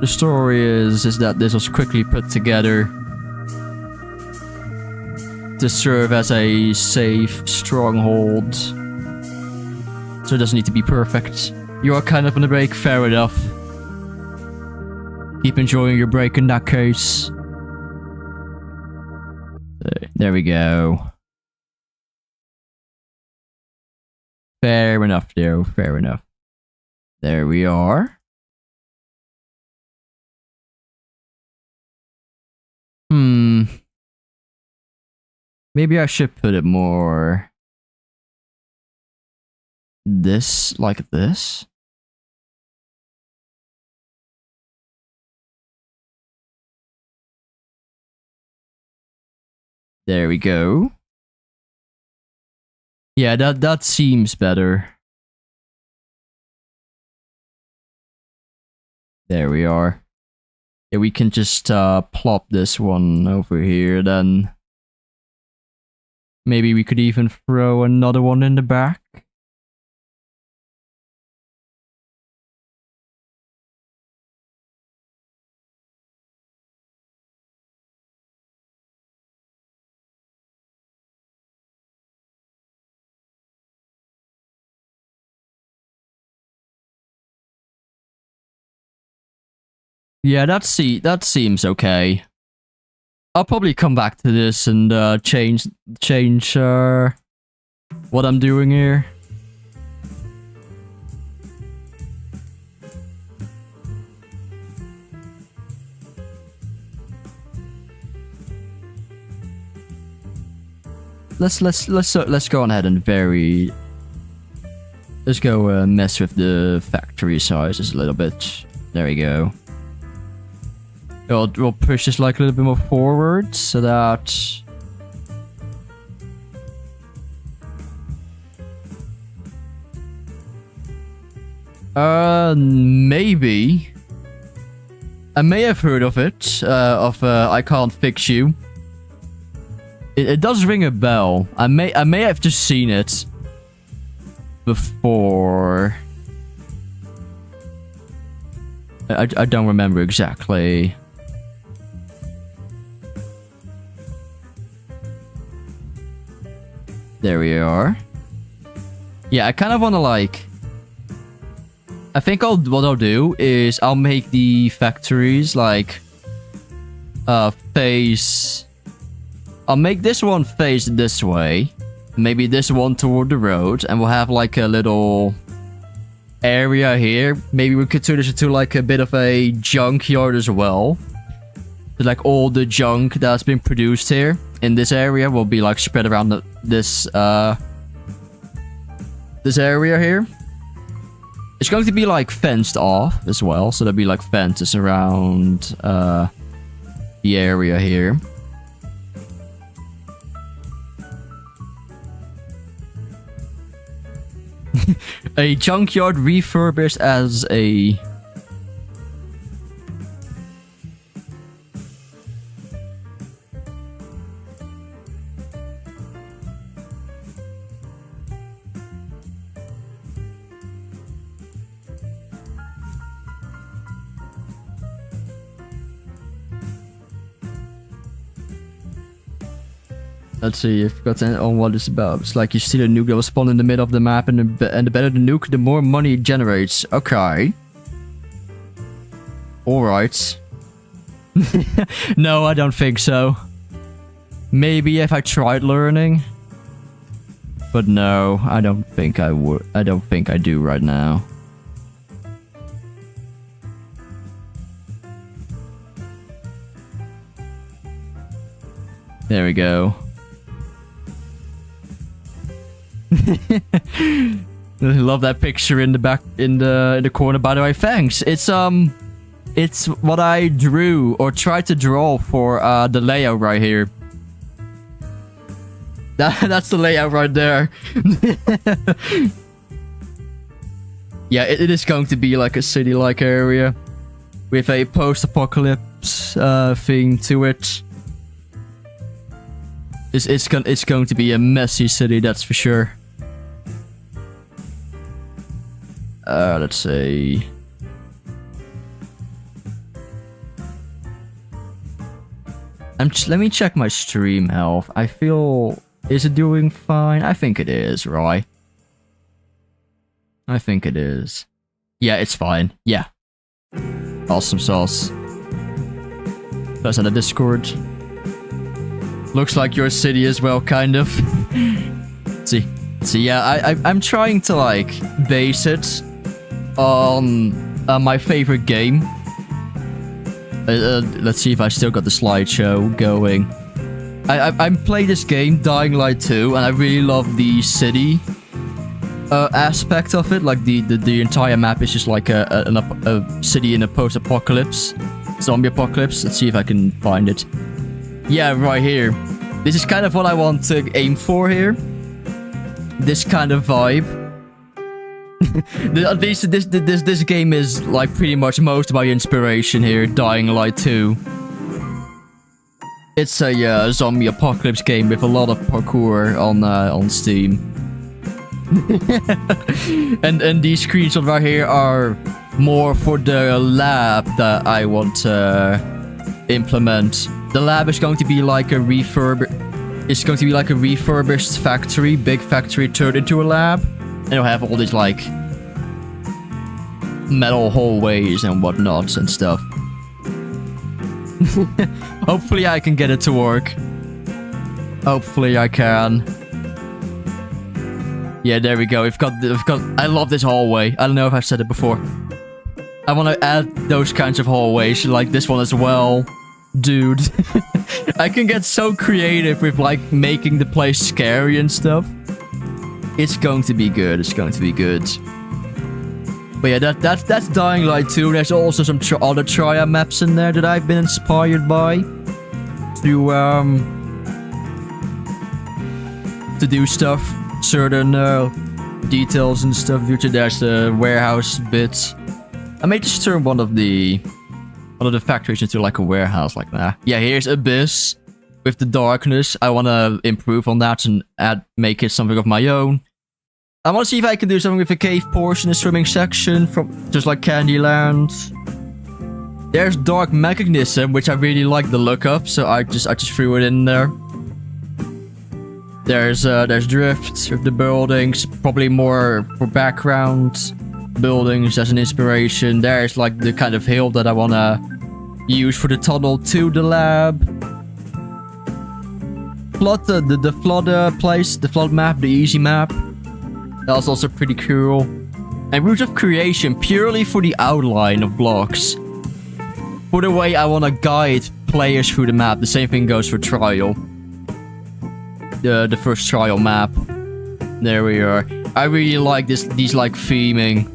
The story is that this was quickly put together to serve as a safe stronghold. So it doesn't need to be perfect. You are kind of on a break, fair enough. Keep enjoying your break in that case. There we go. Fair enough, though. Fair enough. There we are. Maybe I should put it more... this, like this? There we go. Yeah, that seems better. There we are. Yeah, we can just plop this one over here then. Maybe we could even throw another one in the back. Yeah, that seems okay. I'll probably come back to this and change what I'm doing here. Let's go on ahead and vary. Let's go mess with the factory sizes a little bit. There we go. We'll push this like a little bit more forward so that maybe I may have heard of it I Can't Fix You. It does ring a bell. I may have just seen it before. I don't remember exactly. There we are. Yeah, I kind of want to like... I think what I'll do is I'll make the factories like... face... I'll make this one face this way. Maybe this one toward the road. And we'll have like a little... area here. Maybe we could turn this into like a bit of a junkyard as well. So like all the junk that's been produced here in this area will be like spread around this area here. It's going to be like fenced off as well, so there'll be like fences around the area here. A junkyard refurbished as a... Let's see, I forgot on what it's about. It's like you see the nuke that will spawn in the middle of the map, and the better the nuke, the more money it generates. Okay. Alright. No, I don't think so. Maybe if I tried learning. But no, I don't think I would. I don't think I do right now. There we go. I love that picture in the back in the corner, by the way. Thanks. It's what I drew or tried to draw for the layout right here. That's the layout right there. Yeah, it is going to be like a city-like area with a post-apocalyptic thing to it. It's going to be a messy city, that's for sure. Let's see. Let me check my stream health. I feel... Is it doing fine? I think it is, right? I think it is. Yeah, it's fine. Yeah. Awesome sauce. That's on the Discord. Looks like your city as well, kind of. See, yeah, I'm trying to like base it on my favorite game. Let's see if I still got the slideshow going. I played this game, Dying Light 2, and I really love the city aspect of it. Like the entire map is just like a city in a post-apocalypse, zombie apocalypse. Let's see if I can find it. Yeah, right here. This is kind of what I want to aim for here. This kind of vibe. This game is like pretty much most of my inspiration here. Dying Light 2. It's a zombie apocalypse game with a lot of parkour on Steam. and these screenshots right here are more for the lab that I want to implement. The lab is going to be like a It's going to be like a refurbished factory, big factory turned into a lab. And it'll have all these like metal hallways and whatnot and stuff. Hopefully I can get it to work. Hopefully I can. Yeah, there we go. We've got. I love this hallway. I don't know if I've said it before. I want to add those kinds of hallways, like this one as well. Dude. I can get so creative with like making the place scary and stuff. It's going to be good. It's going to be good. But yeah, that's Dying Light 2. There's also some other TRIA maps in there that I've been inspired by to do stuff, certain details and stuff. There's the warehouse bits. I may just turn one of the factories into like a warehouse like that. Yeah, here's Abyss with the darkness. I want to improve on that and make it something of my own. I want to see if I can do something with the cave portion, the swimming section, from just like Candyland. There's Dark Mechanism, which I really like the look of, so I just threw it in there. There's Drift with the buildings, probably more for background buildings as an inspiration. There's like the kind of hill that I want to use for the tunnel to the lab. Flood the flood place, the flood map, the easy map. That was also pretty cool. And Root of Creation, purely for the outline of blocks. For the way I want to guide players through the map. The same thing goes for Trial. The first Trial map. There we are. I really like these like theming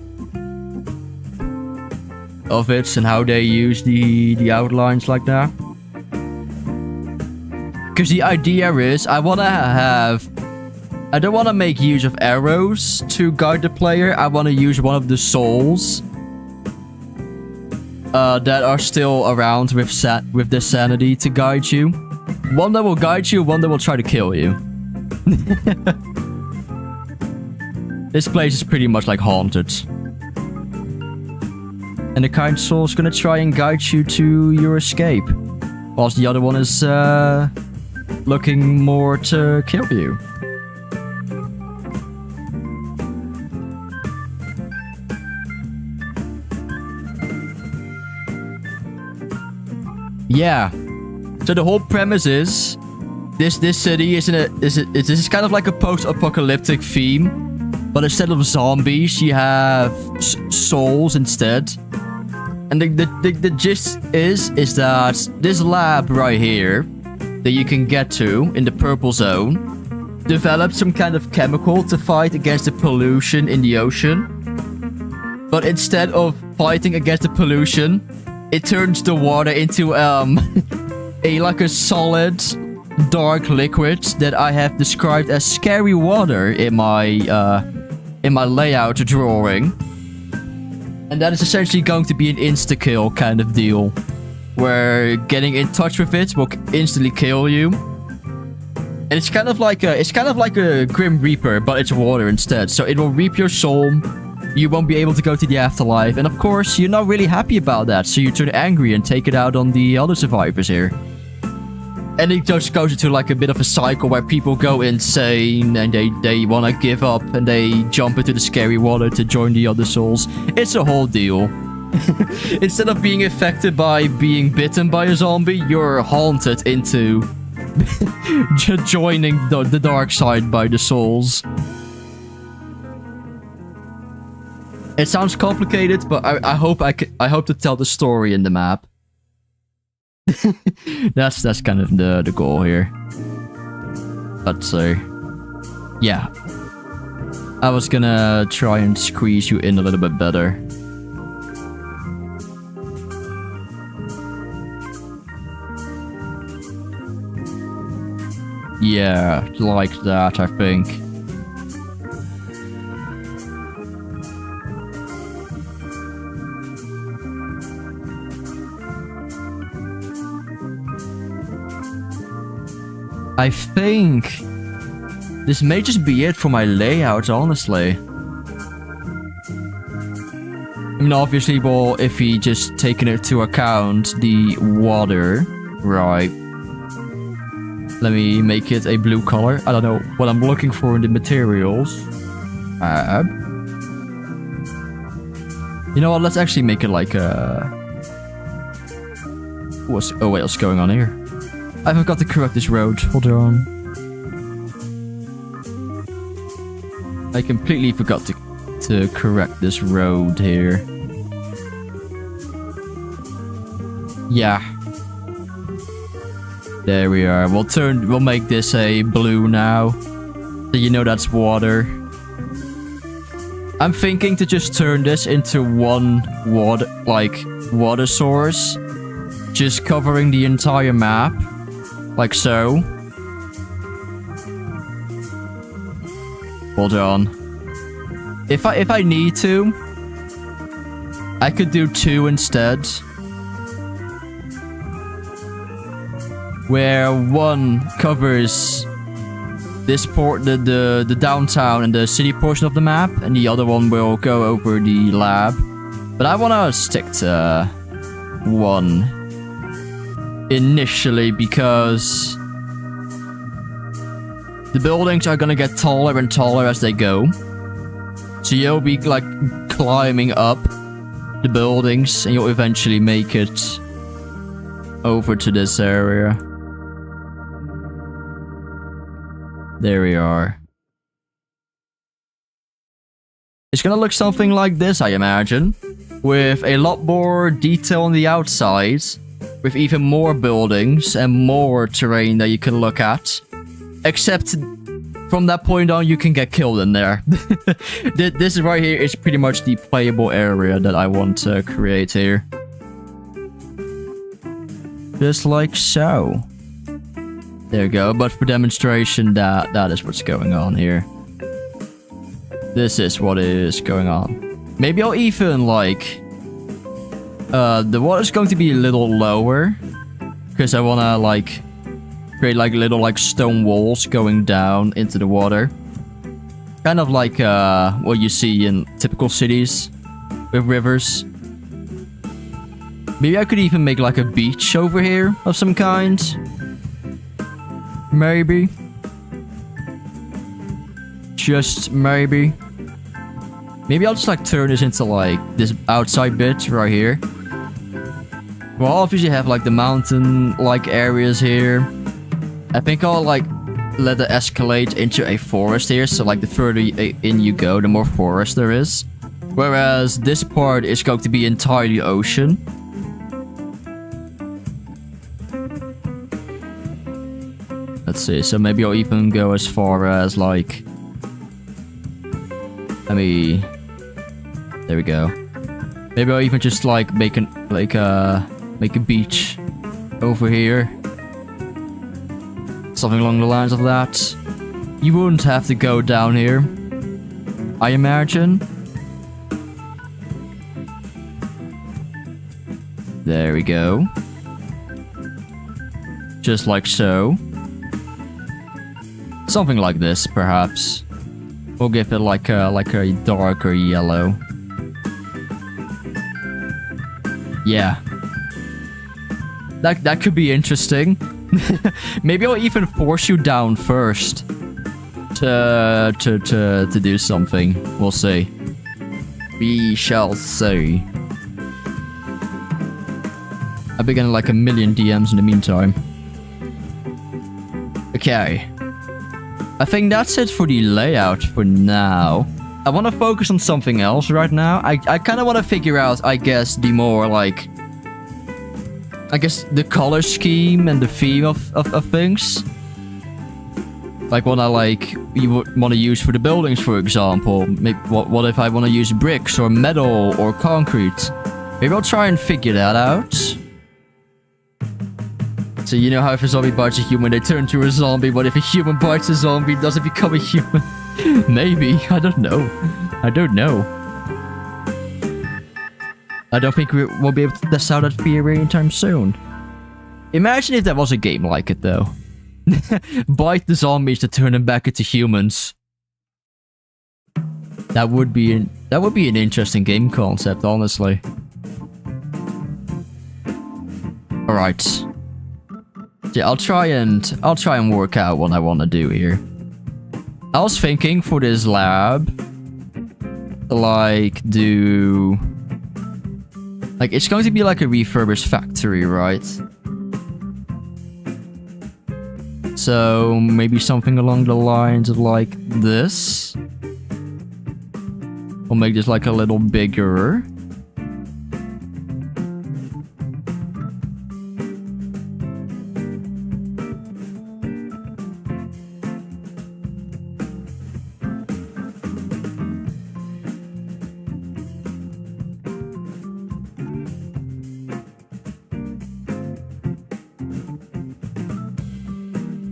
of it and how they use the outlines like that. Because the idea is I don't want to make use of arrows to guide the player. I want to use one of the souls that are still around with their sanity to guide you. One that will guide you, one that will try to kill you. This place is pretty much like haunted. And the kind soul is gonna try and guide you to your escape. Whilst the other one is looking more to kill you. Yeah. So the whole premise is this city is kind of like a post-apocalyptic theme, but instead of zombies, you have souls instead. And the gist is that this lab right here that you can get to in the purple zone developed some kind of chemical to fight against the pollution in the ocean. But instead of fighting against the pollution, it turns the water into like a solid dark liquid that I have described as scary water in my layout drawing. And that is essentially going to be an insta-kill kind of deal. where getting in touch with it will instantly kill you. And it's kind of like a Grim Reaper, but it's water instead. So it will reap your soul. You won't be able to go to the afterlife. And of course, you're not really happy about that. So you turn angry and take it out on the other survivors here. And it just goes into like a bit of a cycle where people go insane and they want to give up and they jump into the scary water to join the other souls. It's a whole deal. Instead of being affected by being bitten by a zombie, you're haunted into joining the dark side by the souls. It sounds complicated, but I hope I hope to tell the story in the map. that's kind of the goal here. But yeah, I was gonna try and squeeze you in a little bit better. Yeah, like that, I think. I think this may just be it for my layout, honestly. I mean, obviously, well, if we just taken into account the water, right? Let me make it a blue color. I don't know what I'm looking for in the materials. You know what? Let's actually make it like a... Oh wait, what's going on here? I forgot to correct this road. Hold on. I completely forgot to correct this road here. Yeah. There we are. We'll make this a blue now. So you know that's water. I'm thinking to just turn this into one water source. Just covering the entire map. Like so. Hold on. If I need to, I could do 2 instead. Where one covers this the downtown and the city portion of the map, and the other one will go over the lab. But I wanna stick to 1 initially because the buildings are gonna get taller and taller as they go. So you'll be like climbing up the buildings and you'll eventually make it over to this area. There we are. It's gonna look something like this, I imagine. With a lot more detail on the outside. With even more buildings and more terrain that you can look at. Except from that point on, you can get killed in there. This right here is pretty much the playable area that I want to create here. Just like so. There you go. But for demonstration, that is what's going on here. This is what is going on. Maybe I'll even like... the water's going to be a little lower. Because I want to like... create like little like stone walls going down into the water. Kind of like what you see in typical cities. With rivers. Maybe I could even make like a beach over here of some kind. Maybe. Just maybe. Maybe I'll just like turn this into like this outside bit right here. We'll obviously have like the mountain like areas here. I think I'll like let it escalate into a forest here. So like the further in you go, the more forest there is. Whereas this part is going to be entirely ocean. Let's see, so maybe I'll even go as far as like... There we go. Maybe I'll even just like make a beach over here. Something along the lines of that. You wouldn't have to go down here, I imagine. There we go. Just like so. Something like this, perhaps. We'll give it like a darker yellow. Yeah. That could be interesting. Maybe I'll even force you down first to do something. We'll see. We shall see. I've been getting like a million DMs in the meantime. Okay. I think that's it for the layout for now. I want to focus on something else right now. I kind of want to figure out, I guess, the more like... I guess the color scheme and the theme of things. Like what I like, you would want to use for the buildings, for example. Maybe, what if I want to use bricks or metal or concrete? Maybe I'll try and figure that out. So you know how if a zombie bites a human, they turn to a zombie. What if a human bites a zombie, does it become a human? Maybe. I don't know. I don't know. I don't think we'll be able to test out that theory anytime soon. Imagine if there was a game like it, though. Bite the zombies to turn them back into humans. That would be an interesting game concept, honestly. All right. Yeah, I'll try and work out what I want to do here. I was thinking for this lab, like it's going to be like a refurbished factory, right? So maybe something along the lines of like this. We'll make this like a little bigger.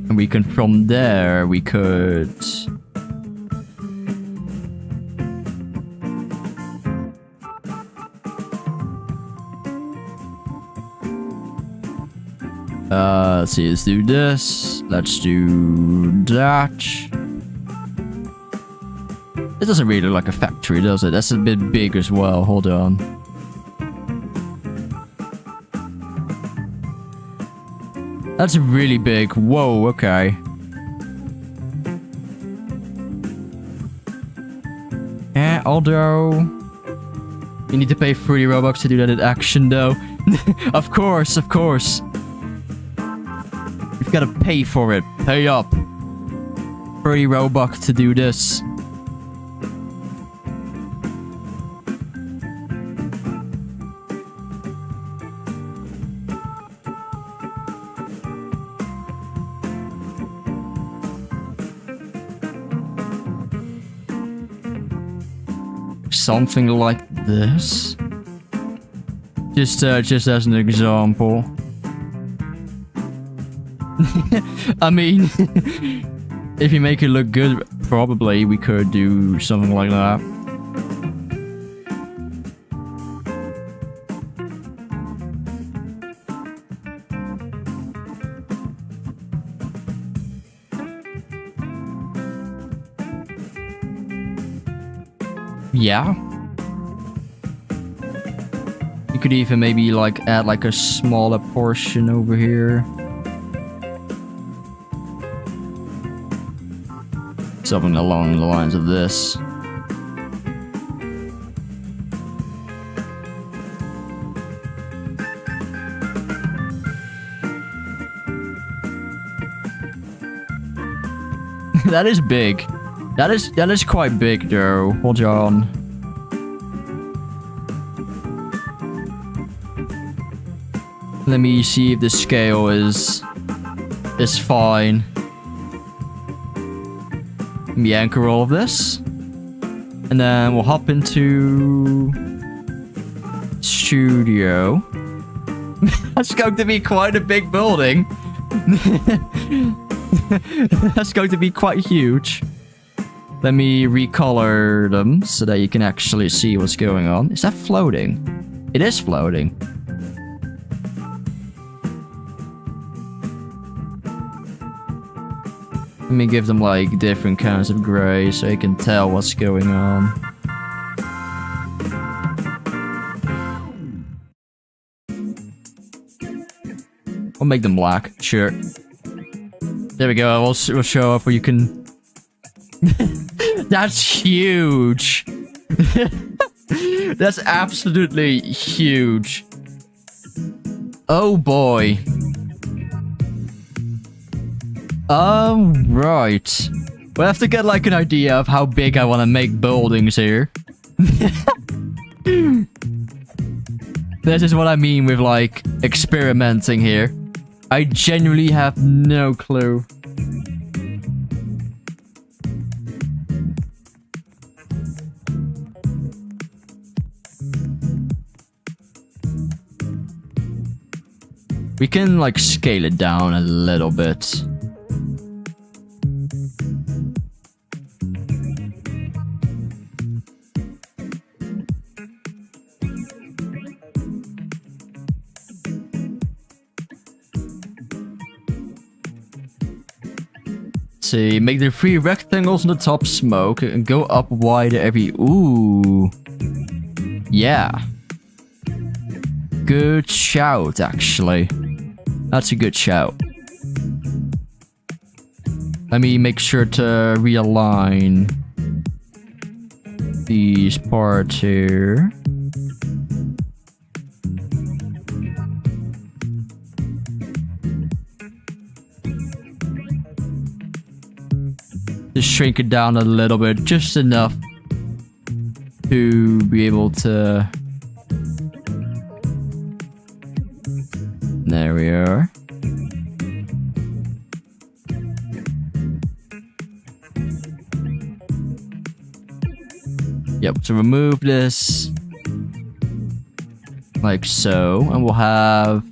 And we can, from there, we could... let's see, let's do this. Let's do that. It doesn't really look like a factory, does it? That's a bit big as well. Hold on. That's really big. Whoa, okay. Yeah, although... You need to pay 30 Robux to do that in action, though. Of course, of course. You've got to pay for it. Pay up. 30 Robux to do this. Something like this. Just as an example. I mean, if you make it look good, probably we could do something like that. Yeah. You could even maybe like add like a smaller portion over here. Something along the lines of this. That is big. That is quite big though. Hold on. Let me see if the scale is fine. Let me anchor all of this. And then we'll hop into Studio. That's going to be quite a big building. That's going to be quite huge. Let me recolor them so that you can actually see what's going on. Is that floating? It is floating. me give them like different kinds of gray so you can tell what's going on. I'll make them black, sure. There we go, we'll show off where you can... That's huge! That's absolutely huge. Oh boy. Right. We'll have to get like an idea of how big I want to make buildings here. This is what I mean with like experimenting here. I genuinely have no clue. We can like scale it down a little bit. See, make the 3 rectangles on the top smoke and go up wider every... Ooh. Yeah. Good shout, actually. That's a good shout. Let me make sure to realign these parts here. Just shrink it down a little bit, just enough to be able to... There we are. Yep, so remove this like so, and we'll have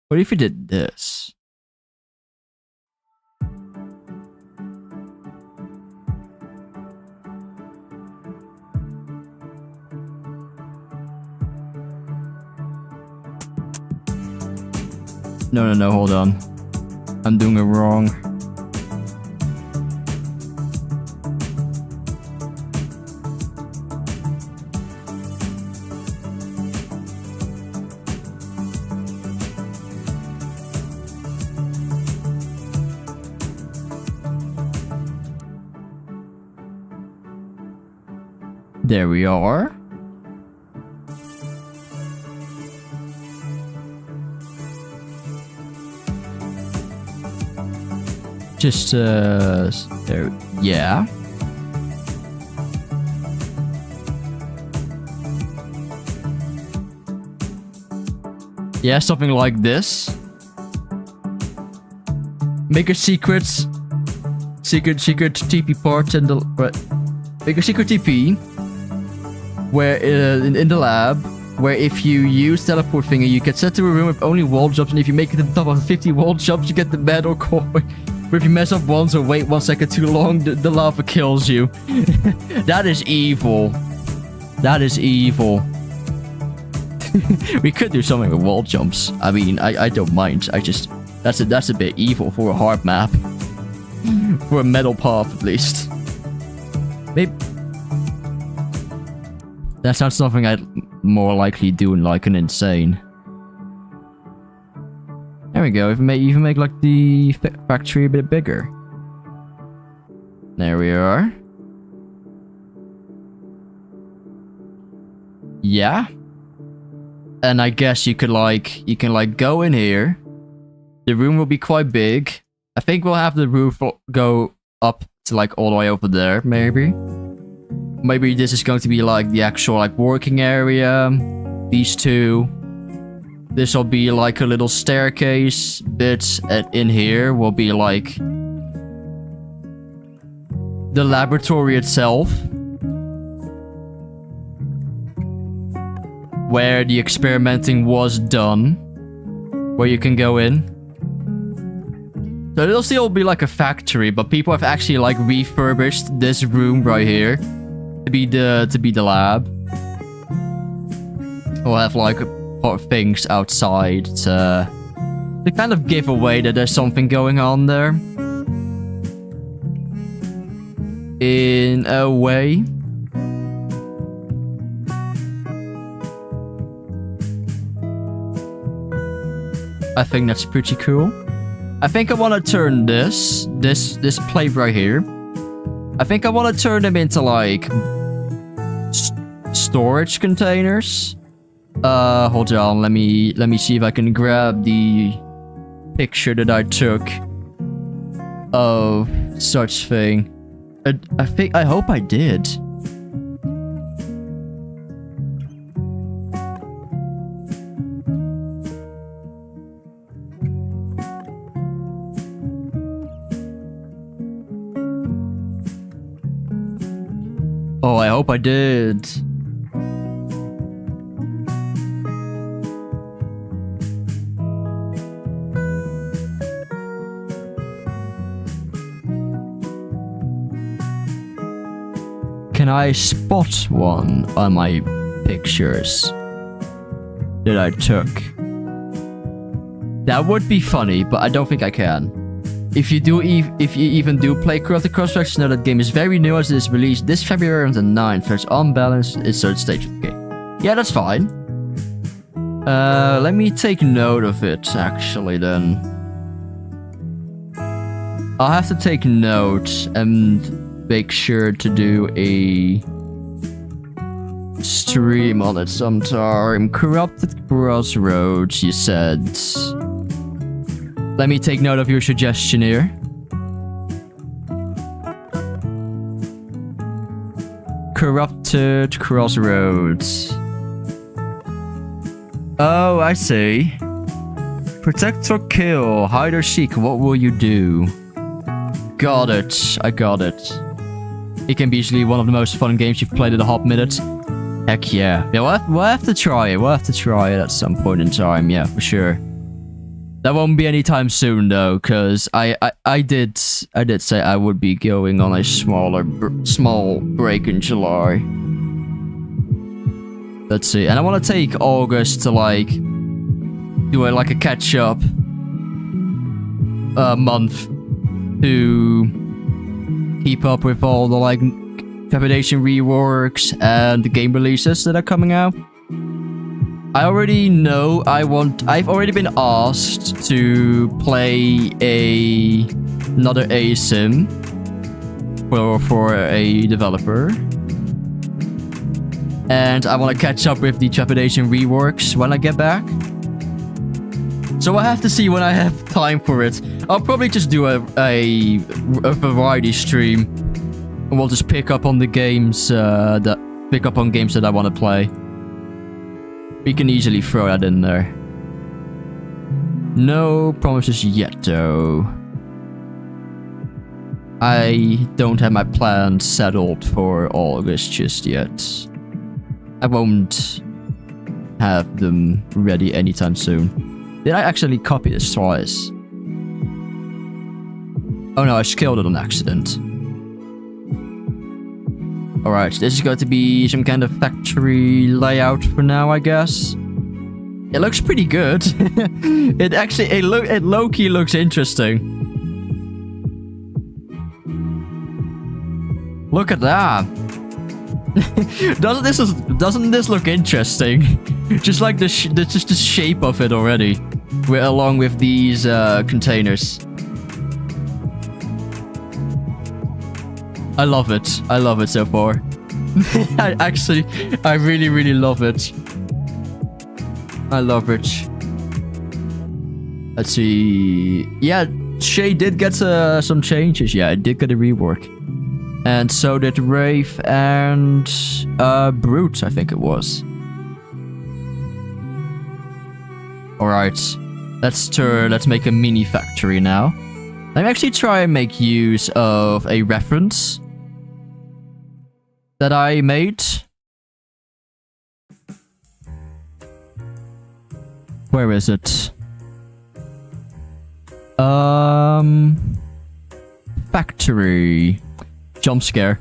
what if we did this? No, hold on. I'm doing it wrong. There we are. Just, there, yeah. Yeah, something like this. Make a secret TP part in the, make a secret TP where in the lab, where if you use teleport finger, you can set to a room with only wall jumps, and if you make it to the top of 50 wall jumps, you get the medal coin. But if you mess up once or wait 1 second too long, the lava kills you. That is evil. That is evil. We could do something with wall jumps. I mean, I don't mind. I just that's a bit evil for a hard map. For a metal path, at least. Maybe that's not something I'd more likely do in like an insane. There we go. Even make like the factory a bit bigger. There we are. Yeah. And I guess you can go in here. The room will be quite big. I think we'll have the roof go up to like all the way over there, maybe. Maybe this is going to be like the actual like working area. These two. This will be like a little staircase bit, and in here will be like the laboratory itself. where the experimenting was done, where you can go in. So it'll still be like a factory, but people have actually like refurbished this room right here to be the lab. We'll have like things outside to kind of give away that there's something going on there. In a way. I think that's pretty cool. I think I want to turn this plate right here. I think I want to turn them into like storage containers. Hold on, let me see if I can grab the picture that I took of such thing. I hope I did. Oh, I hope I did. Can I spot one on my pictures that I took? That would be funny, but I don't think I can. If you even do play Corrupted Crossfire, know that game is very new as it is released this February on the 9th. There's unbalanced in certain stage of the game. Yeah, that's fine. Let me take note of it, actually, then. I'll have to take note and make sure to do a stream on it sometime. Corrupted Crossroads, you said. Let me take note of your suggestion here. Corrupted Crossroads. Oh, I see. Protect or kill, hide or seek, what will you do? Got it, I got it. It can be easily one of the most fun games you've played in a hot minute. Heck yeah. Yeah, we'll have to try it. We'll have to try it at some point in time, yeah, for sure. That won't be anytime soon though, because I did say I would be going on a small break in July. Let's see, and I want to take August to like do like a catch up month to keep up with all the like trepidation reworks and the game releases that are coming out. I already know I've already been asked to play another ASIM for a developer. And I want to catch up with the trepidation reworks when I get back. So I have to see when I have time for it. I'll probably just do a variety stream. And we'll just pick up on the games that I want to play. We can easily throw that in there. No promises yet, though. I don't have my plans settled for August just yet. I won't have them ready anytime soon. Did I actually copy this twice? Oh no, I scaled it on accident. Alright, this is going to be some kind of factory layout for now, I guess. It looks pretty good. It low-key looks interesting. Look at that. Doesn't this look interesting? Just like the shape of it already, along with these containers. I love it. I love it so far. I really love it. I love it. Let's see. Yeah, Shay did get some changes. Yeah, it did get a rework. And so did Wraith and Brute, I think it was. Alright. Let's make a mini factory now. Let me actually try and make use of a reference that I made. Where is it? Factory. Jump scare.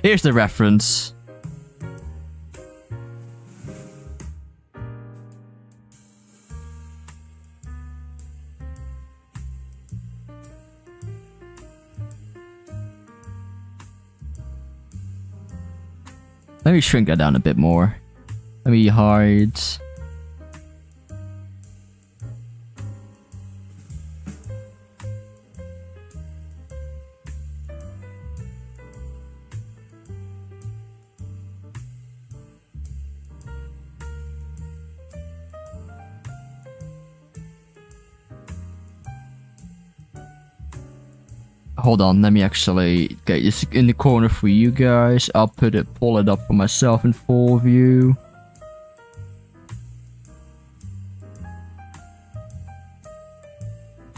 Here's the reference. Let me shrink that down a bit more. Let me hide. Hold on, let me actually get this in the corner for you guys. I'll pull it up for myself in full view.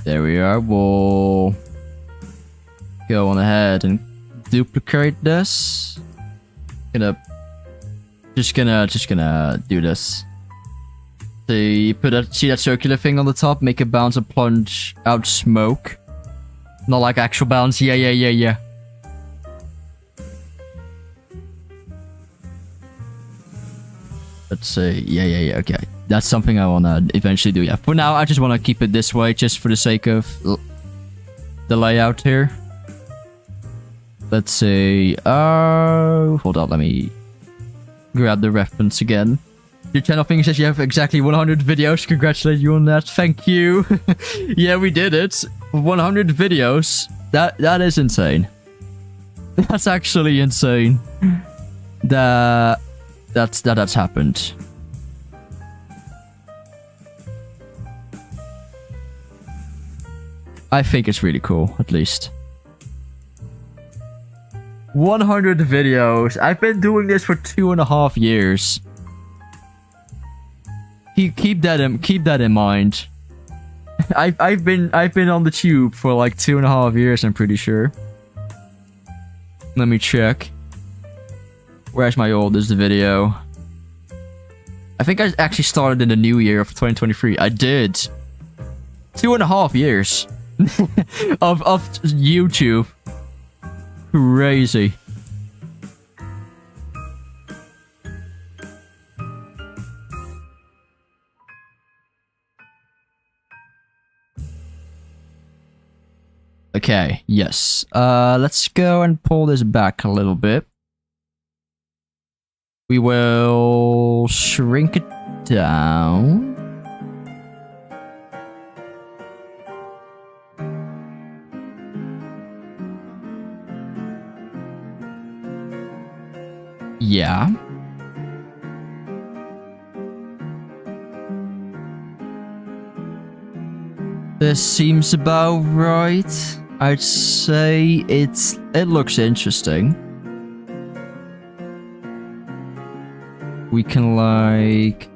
There we are. We'll go on ahead and duplicate this. Just gonna do this. See that circular thing on the top? Make it bounce and plunge out smoke. Not like actual bounce. Yeah. Let's see. Yeah. Okay. That's something I wanna eventually do. Yeah. For now, I just wanna keep it this way, just for the sake of the layout here. Let's see. Hold on. Let me grab the reference again. Your channel thing says you have exactly 100 videos. Congratulate you on that. Thank you. Yeah, we did it. 100 videos. That is insane. That's actually insane. That's happened. I think it's really cool, at least. 100 videos. I've been doing this for 2.5 years. Keep that in mind. I've been on the tube for like 2.5 years, I'm pretty sure. Let me check. Where's my oldest video? I think I actually started in the new year of 2023. I did. 2.5 years of YouTube. Crazy. Okay, yes. Let's go and pull this back a little bit. We will shrink it down. Yeah. This seems about right. I'd say it looks interesting. We can like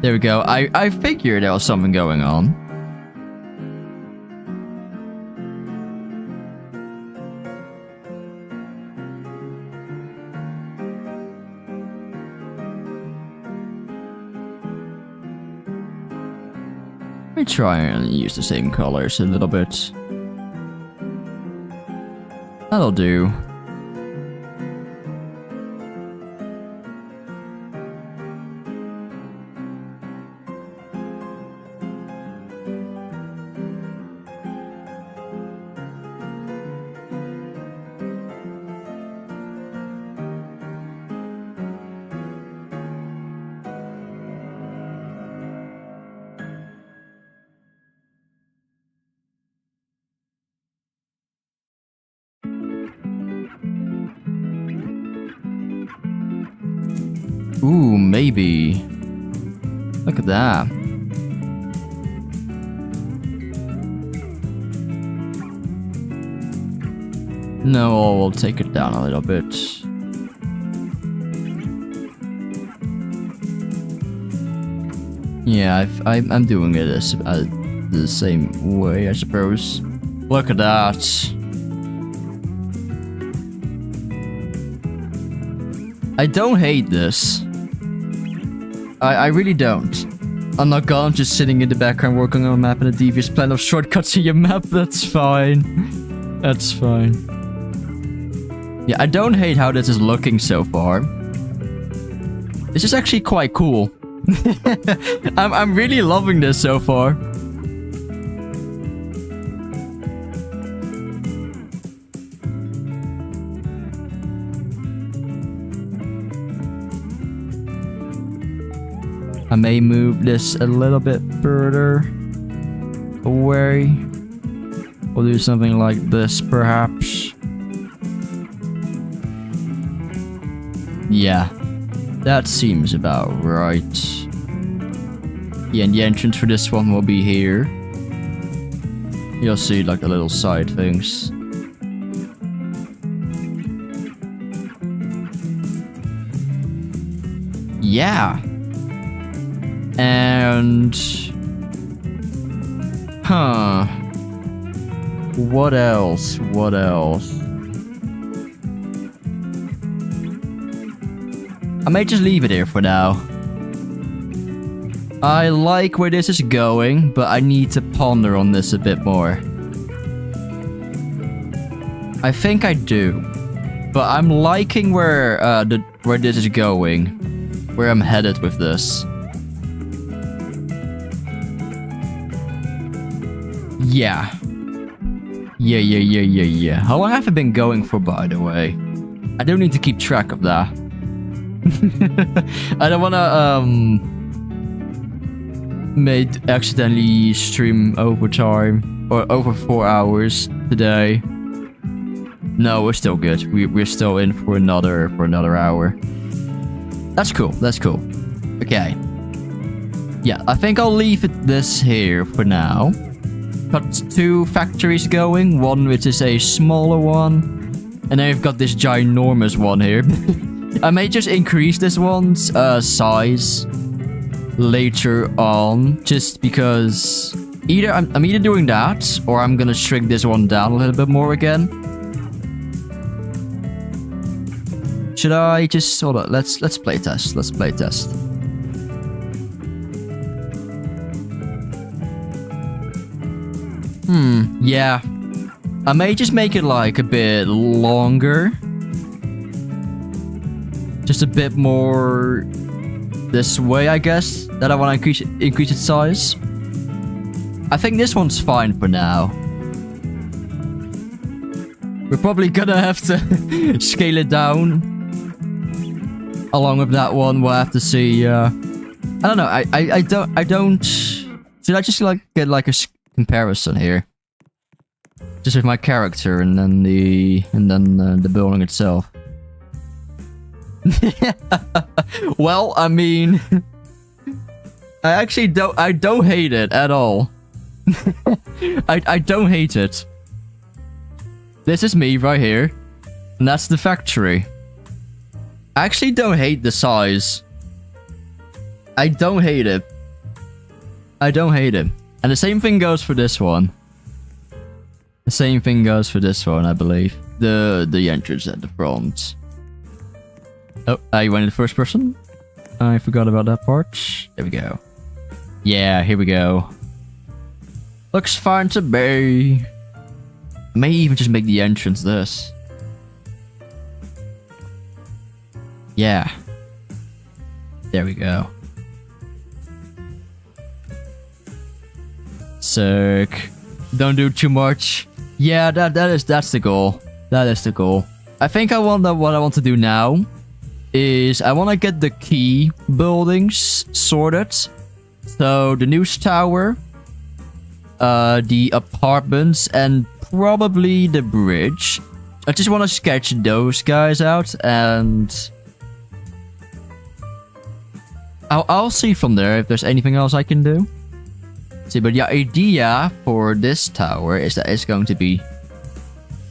there we go. I figured there was something going on. Let me try and use the same colors a little bit. That'll do. Ooh, maybe. Look at that. No, we'll take it down a little bit. Yeah, I'm doing it the same way, I suppose. Look at that. I don't hate this. I really don't. I'm not gone, just sitting in the background working on a map and a devious plan of shortcuts in your map. That's fine. That's fine. Yeah, I don't hate how this is looking so far. This is actually quite cool. I'm really loving this so far. I may move this a little bit further away. We'll do something like this, perhaps. Yeah, that seems about right. Yeah, and the entrance for this one will be here. You'll see like the little side things. Yeah. And... Huh. What else? What else? I may just leave it here for now. I like where this is going, but I need to ponder on this a bit more. I think I do. But I'm liking where this is going. Where I'm headed with this. Yeah. Yeah. How long have I been going for, by the way? I don't need to keep track of that. I don't wanna, accidentally stream overtime. Or over 4 hours today. No, we're still good. We're still in for another hour. That's cool. That's cool. Okay. Yeah, I think I'll leave this here for now. Got 2 factories going, one which is a smaller one, and then we've got this ginormous one here. I may just increase this one's size later on, just because I'm either doing that or I'm gonna shrink this one down a little bit more again. Should I just hold on? Let's play test. Let's play test. Yeah. I may just make it like a bit longer. Just a bit more this way, I guess. That I want to increase its size. I think this one's fine for now. We're probably gonna have to scale it down. Along with that one, we'll have to see. I don't know. I don't. Should I just like get like a comparison here? Just with my character and then the building itself. Well, I mean, I don't hate it at all. I don't hate it. This is me right here, and that's the factory. I actually don't hate the size. I don't hate it. I don't hate it. And the same thing goes for this one. The same thing goes for this one, I believe. The entrance at the front. Oh, you went in the first person? I forgot about that part. There we go. Yeah, here we go. Looks fine to me. I may even just make the entrance this. Yeah. There we go. Sick. Don't do too much. Yeah, that's the goal. That is the goal. I think what I want to do now is I want to get the key buildings sorted. So the news tower, the apartments, and probably the bridge. I just want to sketch those guys out, and I'll see from there if there's anything else I can do. See, but the idea for this tower is that it's going to be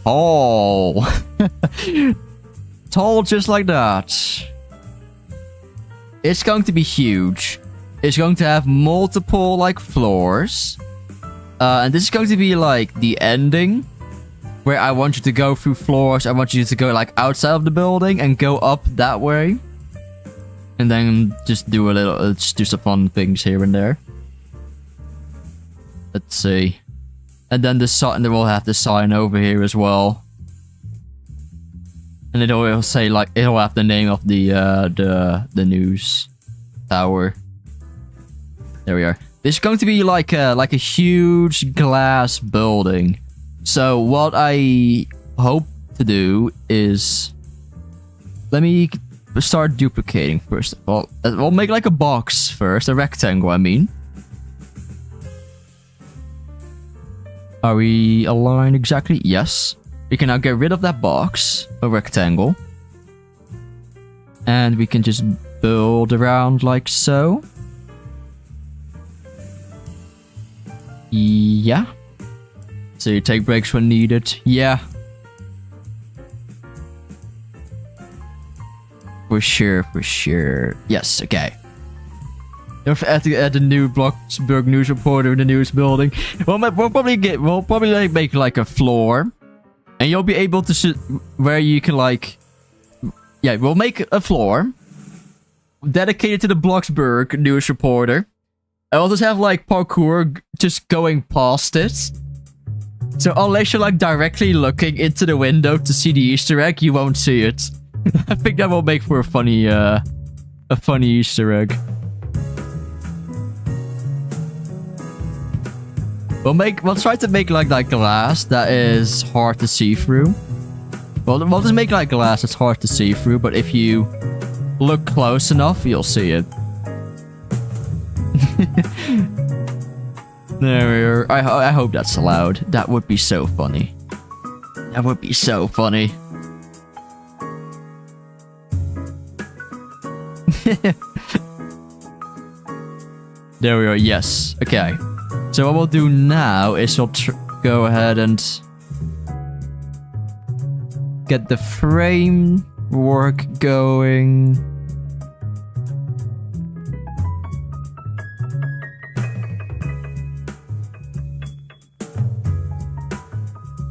tall. Tall just like that. It's going to be huge. is going to have multiple like floors. And this is going to be like the ending, where I want you to go through floors. I want you to go like outside of the building and go up that way. And then just do just do some fun things here and there. Let's see. And then we'll have the sign over here as well. And it'll say like, it'll have the name of the news tower. There we are. This is going to be like a huge glass building. So what I hope to do is, let me start duplicating first of all. We'll make like a box first, a rectangle I mean. Are we aligned exactly? Yes. We can now get rid of that box, a rectangle. And we can just build around like so. Yeah. So you take breaks when needed. Yeah. For sure, for sure. Yes, okay. Don't forget to add the new Bloxburg news reporter in the news building. We'll probably make like a floor. And you'll be able to sit where you can like... Yeah, we'll make a floor dedicated to the Bloxburg news reporter. And we'll just have like parkour just going past it. So unless you're like directly looking into the window to see the Easter egg, you won't see it. I think that will make for a funny Easter egg. We'll try to make like that glass that is hard to see through. We'll just make like glass that's hard to see through, but if you look close enough, you'll see it. There we are. I hope that's allowed. That would be so funny. That would be so funny. There we are. Yes. Okay. So what we'll do now is we'll go ahead and get the framework going.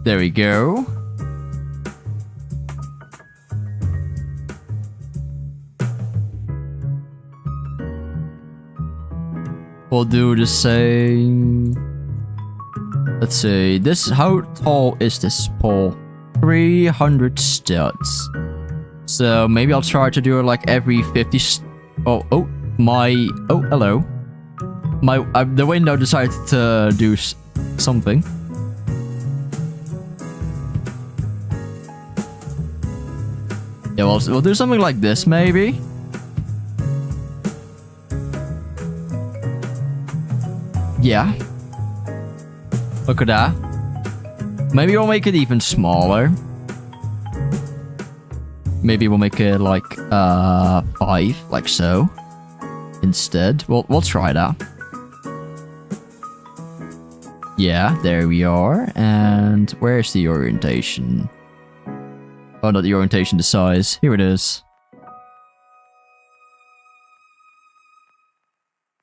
There we go. We'll do the same. Let's see. How tall is this pole? 300 studs. So maybe I'll try to do it like every 50. Oh, hello. The window decided to do something. Yeah, we'll do something like this maybe. Yeah. Look at that. Maybe we'll make it even smaller. Maybe we'll make it like 5, like so. Instead. We'll try that. Yeah, there we are. And where's the orientation? Oh, not the orientation, the size. Here it is.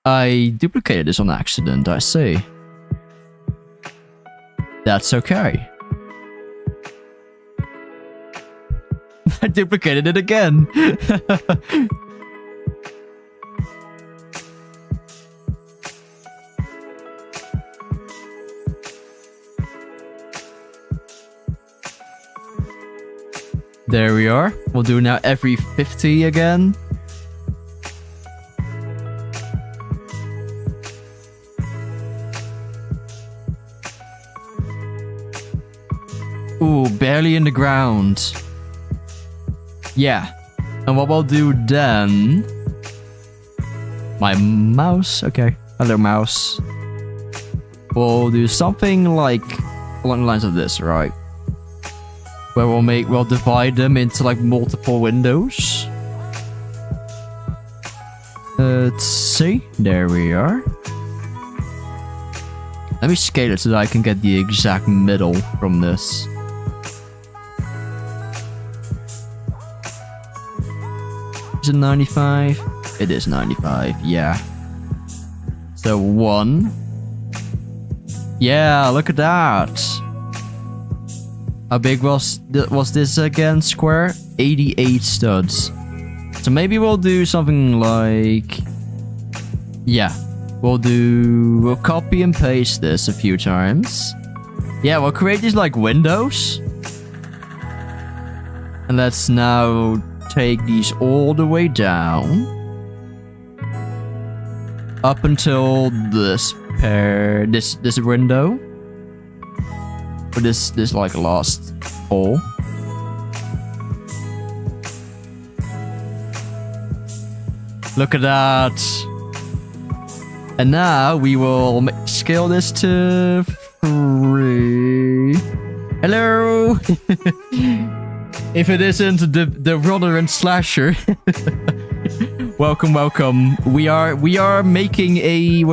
I duplicated this on accident, I see. That's okay. I duplicated it again. There we are. We'll do now every 50 again. Ooh, barely in the ground. Yeah. And what we'll do then... My mouse? Okay. Hello, mouse. We'll do something like... along the lines of this, right? Where we'll divide them into like multiple windows. Let's see. There we are. Let me scale it so that I can get the exact middle from this. Is it 95? It is 95, yeah. So 1. Yeah, look at that. How big was this again? Square? 88 studs. So maybe we'll do something like... Yeah. We'll copy and paste this a few times. Yeah, we'll create these like windows. And let's now take these all the way down. Up until this window. Or this like last hole. Look at that. And now we will scale this to 3. Hello. If it isn't the runner and slasher. welcome. We're making a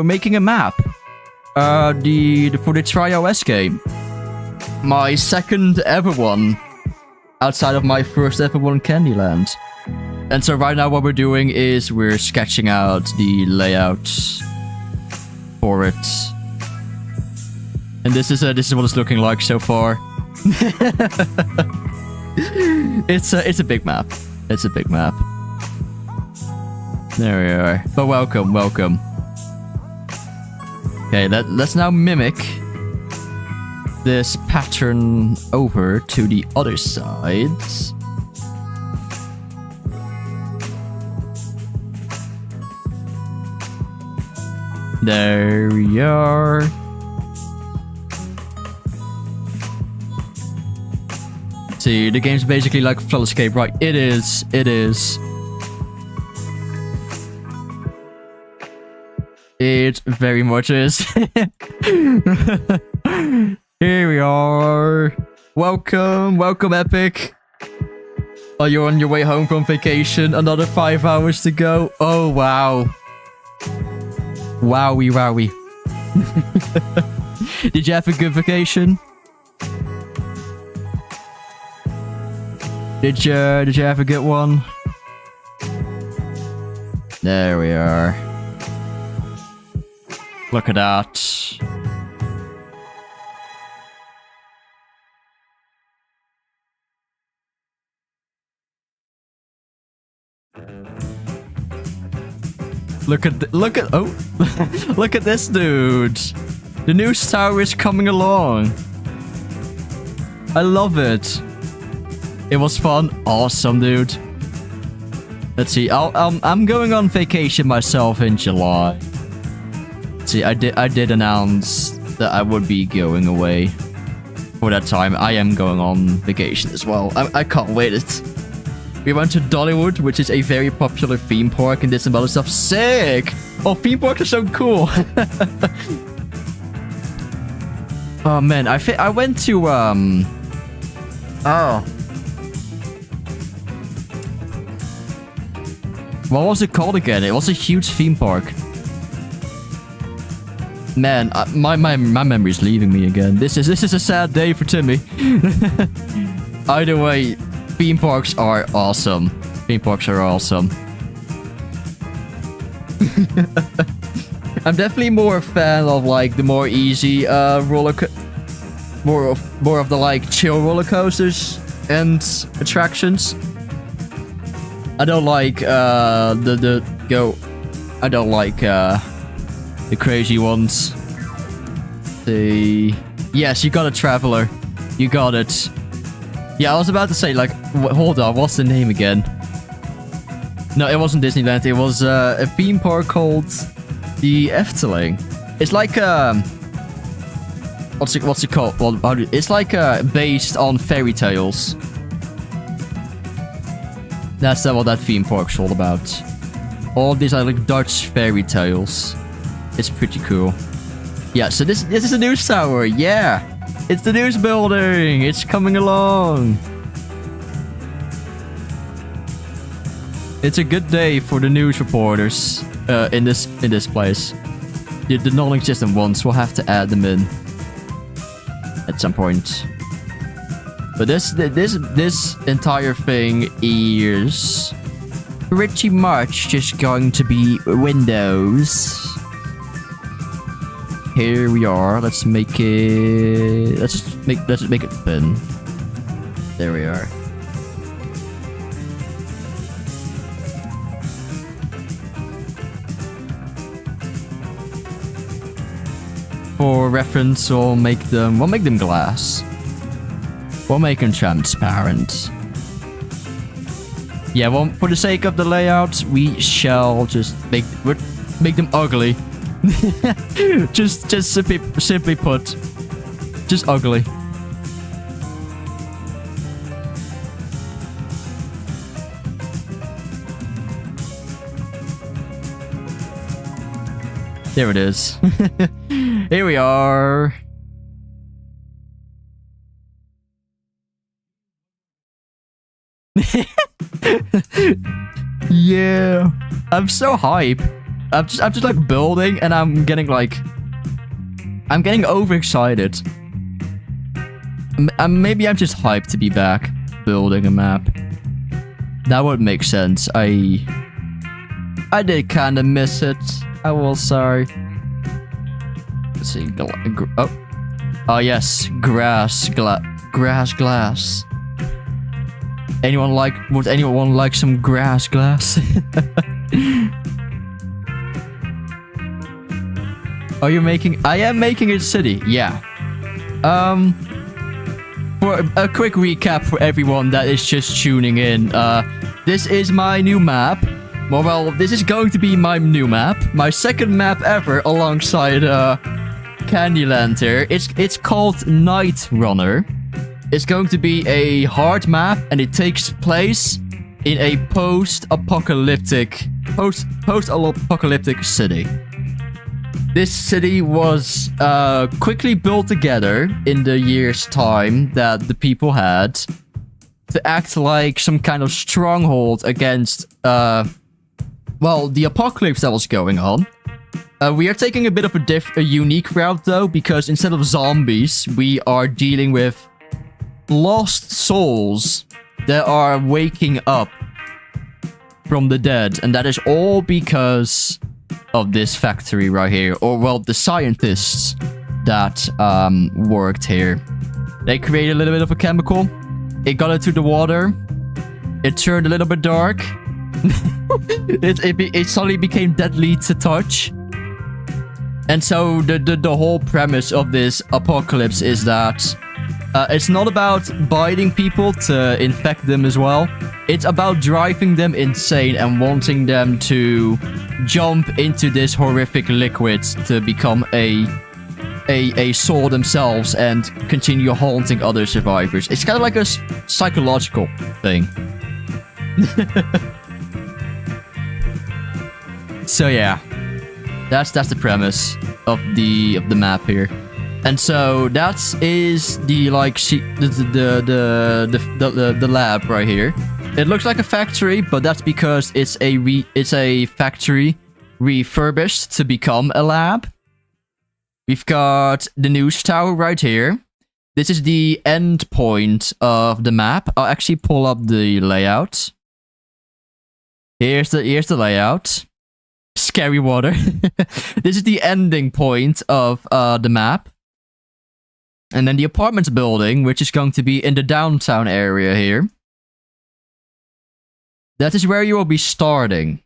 map. For the TRIA.os game. My second ever one. Outside of my first ever one, Candyland. And so right now what we're doing is we're sketching out the layout for it. And this is what it's looking like so far. It's a big map. It's a big map. There we are. But welcome. Okay, let's now mimic this pattern over to the other side. There we are. See, the game's basically like Flood Escape, right? It is. It very much is. Here we are. Welcome, Epic. Are you on your way home from vacation? Another 5 hours to go. Oh, wow. Wowie. Did you have a good vacation? Did you have a good one? There we are. Look at that. Look at look at this dude. The news tower is coming along. I love it. It was fun. Awesome, dude. Let's see. I'm going on vacation myself in July. See, I did announce that I would be going away for that time. I am going on vacation as well. I can't wait. We went to Dollywood, which is a very popular theme park, and did some other stuff. Sick! Oh, theme parks are so cool. Oh man, I went to oh. What was it called again? It was a huge theme park. Man, my memory's leaving me again. This is a sad day for Timmy. Either way, theme parks are awesome. Theme parks are awesome. I'm definitely more a fan of like the more easy more of the like chill roller coasters and attractions. I don't like I don't like the crazy ones. Yes, you got a Traveler. You got it. Yeah, I was about to say, like, hold on, what's the name again? No, it wasn't Disneyland. It was a theme park called the Efteling. It's like what's it called? Well, it's like based on fairy tales. That's what that theme park's all about. All these are like Dutch fairy tales. It's pretty cool. Yeah, so this is a news tower. Yeah, it's the news building. It's coming along. It's a good day for the news reporters in this place. The non-existent ones, we'll have to add them in at some point. But this entire thing is pretty much just going to be windows. Here we are. Let's make it. Let's just make it thin. There we are. For reference, we'll make them glass. We'll make them transparent. Yeah, well, for the sake of the layout, we shall just make them ugly. just simply put, just ugly. There it is. Here we are. Yeah, I'm so hype. I'm just like building, and I'm getting overexcited. Maybe I'm just hyped to be back building a map. That would make sense. I did kind of miss it. I will say. Let's see. Oh yes, glass. Would anyone like some glass? Are you making? I am making a city. Yeah. For a quick recap for everyone that is just tuning in, this is my new map. Well, this is going to be my new map, my second map ever, alongside Candyland here. It's called Night Runner. It's going to be a hard map, and it takes place in a post-apocalyptic city. This city was quickly built together in the year's time that the people had to act like some kind of stronghold against, well, the apocalypse that was going on. We are taking a bit of a unique route, though, because instead of zombies, we are dealing with lost souls that are waking up from the dead, and that is all because of this factory right here, or well, the scientists that worked here. They created a little bit of a chemical. It got into the water. It turned a little bit dark. it suddenly became deadly to touch. And so the whole premise of this apocalypse is that it's not about biting people to infect them as well. It's about driving them insane and wanting them to jump into this horrific liquid to become a soul themselves and continue haunting other survivors. It's kind of like a psychological thing. So yeah, that's the premise of the map here. And so that is the the lab right here. It looks like a factory, but that's because it's a factory refurbished to become a lab. We've got the news tower right here. This is the end point of the map. I'll actually pull up the layout. Here's the layout. Scary water. This is the ending point of the map. And then the apartments building, which is going to be in the downtown area here. That is where you will be starting.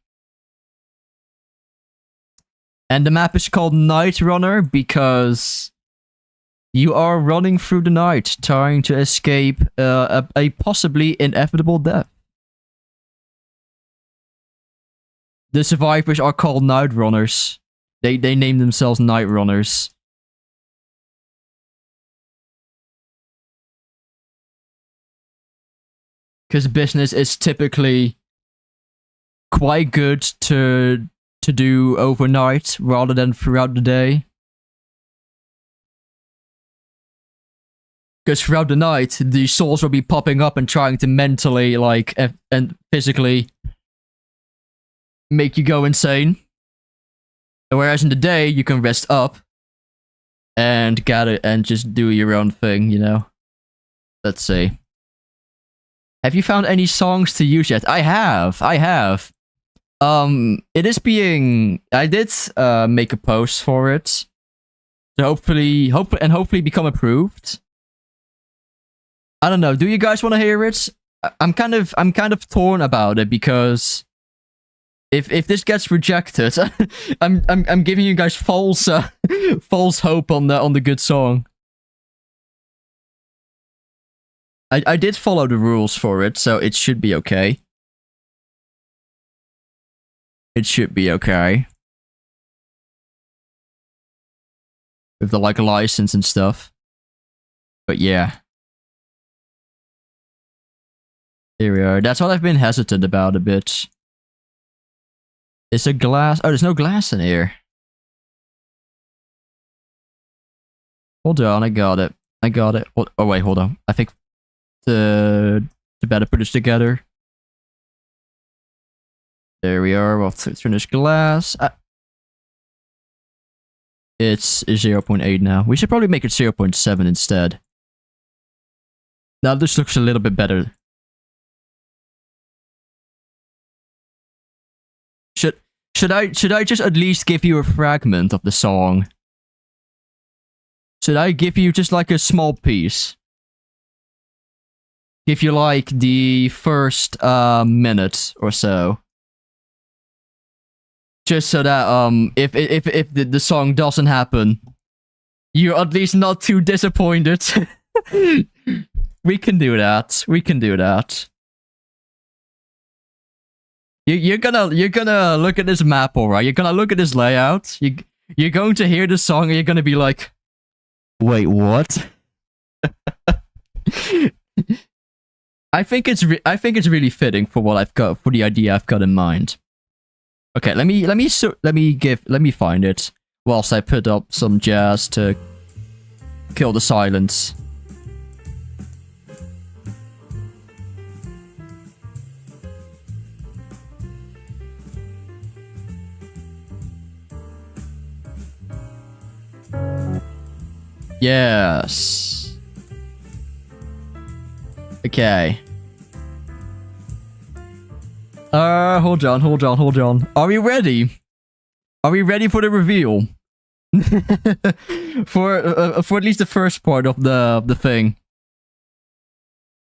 And the map is called Night Runner because you are running through the night, trying to escape a possibly inevitable death. The survivors are called Night Runners. They name themselves Night Runners. Because business is typically quite good to do overnight rather than throughout the day. Because throughout the night, the souls will be popping up and trying to mentally, and physically make you go insane. Whereas in the day, you can rest up and gather and just do your own thing, you know? Let's see. Have you found any songs to use yet? I have. It is being... I did make a post for it. to hopefully become approved. I don't know. Do you guys want to hear it? I'm kind of torn about it because if this gets rejected, I'm giving you guys false false hope on the good song. I did follow the rules for it, so it should be okay. It should be okay. With the like license and stuff. But yeah. Here we are. That's what I've been hesitant about a bit. Is there glass? Oh, there's no glass in here. Hold on, I got it. I got it. Oh wait, hold on. I think to better put this together. There we are. We'll turn this glass. It's 0.8 now. We should probably make it 0.7 instead. Now this looks a little bit better. Should I just at least give you a fragment of the song? Should I give you just like a small piece? Give you like the first minute or so. Just so that if the song doesn't happen, you're at least not too disappointed. We can do that. We can do that. You're gonna look at this map, alright? You're gonna look at this layout. You're going to hear the song and you're gonna be like, wait, what? I think it's really fitting for what I've got, for the idea I've got in mind. Okay, let me find it whilst I put up some jazz to kill the silence. Yes. Okay. Hold on. Are we ready? Are we ready for the reveal? for at least the first part of the thing.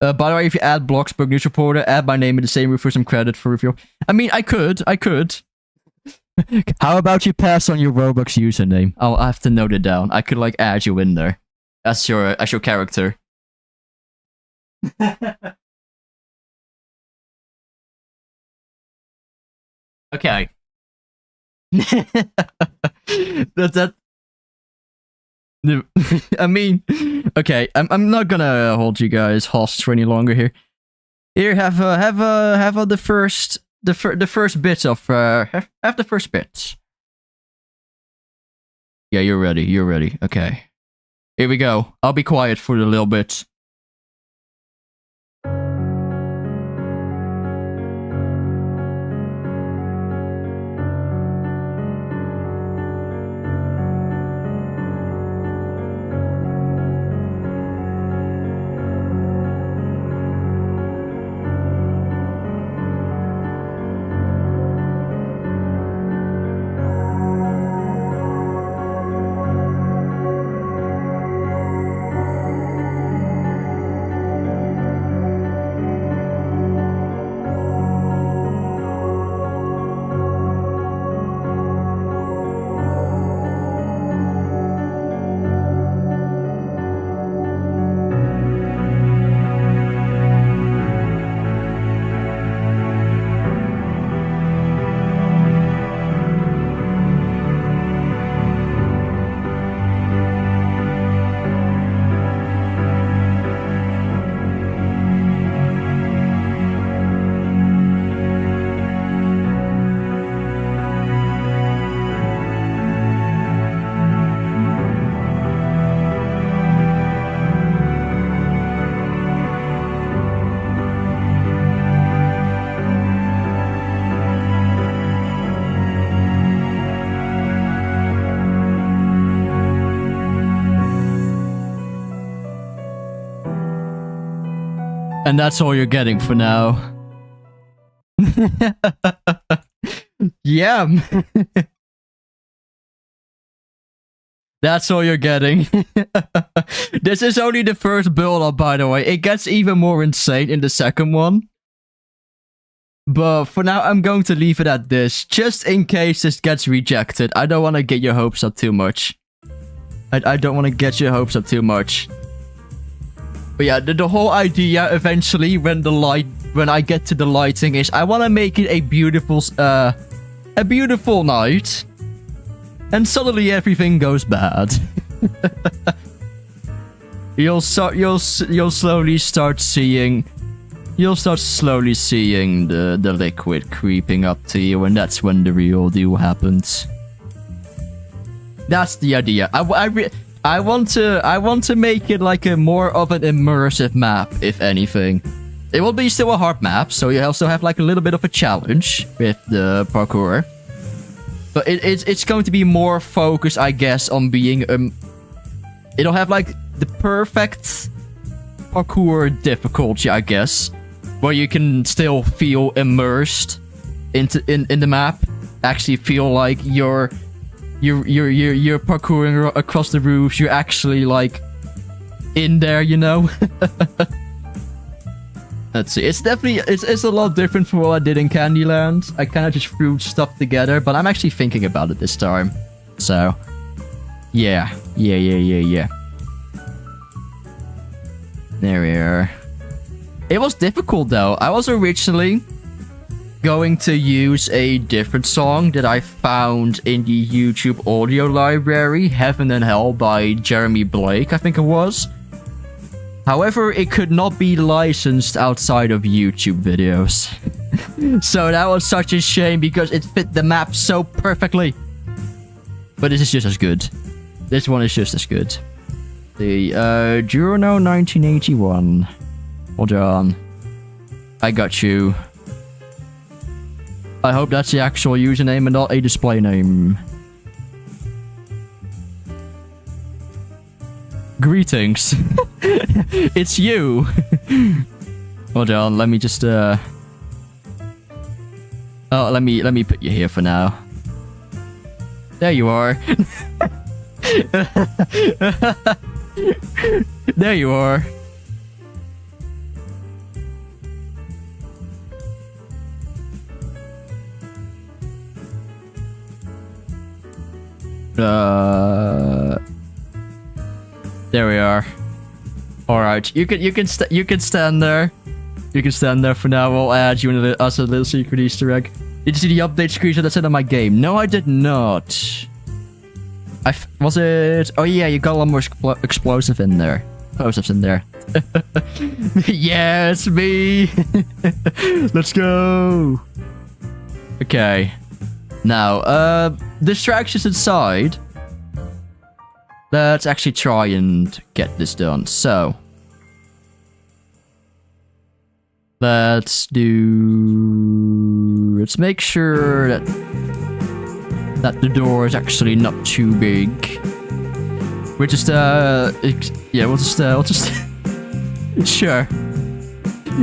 By the way, if you add Bloxburg News Reporter, add my name in the same room for some credit for reveal. I mean, I could. How about you pass on your Roblox username? I'll have to note it down. I could like add you in there as your character. Okay. that. I mean, okay. I'm not gonna hold you guys hostage for any longer here. Here, have the first bit of have the first bits. Yeah, you're ready. Okay. Here we go. I'll be quiet for a little bit. And that's all you're getting for now. Yeah. That's all you're getting. This is only the first build-up, by the way. It gets even more insane in the second one. But for now, I'm going to leave it at this, just in case this gets rejected. I don't want to get your hopes up too much. I don't want to get your hopes up too much. But yeah, the whole idea eventually, when I get to the lighting, is I want to make it a beautiful night. And suddenly everything goes bad. You'll slowly start seeing the liquid creeping up to you, and that's when the real deal happens. That's the idea. I want to make it like a more of an immersive map, if anything. It will be still a hard map, so you also have like a little bit of a challenge with the parkour. But it's going to be more focused, I guess, on being it'll have like the perfect parkour difficulty, I guess, where you can still feel immersed in the map. Actually feel like you're parkouring across the roofs. You're actually like in there, you know. Let's see. It's definitely it's a lot different from what I did in Candyland. I kind of just threw stuff together, but I'm actually thinking about it this time. So, yeah. There we are. It was difficult though. I was originally going to use a different song that I found in the YouTube audio library, Heaven and Hell by Jeremy Blake, I think it was. However, it could not be licensed outside of YouTube videos. So that was such a shame because it fit the map so perfectly. But this is just as good. This one is just as good. The Juno 1981. Hold on. I got you. I hope that's the actual username and not a display name. Greetings. It's you. Hold on, let me just oh, let me put you here for now. There you are. There you are. There we are. All right, you can stand there. You can stand there for now. We'll add you as a little secret Easter egg. Did you see the update screenshot that said on my game? No, I did not. Was it? Oh yeah, you got a lot more explosives in there. Yeah, it's me. Let's go. Okay. Now, distractions inside. Let's actually try and get this done. So, let's make sure that the door is actually not too big. We're just yeah, we'll just sure.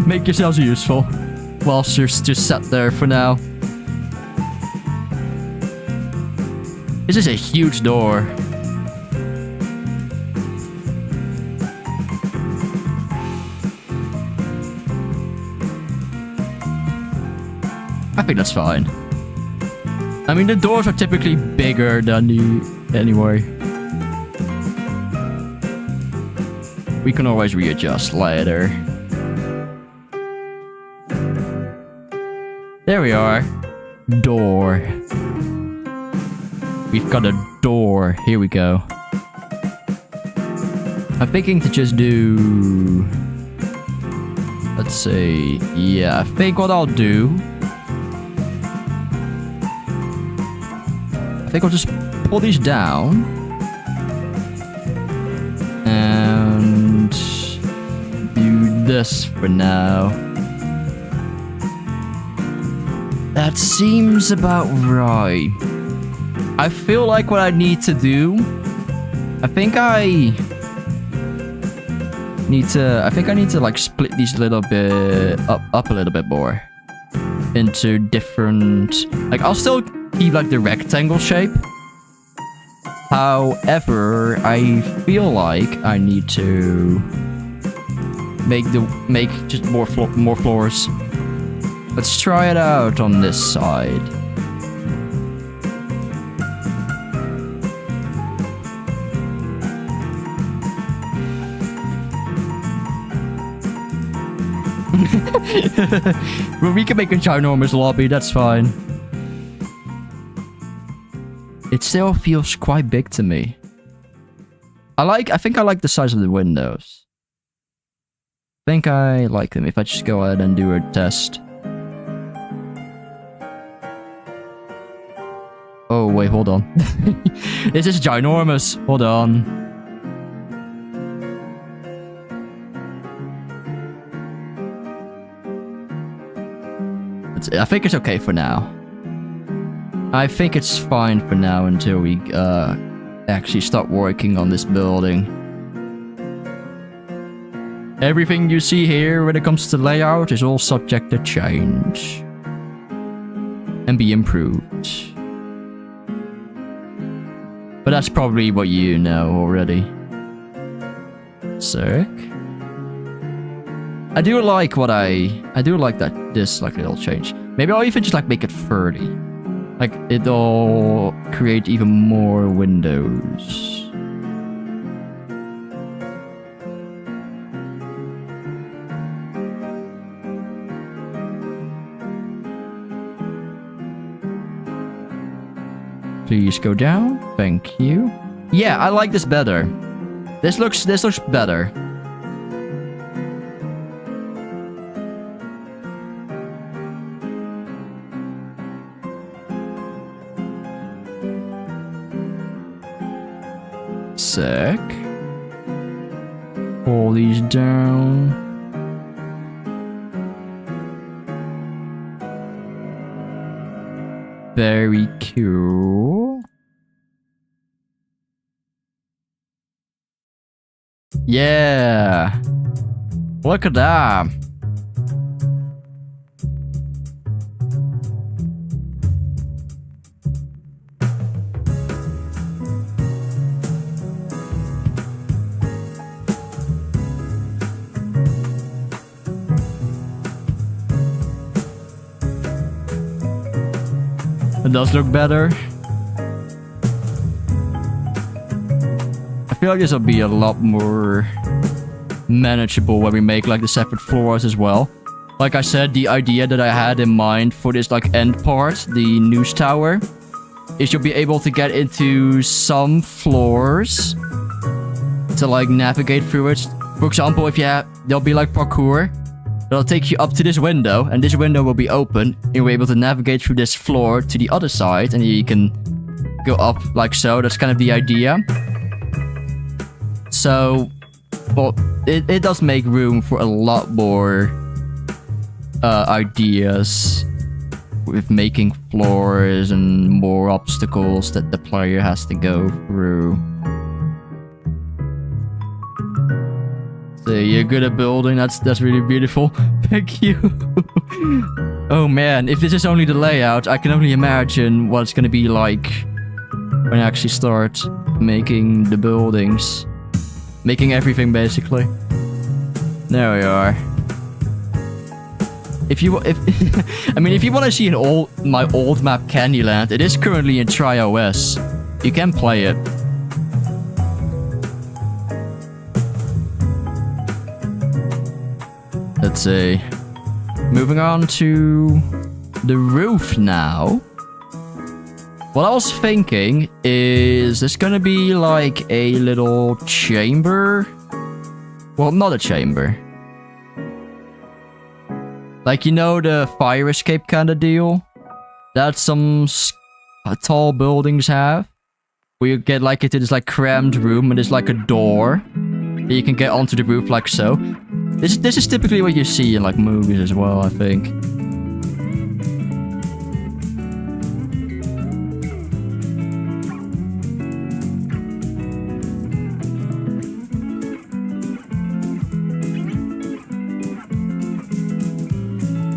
Make yourselves useful whilst you're just sat there for now. This is a huge door. I think that's fine. I mean, the doors are typically bigger than the... Anyway. We can always readjust later. There we are. Door. We've got a door. Here we go. I'm thinking to just do... Let's see. Yeah, I think what I'll do... I think I'll just pull these down. And... do this for now. That seems about right. I feel like what I need to do... I think I need to like split these a little bit up a little bit more into different, like I'll still keep like the rectangle shape. However, I feel like I need to make just more floors. Let's try it out on this side. Well, we can make a ginormous lobby, that's fine. It still feels quite big to me. I think I like the size of the windows. I think I like them if I just go ahead and do a test. Oh, wait, hold on. This is ginormous. Hold on. I think it's okay for now. I think it's fine for now until we actually start working on this building. Everything you see here when it comes to layout is all subject to change and be improved. But that's probably what you know already. Sick. I do like that this like little change. Maybe I'll even just like make it 30. Like it'll create even more windows. Please go down. Thank you. Yeah, I like this better. This looks better. Sick. Pull these down. Very cool. Yeah. Look at that. It does look better. I feel like this will be a lot more manageable when we make like the separate floors as well. Like I said, the idea that I had in mind for this like end part, the news tower, is you'll be able to get into some floors to like navigate through it. For example, if you have, there'll be like parkour. It'll take you up to this window, and this window will be open. You'll be able to navigate through this floor to the other side, and you can go up like so. That's kind of the idea. So, well, it does make room for a lot more ideas with making floors and more obstacles that the player has to go through. So you're good at building. That's really beautiful. Thank you. Oh man, if this is only the layout, I can only imagine what it's gonna be like when I actually start making the buildings, making everything basically. There we are. If I mean, if you want to see my old map Candyland, it is currently in TRIA.os. You can play it. Let's see. Moving on to the roof now. What I was thinking is this gonna be like a little chamber? Well, not a chamber. Like, you know, the fire escape kind of deal that some tall buildings have, where you get like into this like crammed room and there's like a door that you can get onto the roof like so. This is typically what you see in like movies as well, I think.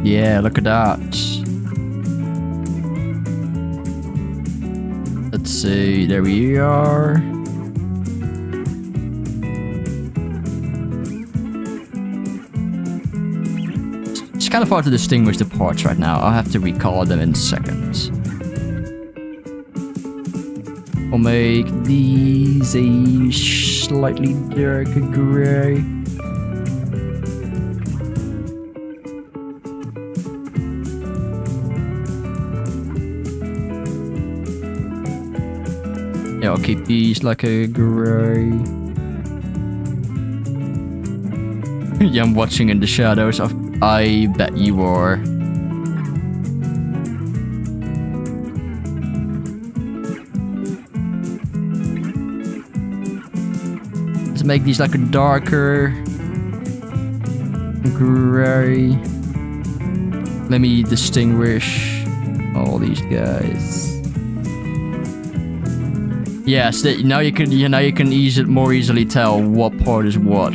Yeah, look at that. Let's see. see. There we are. It's kind of hard to distinguish the parts right now. I'll have to recall them in seconds. I'll make these a slightly darker gray. Yeah, I'll keep these like a gray. Yeah, I'm watching in the shadows. I bet you are. Let's make these like a darker gray. Let me distinguish all these guys. Yes, now you can more easily tell what part is what.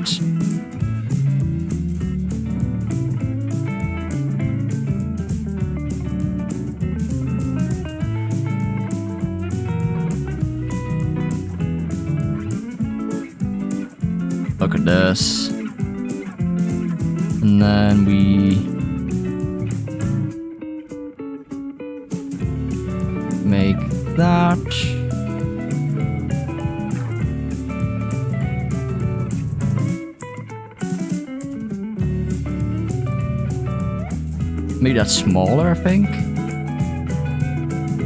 Look at this. And then we make that. Make that smaller, I think.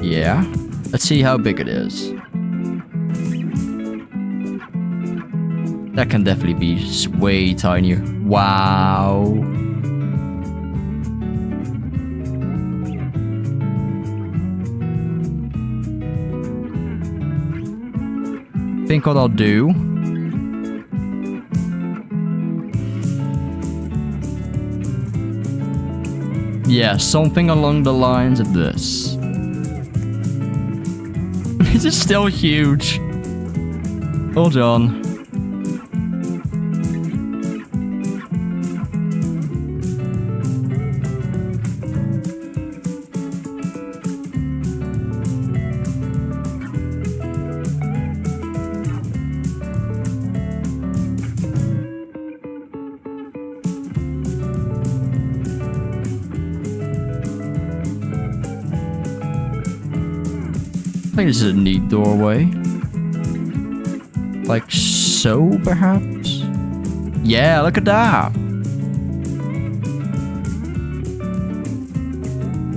Yeah. Let's see how big it is. That can definitely be way tinier. Wow. Think what I'll do. Yeah, something along the lines of this. This is still huge. Hold on. I think this is a neat doorway. Like so, perhaps? Yeah, look at that!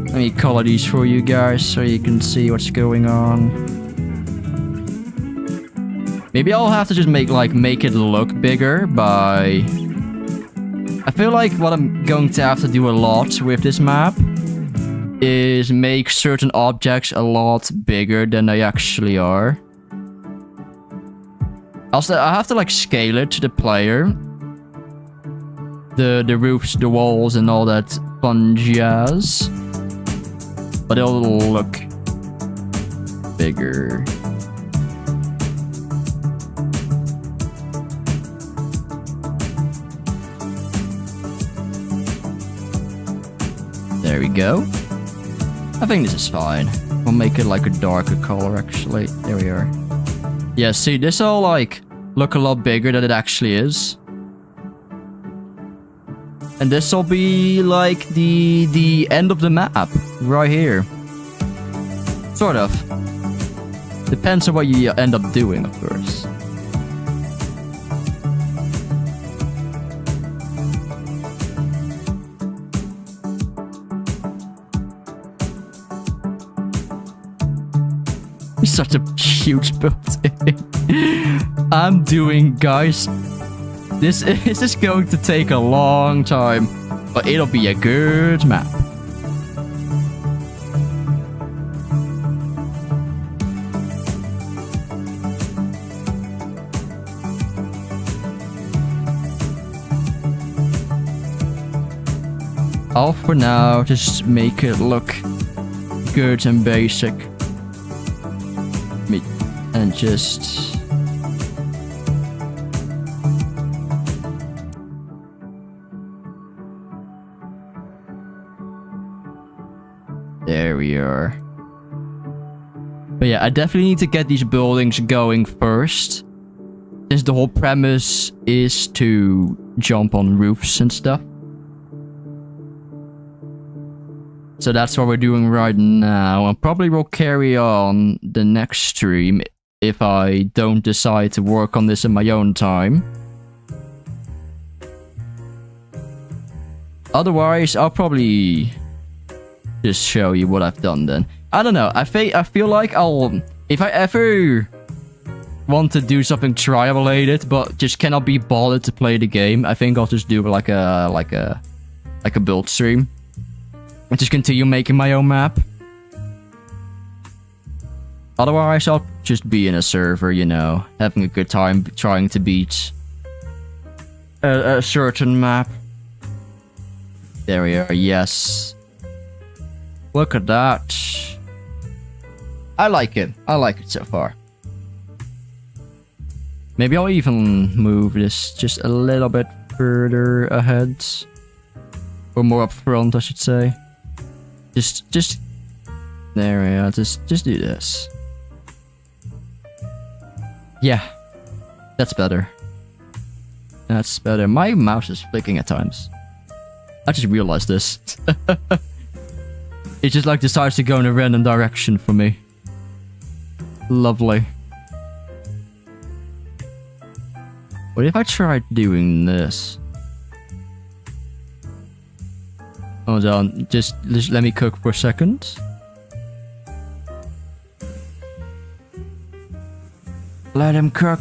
Let me color these for you guys so you can see what's going on. Maybe I'll have to just make it look bigger by... I feel like what I'm going to have to do a lot with this map is make certain objects a lot bigger than they actually are. Also, I have to like scale it to the player. The roofs, the walls, and all that fun jazz. But it'll look bigger. There we go. I think this is fine. We'll make it like a darker color, actually. There we are. Yeah, see, this will like look a lot bigger than it actually is. And this will be like the end of the map, right here. Sort of. Depends on what you end up doing, of course. Such a huge building. I'm doing, guys. This is going to take a long time, but it'll be a good map. I'll for now just make it look good and basic. And just... There we are. But yeah, I definitely need to get these buildings going first. Since the whole premise is to jump on roofs and stuff. So that's what we're doing right now. And probably will carry on the next stream if I don't decide to work on this in my own time. Otherwise, I'll probably just show you what I've done then. I don't know. I feel like if I ever want to do something TRIA related, but just cannot be bothered to play the game, I think I'll just do like a build stream. And just continue making my own map. Otherwise, I'll just be in a server, you know, having a good time trying to beat a certain map. There we are, yes. Look at that. I like it. I like it so far. Maybe I'll even move this just a little bit further ahead. Or more up front, I should say. Just there we are. Just do this. Yeah, that's better. That's better. My mouse is flicking at times. I just realized this. It just like decides to go in a random direction for me. Lovely. What if I tried doing this? Hold on, just let me cook for a second. Let him cook.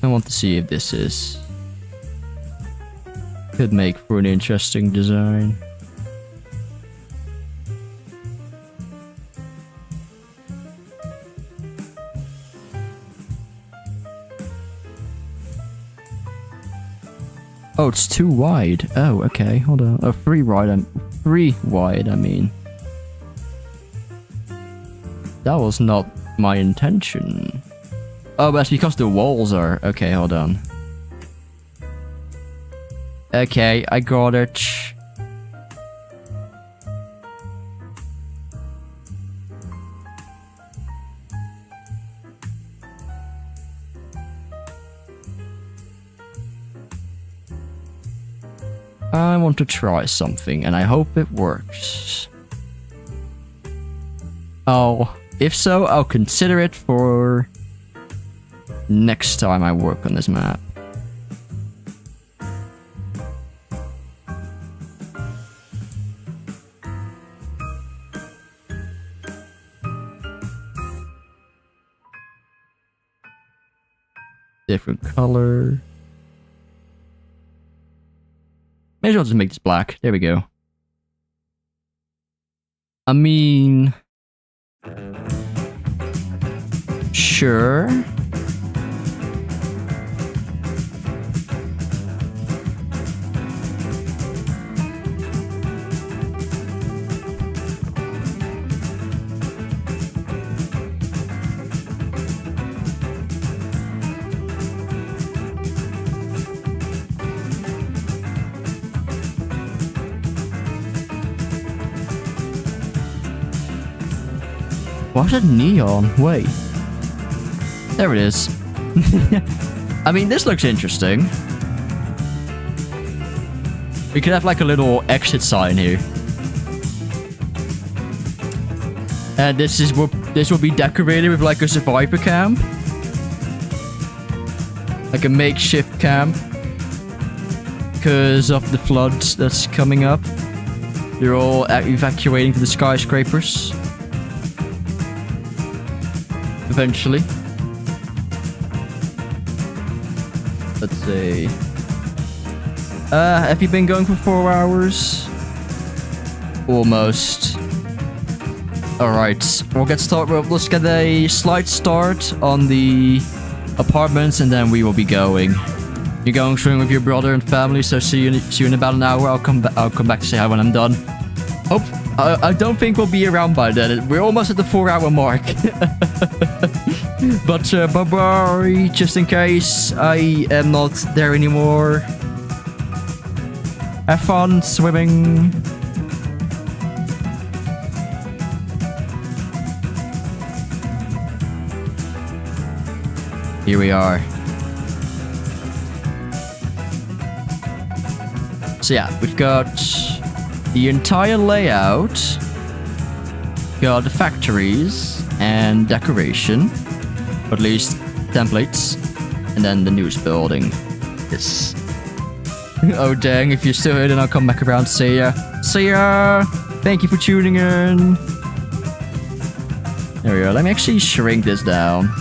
I want to see if this could make for an interesting design. Oh, it's too wide. Oh, okay. Hold on. Oh, 3 wide. 3 wide, I mean. That was not my intention. Oh, that's because the walls are... Okay, hold on. Okay, I got it. I want to try something, and I hope it works. Oh, if so, I'll consider it for next time I work on this map. Different color. May as well just make this black. There we go. I mean... Sure. Why's it neon? Wait. There it is. I mean, this looks interesting. We could have like a little exit sign here. And this will be decorated with like a survivor camp. Like a makeshift camp. Because of the floods that's coming up. They're all evacuating to the skyscrapers. Eventually. Let's see. Have you been going for 4 hours? Almost. Alright, we'll get started. Let's get a slight start on the apartments and then we will be going. You're going swimming with your brother and family, so see you in about an hour. I'll come back to say hi when I'm done. I don't think we'll be around by then. We're almost at the 4-hour mark. But bye-bye, just in case I am not there anymore. Have fun swimming. Here we are. So yeah, we've got the entire layout. Got the factories and decoration. Or at least templates. And then the news building. Yes. Oh dang, if you're still here, then I'll come back around. See ya. See ya! Thank you for tuning in. There we go. Let me actually shrink this down.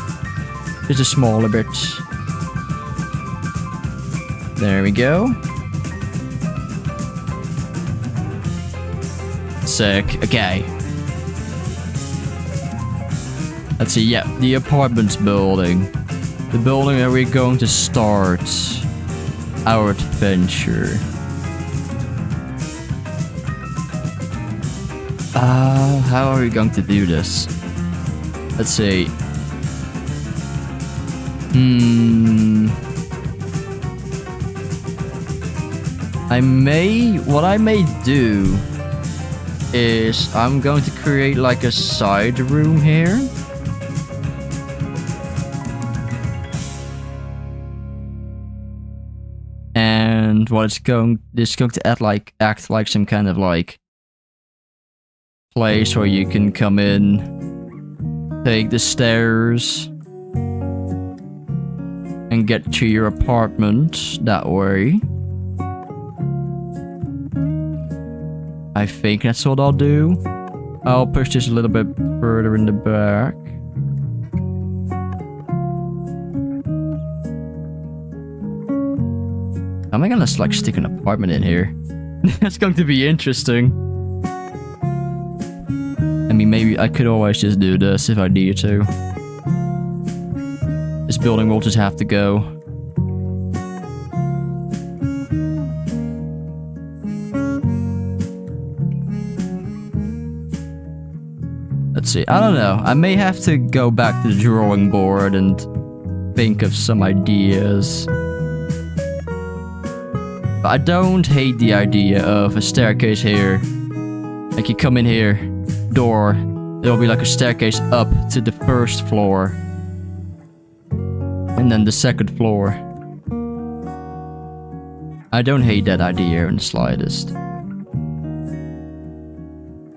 Just a smaller bit. There we go. Sick. Okay. Let's see. Yeah, the apartments building. The building where we're going to start our adventure. How are we going to do this? Let's see. What I may do is I'm going to create like a side room here. And what it's going to act like some kind of like place where you can come in, take the stairs, and get to your apartment that way. I think that's what I'll do. I'll push this a little bit further in the back. How am I gonna like stick an apartment in here? That's going to be interesting. I mean, maybe I could always just do this if I needed to. This building will just have to go. Let's see. I don't know. I may have to go back to the drawing board and think of some ideas. But I don't hate the idea of a staircase here. Like you come in here, door, there'll be like a staircase up to the first floor. And then the second floor. I don't hate that idea in the slightest.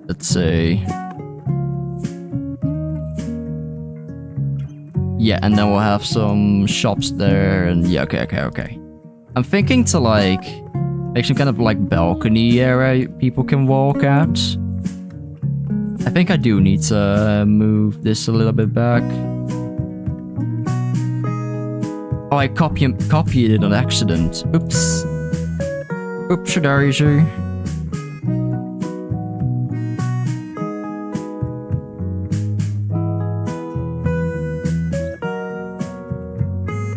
Let's see. Yeah, and then we'll have some shops there and yeah, okay. I'm thinking to like make some kind of like balcony area people can walk at. I think I do need to move this a little bit back. Oh, I copied it on accident. Oops. Oopsie-daisy.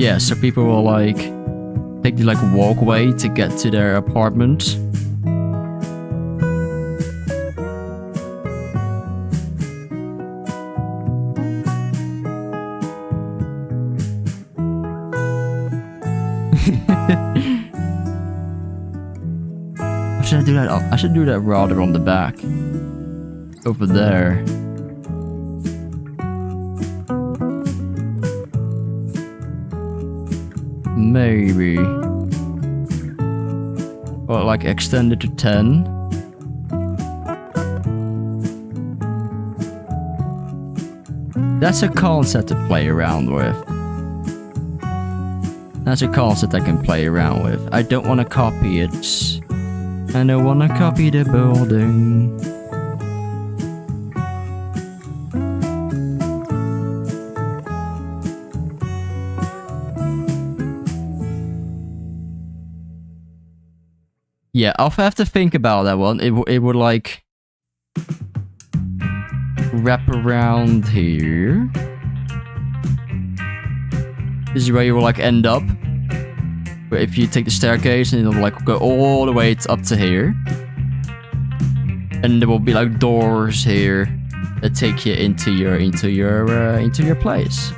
Yeah, so people will like take the like walkway to get to their apartment. Should I do that? I should do that rather on the back. Over there. Maybe. Or like extend it to 10. That's a concept to play around with. That's a concept I can play around with. I don't want to copy it. I don't want to copy the building. Yeah, I'll have to think about that one. It would like wrap around here. This is where you will like end up. But if you take the staircase and it'll like go all the way up to here. And there will be like doors here that take you into your place.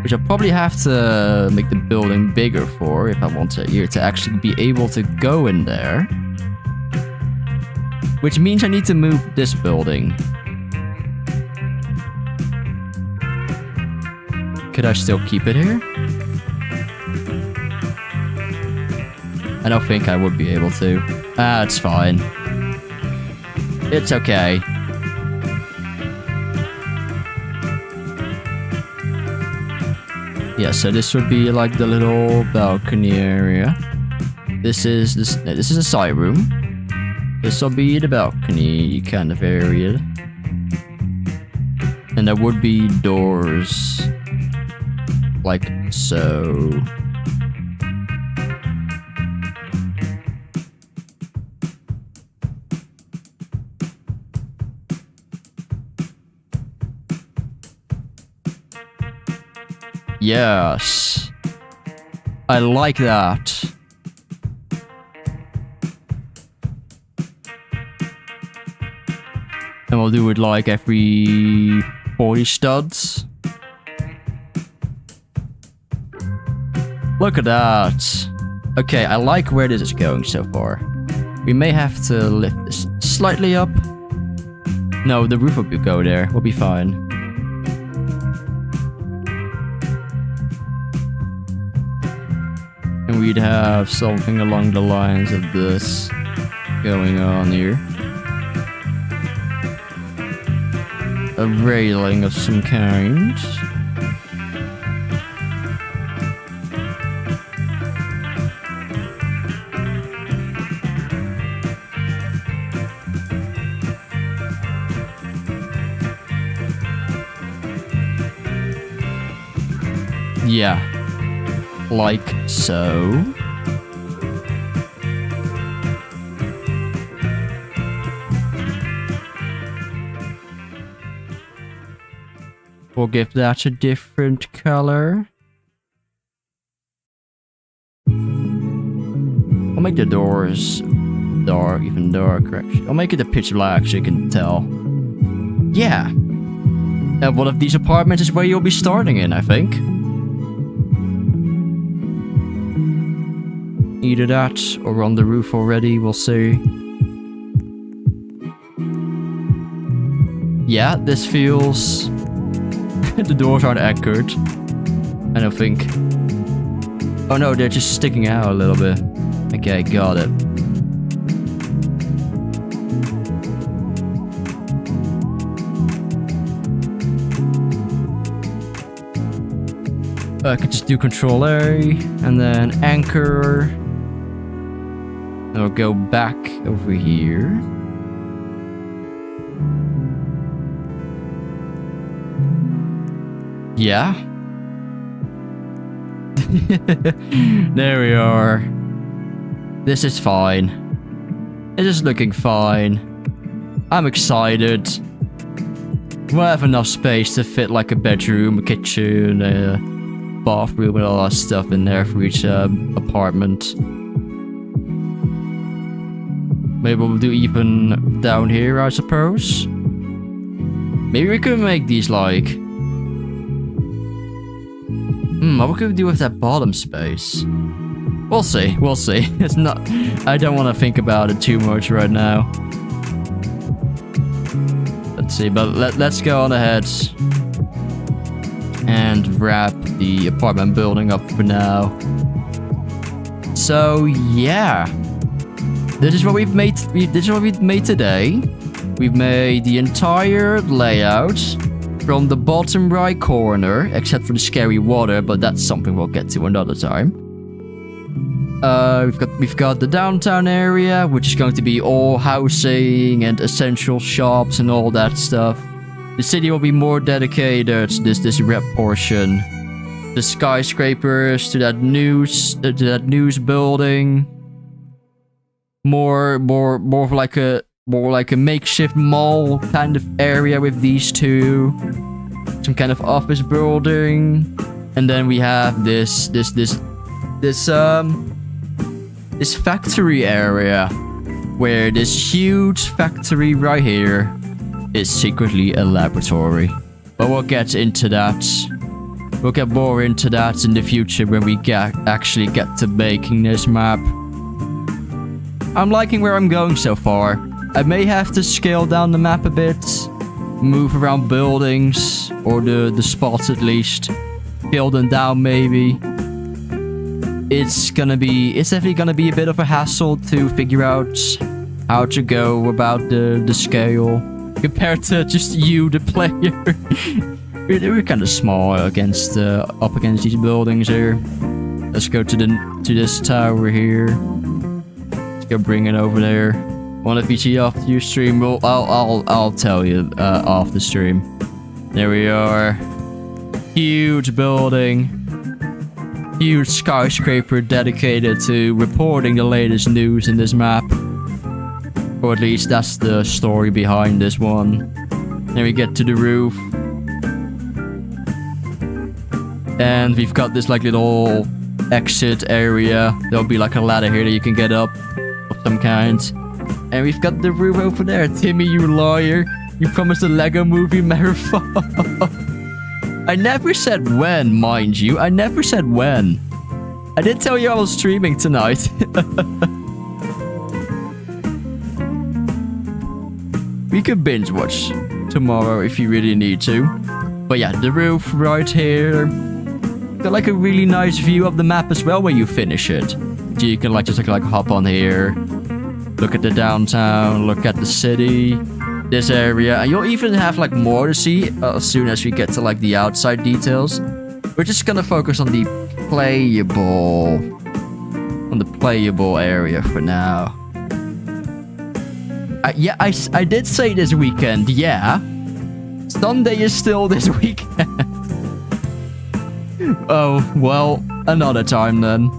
Which I'll probably have to make the building bigger for if I want you to actually be able to go in there. Which means I need to move this building. Could I still keep it here? I don't think I would be able to. Ah, it's fine. It's okay. Yeah, so this would be like the little balcony area. This is a side room. This will be the balcony kind of area. And there would be doors. Like so. Yes. I like that. And we'll do it like every 40 studs. Look at that. Okay, I like where this is going so far. We may have to lift this slightly up. No, the roof will go there. We'll be fine. And we'd have something along the lines of this going on here. A railing of some kind. Yeah. Like so. We'll give that a different color. I'll make the doors dark, even darker actually. I'll make it a pitch black so you can tell. Yeah. And one of these apartments is where you'll be starting in, I think. Either that or on the roof already, we'll see. Yeah, this feels... the doors aren't anchored. I don't think. Oh no, they're just sticking out a little bit. Okay, got it. I could just do Control A and then anchor. And we'll go back over here. Yeah. There we are. This is fine. It is looking fine. I'm excited. We'll have enough space to fit like a bedroom, a kitchen, a bathroom, and all that stuff in there for each apartment. Maybe we'll do even down here, I suppose. Maybe we could make these like... what could we do with that bottom space? We'll see, we'll see. It's not... I don't want to think about it too much right now. Let's see, but let's go on ahead and wrap the apartment building up for now. So, yeah. This is what we've made. This is what we've made today. We've made the entire layout from the bottom right corner, except for the scary water, but that's something we'll get to another time. We've got the downtown area, which is going to be all housing and essential shops and all that stuff. The city will be more dedicated to this red portion. The skyscrapers to that news building. More of like a makeshift mall kind of area with these two. Some kind of office building. And then we have this factory area, where this huge factory right here is secretly a laboratory. But we'll get into that. We'll get more into that in the future when we actually get to making this map. I'm liking where I'm going so far. I may have to scale down the map a bit, move around buildings, or the spots at least, building down maybe. It's definitely gonna be a bit of a hassle to figure out how to go about the scale compared to just you, the player. we're kind of small against up against these buildings here. Let's go to this tower here. Let's go bring it over there. Want a VG off your stream? Well, I'll tell you off the stream. There we are. Huge building. Huge skyscraper dedicated to reporting the latest news in this map. Or at least that's the story behind this one. Then we get to the roof. And we've got this like little exit area. There'll be like a ladder here that you can get up of some kind. And we've got the roof over there. Timmy, you liar. You promised a Lego movie marathon. I never said when, mind you. I never said when. I did tell you I was streaming tonight. We could binge watch tomorrow if you really need to. But yeah, the roof right here. Got like a really nice view of the map as well when you finish it. So you can like just like hop on here. Look at the downtown, look at the city, this area, and you'll even have like more to see as soon as we get to like the outside details. We're just gonna focus on the playable area for now. Yeah, I did say this weekend, yeah. Sunday is still this weekend. Oh, well, another time then.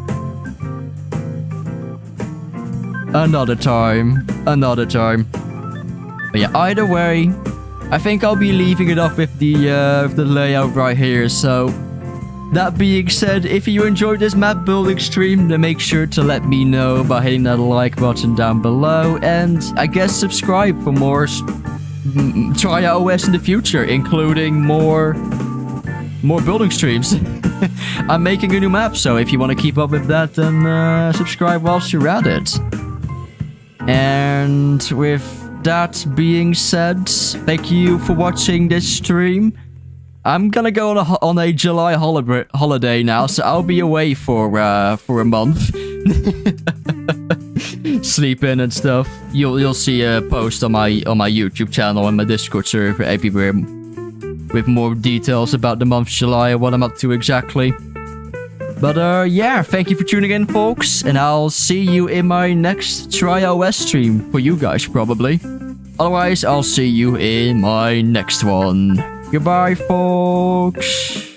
Another time. But yeah, either way, I think I'll be leaving it off with the layout right here. So, that being said, if you enjoyed this map building stream, then make sure to let me know by hitting that like button down below. And I guess subscribe for more TRIA.os in the future, including more building streams. I'm making a new map, so if you want to keep up with that, then subscribe whilst you're at it. And with that being said, thank you for watching this stream. I'm gonna go on a July holiday now, so I'll be away for a month. Sleeping and stuff. You'll see a post on my YouTube channel and my Discord server everywhere with more details about the month of July and what I'm up to exactly. But yeah, thank you for tuning in, folks, and I'll see you in my next TRIA.os stream, for you guys probably. Otherwise, I'll see you in my next one. Goodbye, folks.